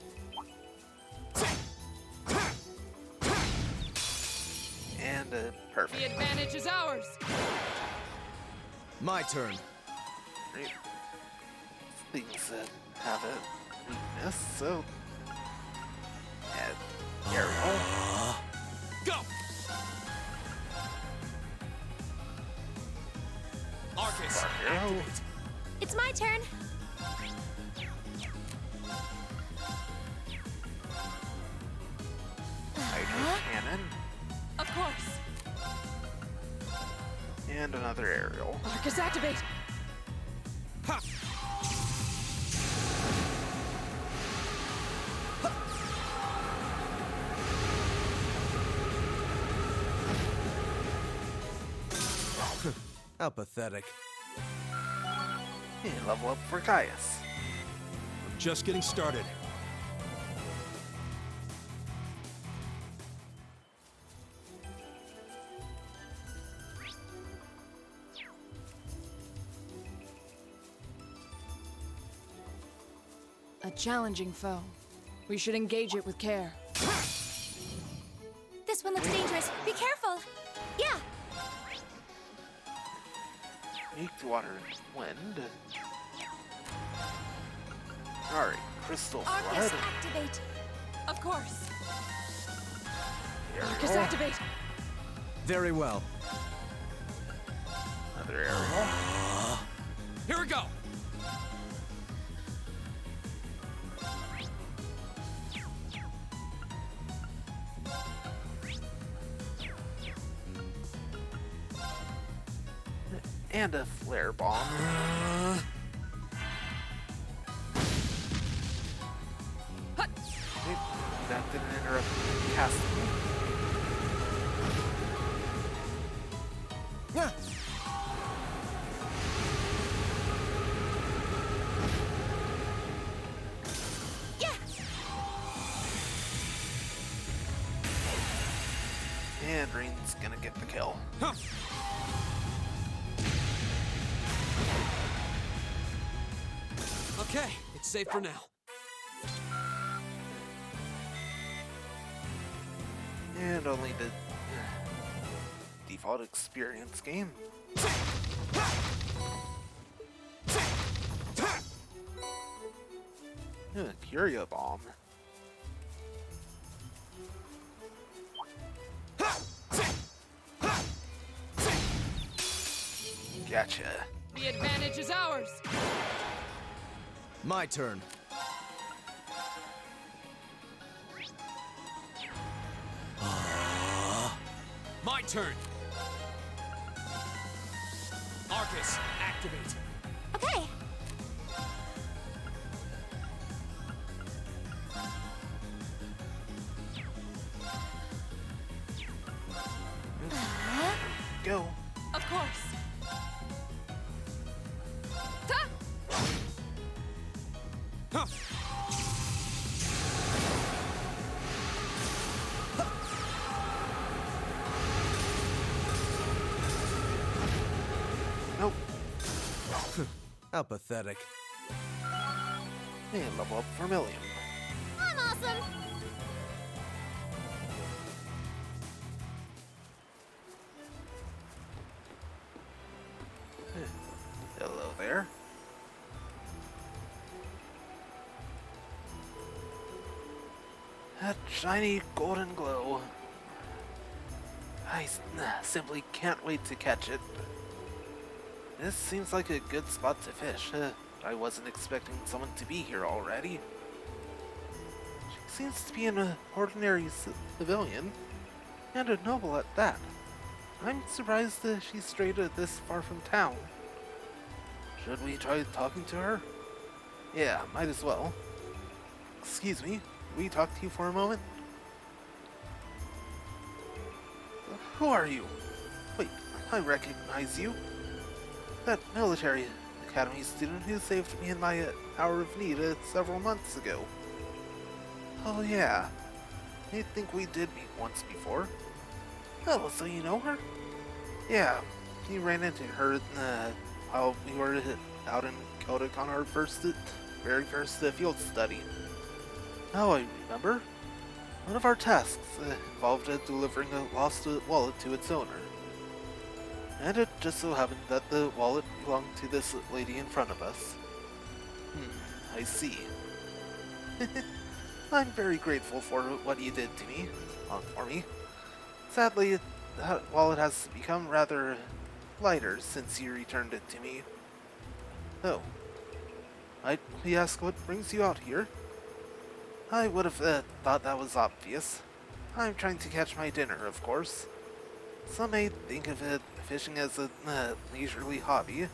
And The perfect. advantage is ours. My turn. Right. Things that have a weakness, so. Aerial. Go! Arcus, Spark arrow. activate. It's my turn. Hydro cannon. Of course. And another aerial. Arcus, activate. Ha! How pathetic. And level up for Caius. Just getting started. A challenging foe. We should engage it with care. This one looks dangerous. Be careful. Yeah. Weak to water and wind. Alright, crystal Arcus, flood. activate. Of course. Arcus, Aerial. activate. Very well. Another aerial. Here we go! And a flare bomb. Hut. That didn't interrupt casting. Yeah. Yeah. And Reen's gonna get the kill. Huh. Okay, it's safe for now. And only the default experience game. Curio bomb. Gotcha. The advantage is ours. My turn. My turn. Arcus, activate. Okay. Go. Of course. Ta! Huh. Nope. How pathetic. And level up for Millium. I'm awesome. Hello there. shiny golden glow. I simply can't wait to catch it. This seems like a good spot to fish. I wasn't expecting someone to be here already. She seems to be an ordinary civilian, and a noble at that. I'm surprised she strayed this far from town. Should we try talking to her? Yeah, might as well. Excuse me, can we talk to you for a moment? Who are you? Wait, I recognize you. That military academy student who saved me in my hour of need several months ago. Oh yeah, I think we did meet once before. Oh, so you know her? Yeah, you ran into her while we were out in Kodak on our very first field study. Oh, I remember. One of our tasks involved delivering a lost wallet to its owner. And it just so happened that the wallet belonged to this lady in front of us. I see. I'm very grateful for what you did to me, for me. Sadly, that wallet has become rather lighter since you returned it to me. Oh. Might we ask what brings you out here? I would have thought that was obvious. I'm trying to catch my dinner, of course. Some may think of fishing as a leisurely hobby,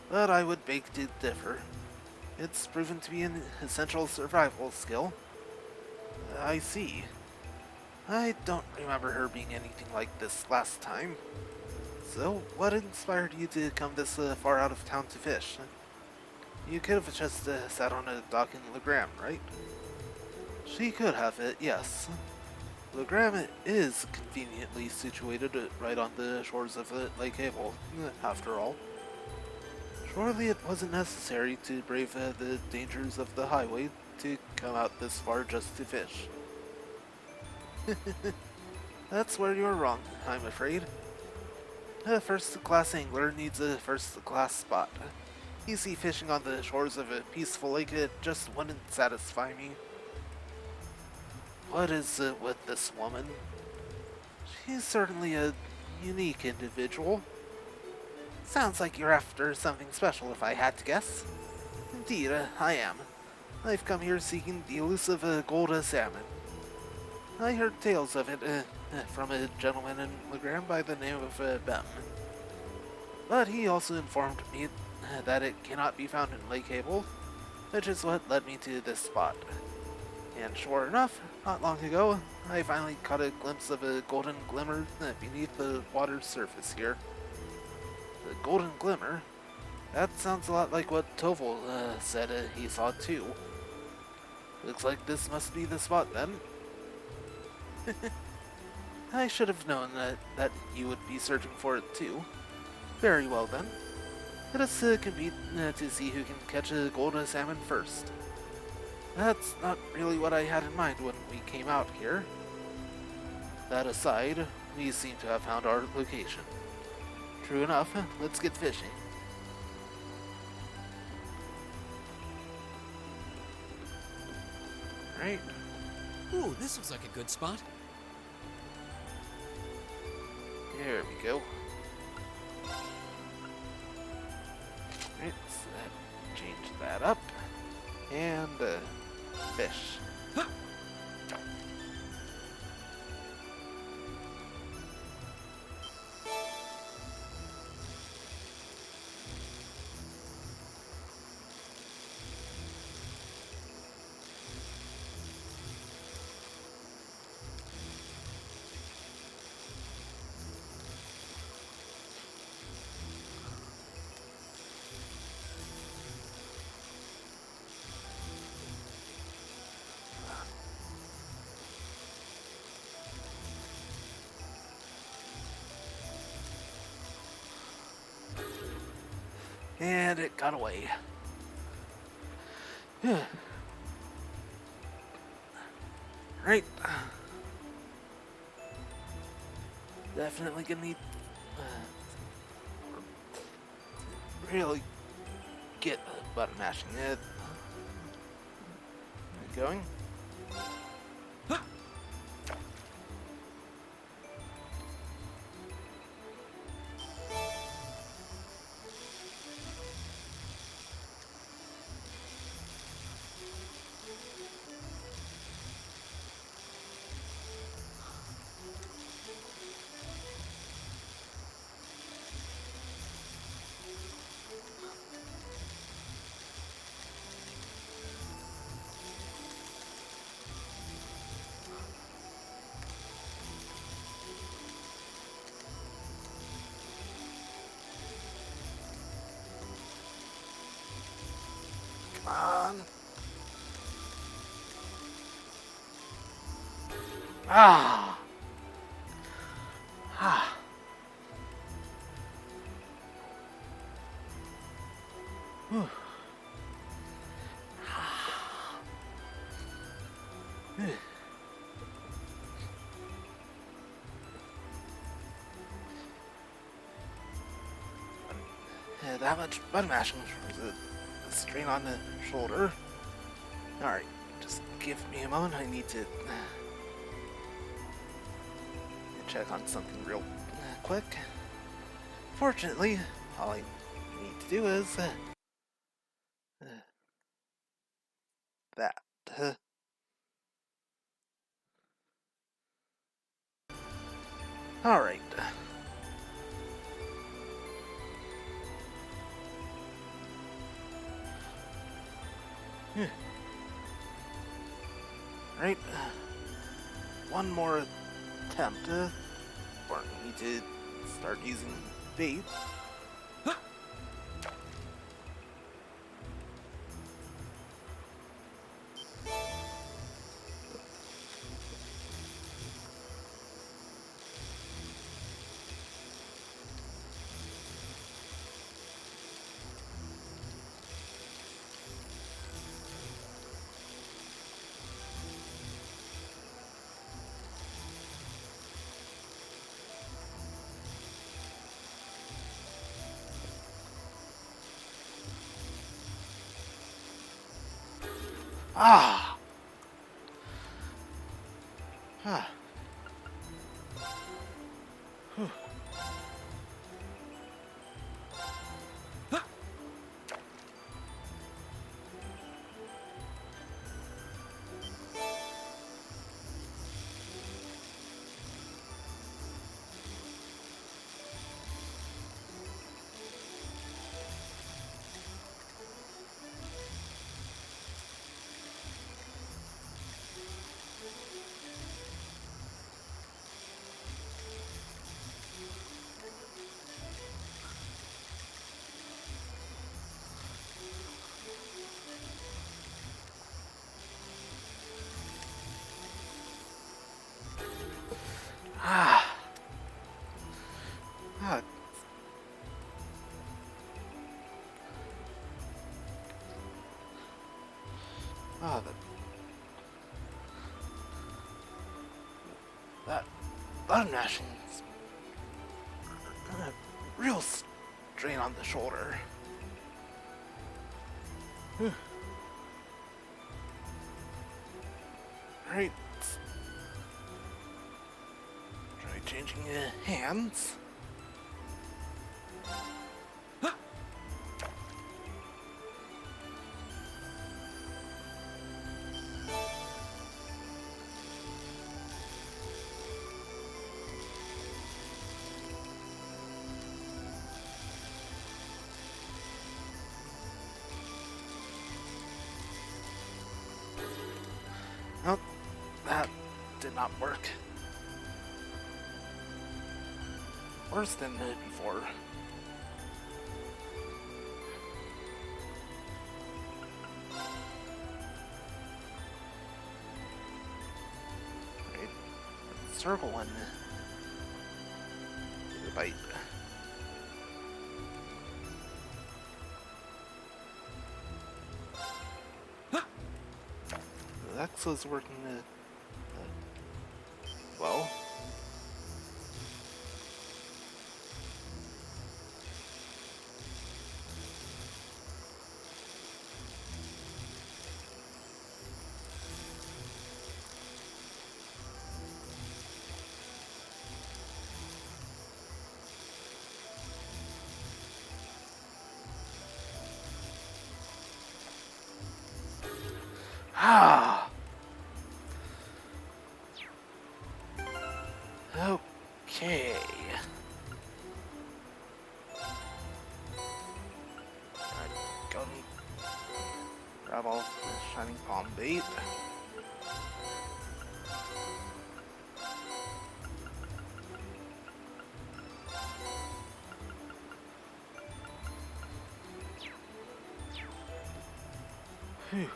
but I would beg to differ. It's proven to be an essential survival skill. I see. I don't remember her being anything like this last time. So, what inspired you to come this far out of town to fish? You could have just sat on a dock in Legram, right? She could have it, yes. Legram is conveniently situated right on the shores of Lake Abel, after all. Surely it wasn't necessary to brave the dangers of the highway to come out this far just to fish. That's where you're wrong, I'm afraid. A first-class angler needs a first-class spot. Easy fishing on the shores of a peaceful lake just wouldn't satisfy me. What is it with this woman? She's certainly a unique individual. Sounds like you're after something special if I had to guess. Indeed, I am. I've come here seeking the elusive gold salmon. I heard tales of it from a gentleman in Legram by the name of Bem. But he also informed me that it cannot be found in Lake Abel, which is what led me to this spot. And sure enough, not long ago, I finally caught a glimpse of a golden glimmer beneath the water's surface here. The golden glimmer? That sounds a lot like what Toval said he saw too. Looks like this must be the spot then. I should have known that you would be searching for it too. Very well then. Let us compete to see who can catch a golden salmon first. That's not really what I had in mind when we came out here. That aside, we seem to have found our location. True enough, let's get fishing. Right. Ooh, this looks like a good spot. There we go. Right, so change that up. And, fish. Huh. And it got away. Right. Definitely gonna need really get button mashing it. Going. Ah. Ah. Whew. That much button mashing for the strain on the shoulder. Alright, just give me a moment. I need to check on something real quick. Fortunately, all I need to do is that. Alright. Right. One more attempt for me to start using bait. Ah! Ah. Whew. Ah. Ah. Ah, that button mashing is a real strain on the shoulder. Right. Try changing hands. Nope, that did not work. Worse than before. Right, circle one. The bite. The Exo's working well. Ah. Okay. Go and grab all the shining palm bait. Phew.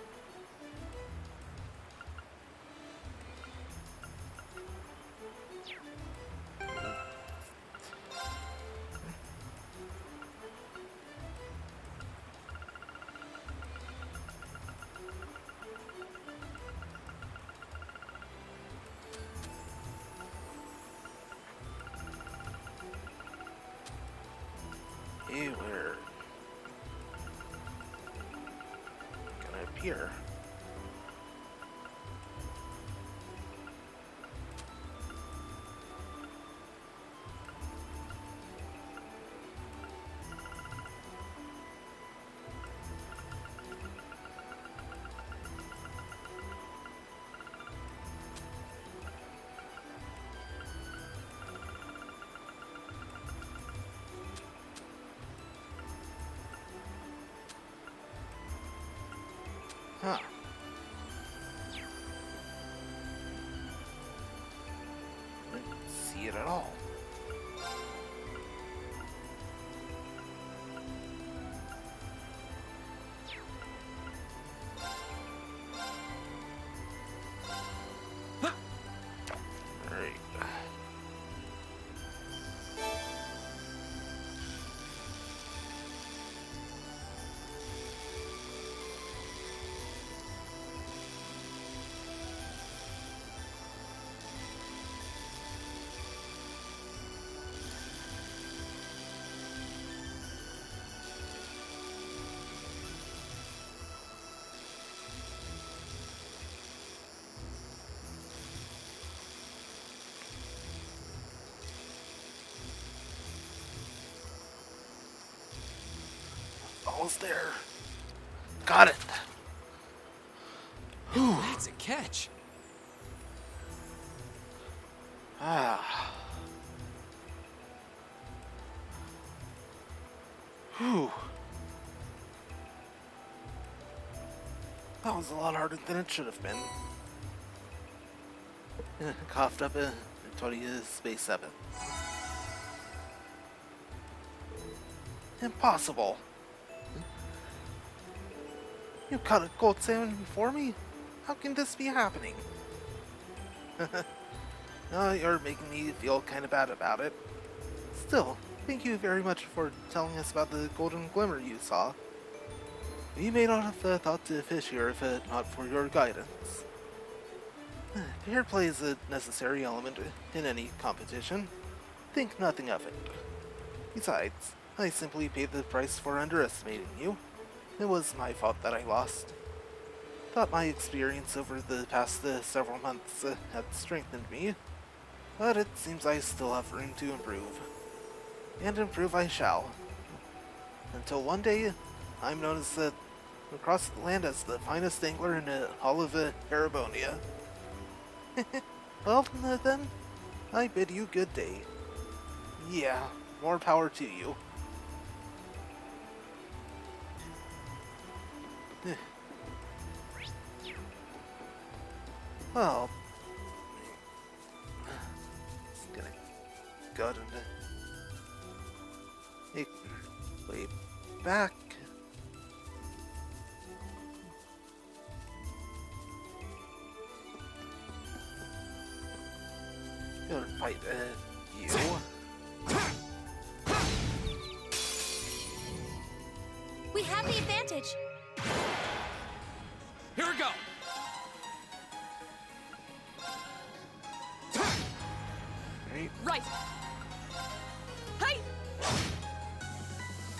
see where gonna appear. Huh. Didn't see it at all. Alright. Almost there. Got it. That's a catch. Ah. Whew. That was a lot harder than it should have been. Coughed up a 20 space 7. Impossible. You caught a gold salmon before me? How can this be happening? You're making me feel kind of bad about it. Still, thank you very much for telling us about the golden glimmer you saw. We may not have thought to fish here if not for your guidance. Fair play is a necessary element in any competition. Think nothing of it. Besides, I simply paid the price for underestimating you. It was my fault that I lost. Thought my experience over the past several months had strengthened me, but it seems I still have room to improve. And improve I shall. Until one day, I'm known as across the land as the finest angler in all of Arabonia. Well, then, I bid you good day. Yeah, more power to you. Well, just gonna go ahead and make my way back. Gonna fight you. We have the advantage. Here we go. Right. Hey!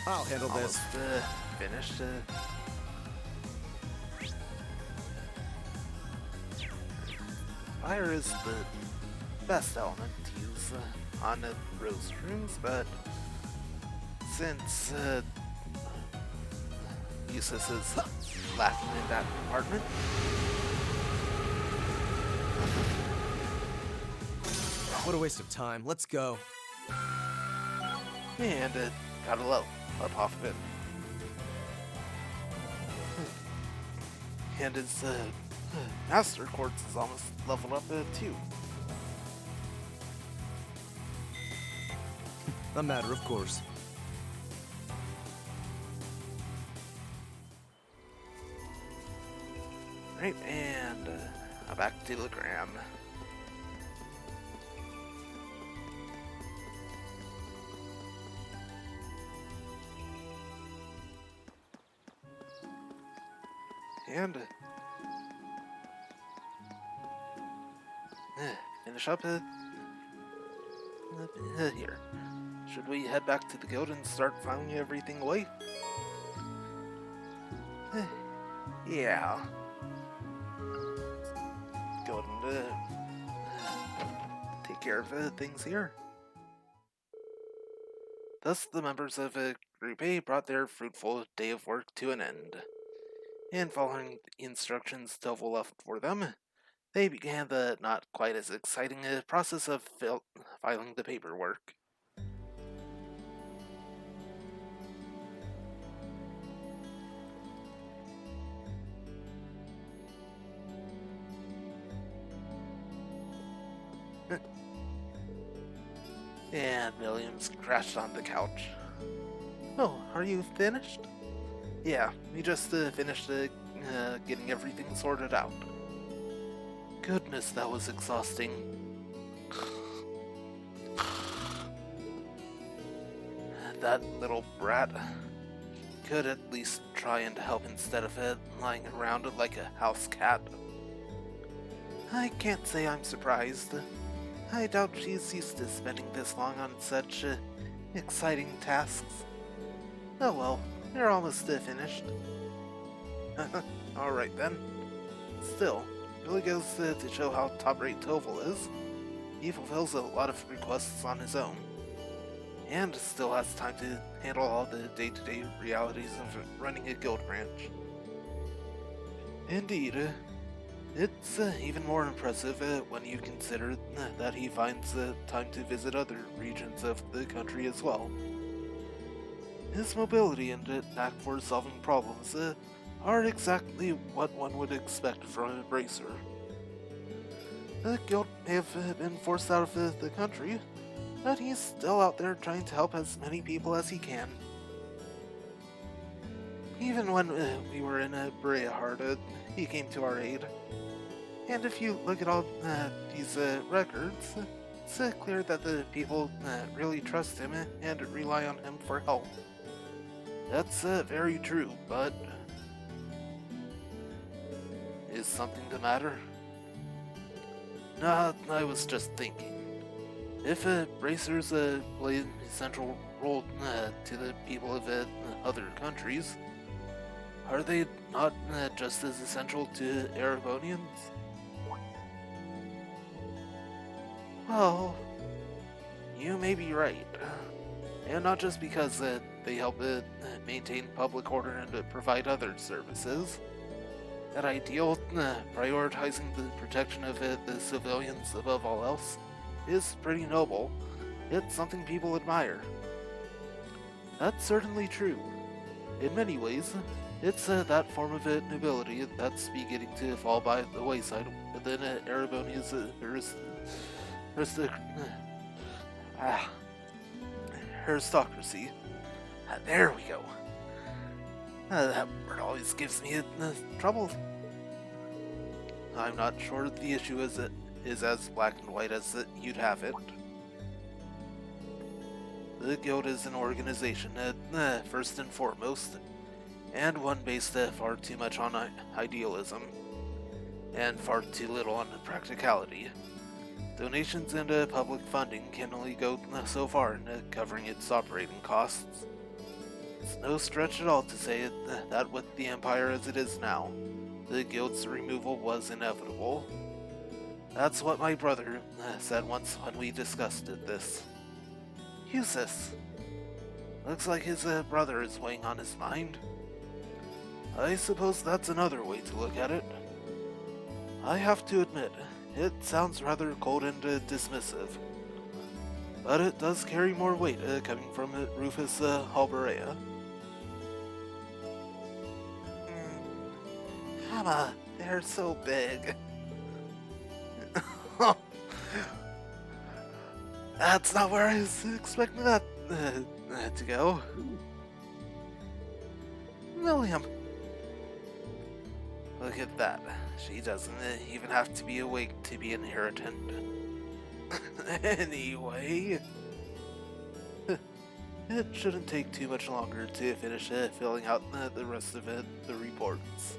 I'll handle this. Almost finished. Fire is the best element to use on rose rooms, but since Eustace is lacking in that department, What a waste of time. Let's go. and got a low up off of it. And his master quartz is almost leveled up too. A matter of course. Right, and back to Legram. And finish up here. should we head back to the guild and start filing everything away? Yeah. Go ahead and take care of things here. Thus, the members of Group A brought their fruitful day of work to an end. And following the instructions Tovel left for them, they began the not quite as exciting process of filing the paperwork. And Williams crashed on the couch. Oh, are you finished? Yeah, we just finished getting everything sorted out. Goodness, that was exhausting. That little brat could at least try and help instead of lying around like a house cat. I can't say I'm surprised. I doubt she's used to spending this long on such exciting tasks. Oh well, you're almost finished. Alright then. Still, it really goes to show how top-rate Tovel is. He fulfills a lot of requests on his own, and still has time to handle all the day-to-day realities of running a guild branch. Indeed, it's even more impressive when you consider that he finds time to visit other regions of the country as well. His mobility and knack for solving problems are exactly what one would expect from a bracer. The guild may have been forced out of the country, but he's still out there trying to help as many people as he can. Even when we were in Breahard, he came to our aid. And if you look at all these records, it's clear that the people really trust him and rely on him for help. That's very true, but... Is something the matter? Nah, I was just thinking. If bracers play an essential role to the people of other countries, are they not just as essential to Erebonians? Well, you may be right. And not just because they help maintain public order and provide other services. That ideal, prioritizing the protection of the civilians above all else, is pretty noble. It's something people admire. That's certainly true. In many ways, it's that form of nobility that's beginning to fall by the wayside within Erebonia's aristocracy. There we go. That word always gives me trouble. I'm not sure the issue is as black and white as you'd have it. The Guild is an organization, first and foremost, and one based far too much on idealism, and far too little on practicality. Donations and public funding can only go so far in covering its operating costs. It's no stretch at all to say that with the Empire as it is now, the Guild's removal was inevitable. That's what my brother said once when we discussed this. Eustace. Looks like his brother is weighing on his mind. I suppose that's another way to look at it. I have to admit, it sounds rather cold and dismissive. But it does carry more weight coming from Rufus Halberea. Emma, they're so big. That's not where I was expecting that to go. William. Look at that. She doesn't even have to be awake to be inheritant. Anyway, it shouldn't take too much longer to finish filling out the rest of the reports.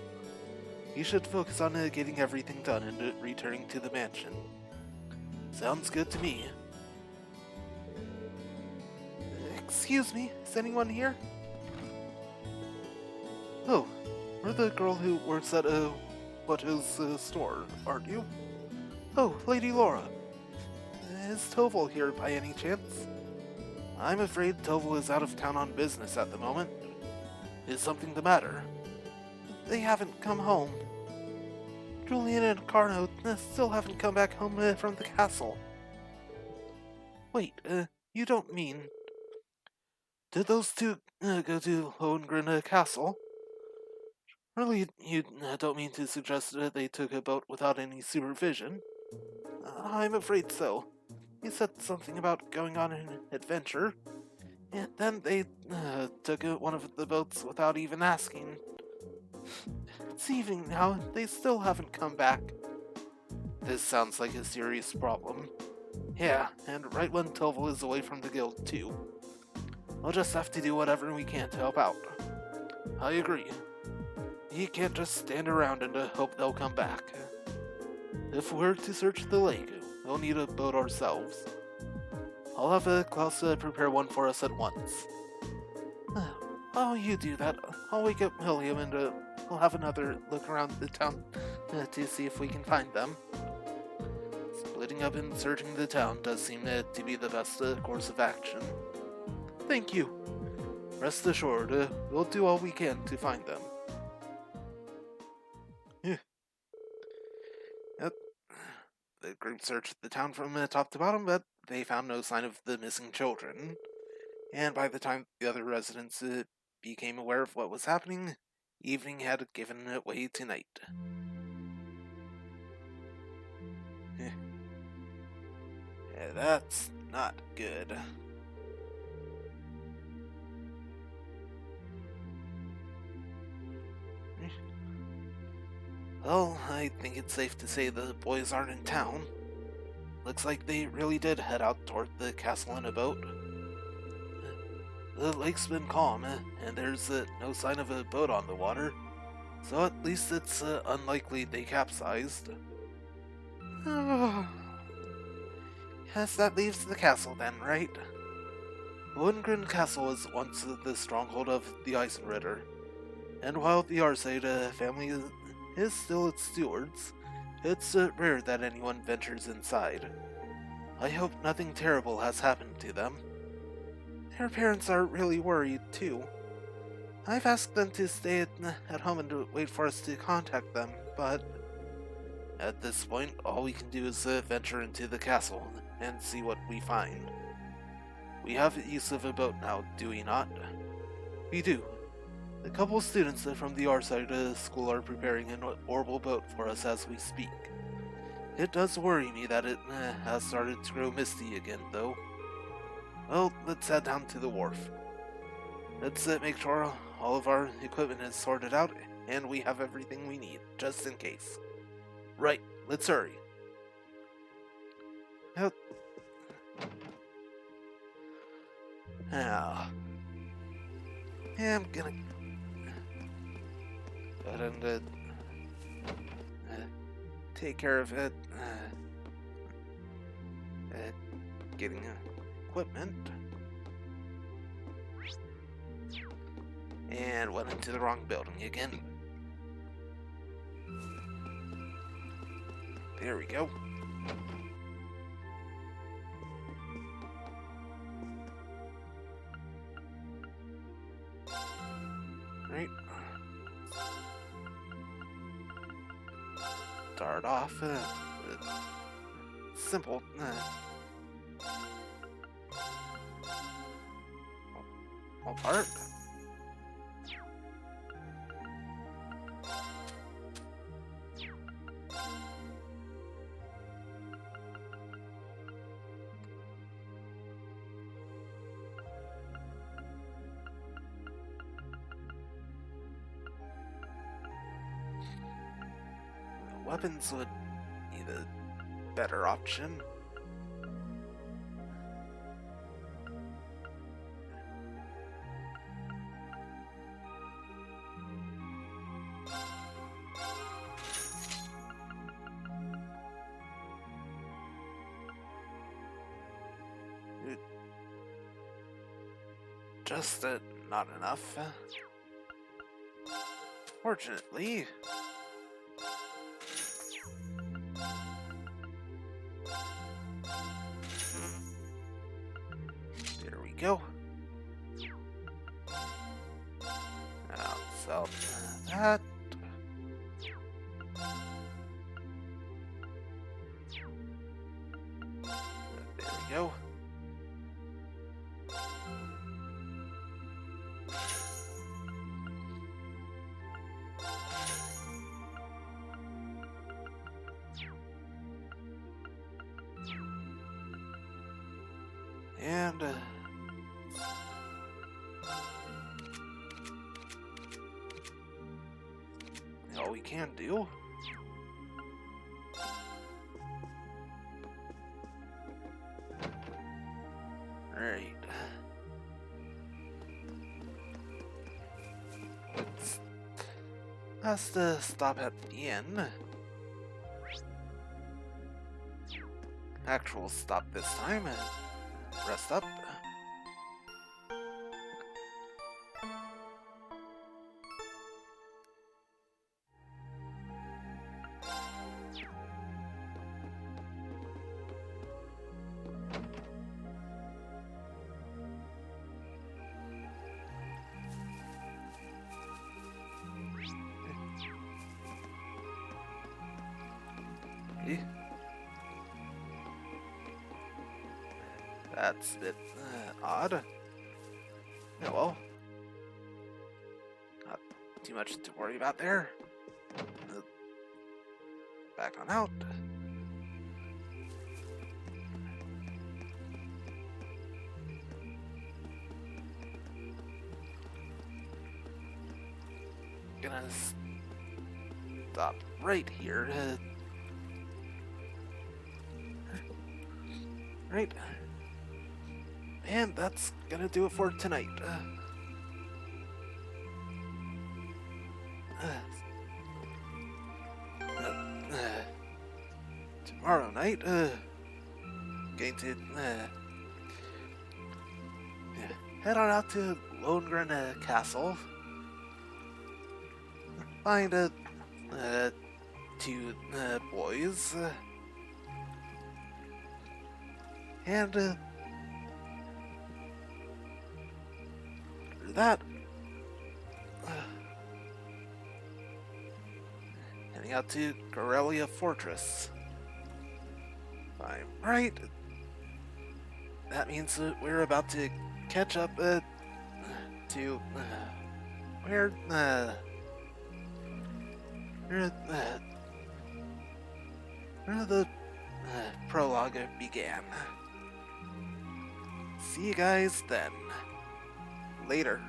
You should focus on getting everything done and returning to the mansion. Sounds good to me. Excuse me, is anyone here? Oh, you're the girl who works at Watto's store, aren't you? Oh, Lady Laura. Is Toval here by any chance? I'm afraid Toval is out of town on business at the moment. Is something the matter? They haven't come home. Julian and Carno still haven't come back home from the castle. Wait, you don't mean... Did those two go to Lohengrin Castle? Really, you don't mean to suggest that they took a boat without any supervision? I'm afraid so. You said something about going on an adventure, and then they took one of the boats without even asking. It's evening now, they still haven't come back. This sounds like a serious problem. Yeah, and right when Toval is away from the guild too. We'll just have to do whatever we can to help out. I agree. We can't just stand around and hope they'll come back. If we're to search the lake, we'll need a boat ourselves. I'll have Klaus prepare one for us at once. While you do that, I'll wake up William and we'll have another look around the town to see if we can find them. Splitting up and searching the town does seem to be the best course of action. Thank you. Rest assured, we'll do all we can to find them. Yep. The group searched the town from top to bottom, but they found no sign of the missing children. And by the time the other residents became aware of what was happening, evening had given way to night. Yeah, that's not good. Well, I think it's safe to say the boys aren't in town. Looks like they really did head out toward the castle in a boat. The lake's been calm, and there's no sign of a boat on the water, so at least it's unlikely they capsized. Yes, that leaves the castle then, right? Lohengrin Castle was once the stronghold of the Eisenritter, and while the Arsaid family is still its stewards, it's rare that anyone ventures inside. I hope nothing terrible has happened to them. Their parents are really worried, too. I've asked them to stay at home and wait for us to contact them, but... At this point, all we can do is venture into the castle and see what we find. We have use of a boat now, do we not? We do. A couple students from the Arside school are preparing an orbital boat for us as we speak. It does worry me that it has started to grow misty again, though. Well, let's head down to the wharf. Let's make sure all of our equipment is sorted out and we have everything we need, just in case. Right, let's hurry. Now, yeah, I'm gonna go ahead and take care of it. Getting equipment. And went into the wrong building again. There we go. Right. Start off simple. Apart. Weapons would be the better option. just not enough. Fortunately, there we go. Now sell that. There we go. And all we can do. Alright. Has to stop at the inn. Actual stop this time and rest up. Okay. That's a bit odd. Yeah, well, not too much to worry about there. Back on out. Gonna stop right here. Right. And that's gonna do it for tonight. Tomorrow night, going to head on out to Lohengrin Castle. Find two boys. And after that, heading out to Corellia Fortress. If I'm right, that means that we're about to catch up to where the prologue began. See you guys then. Later.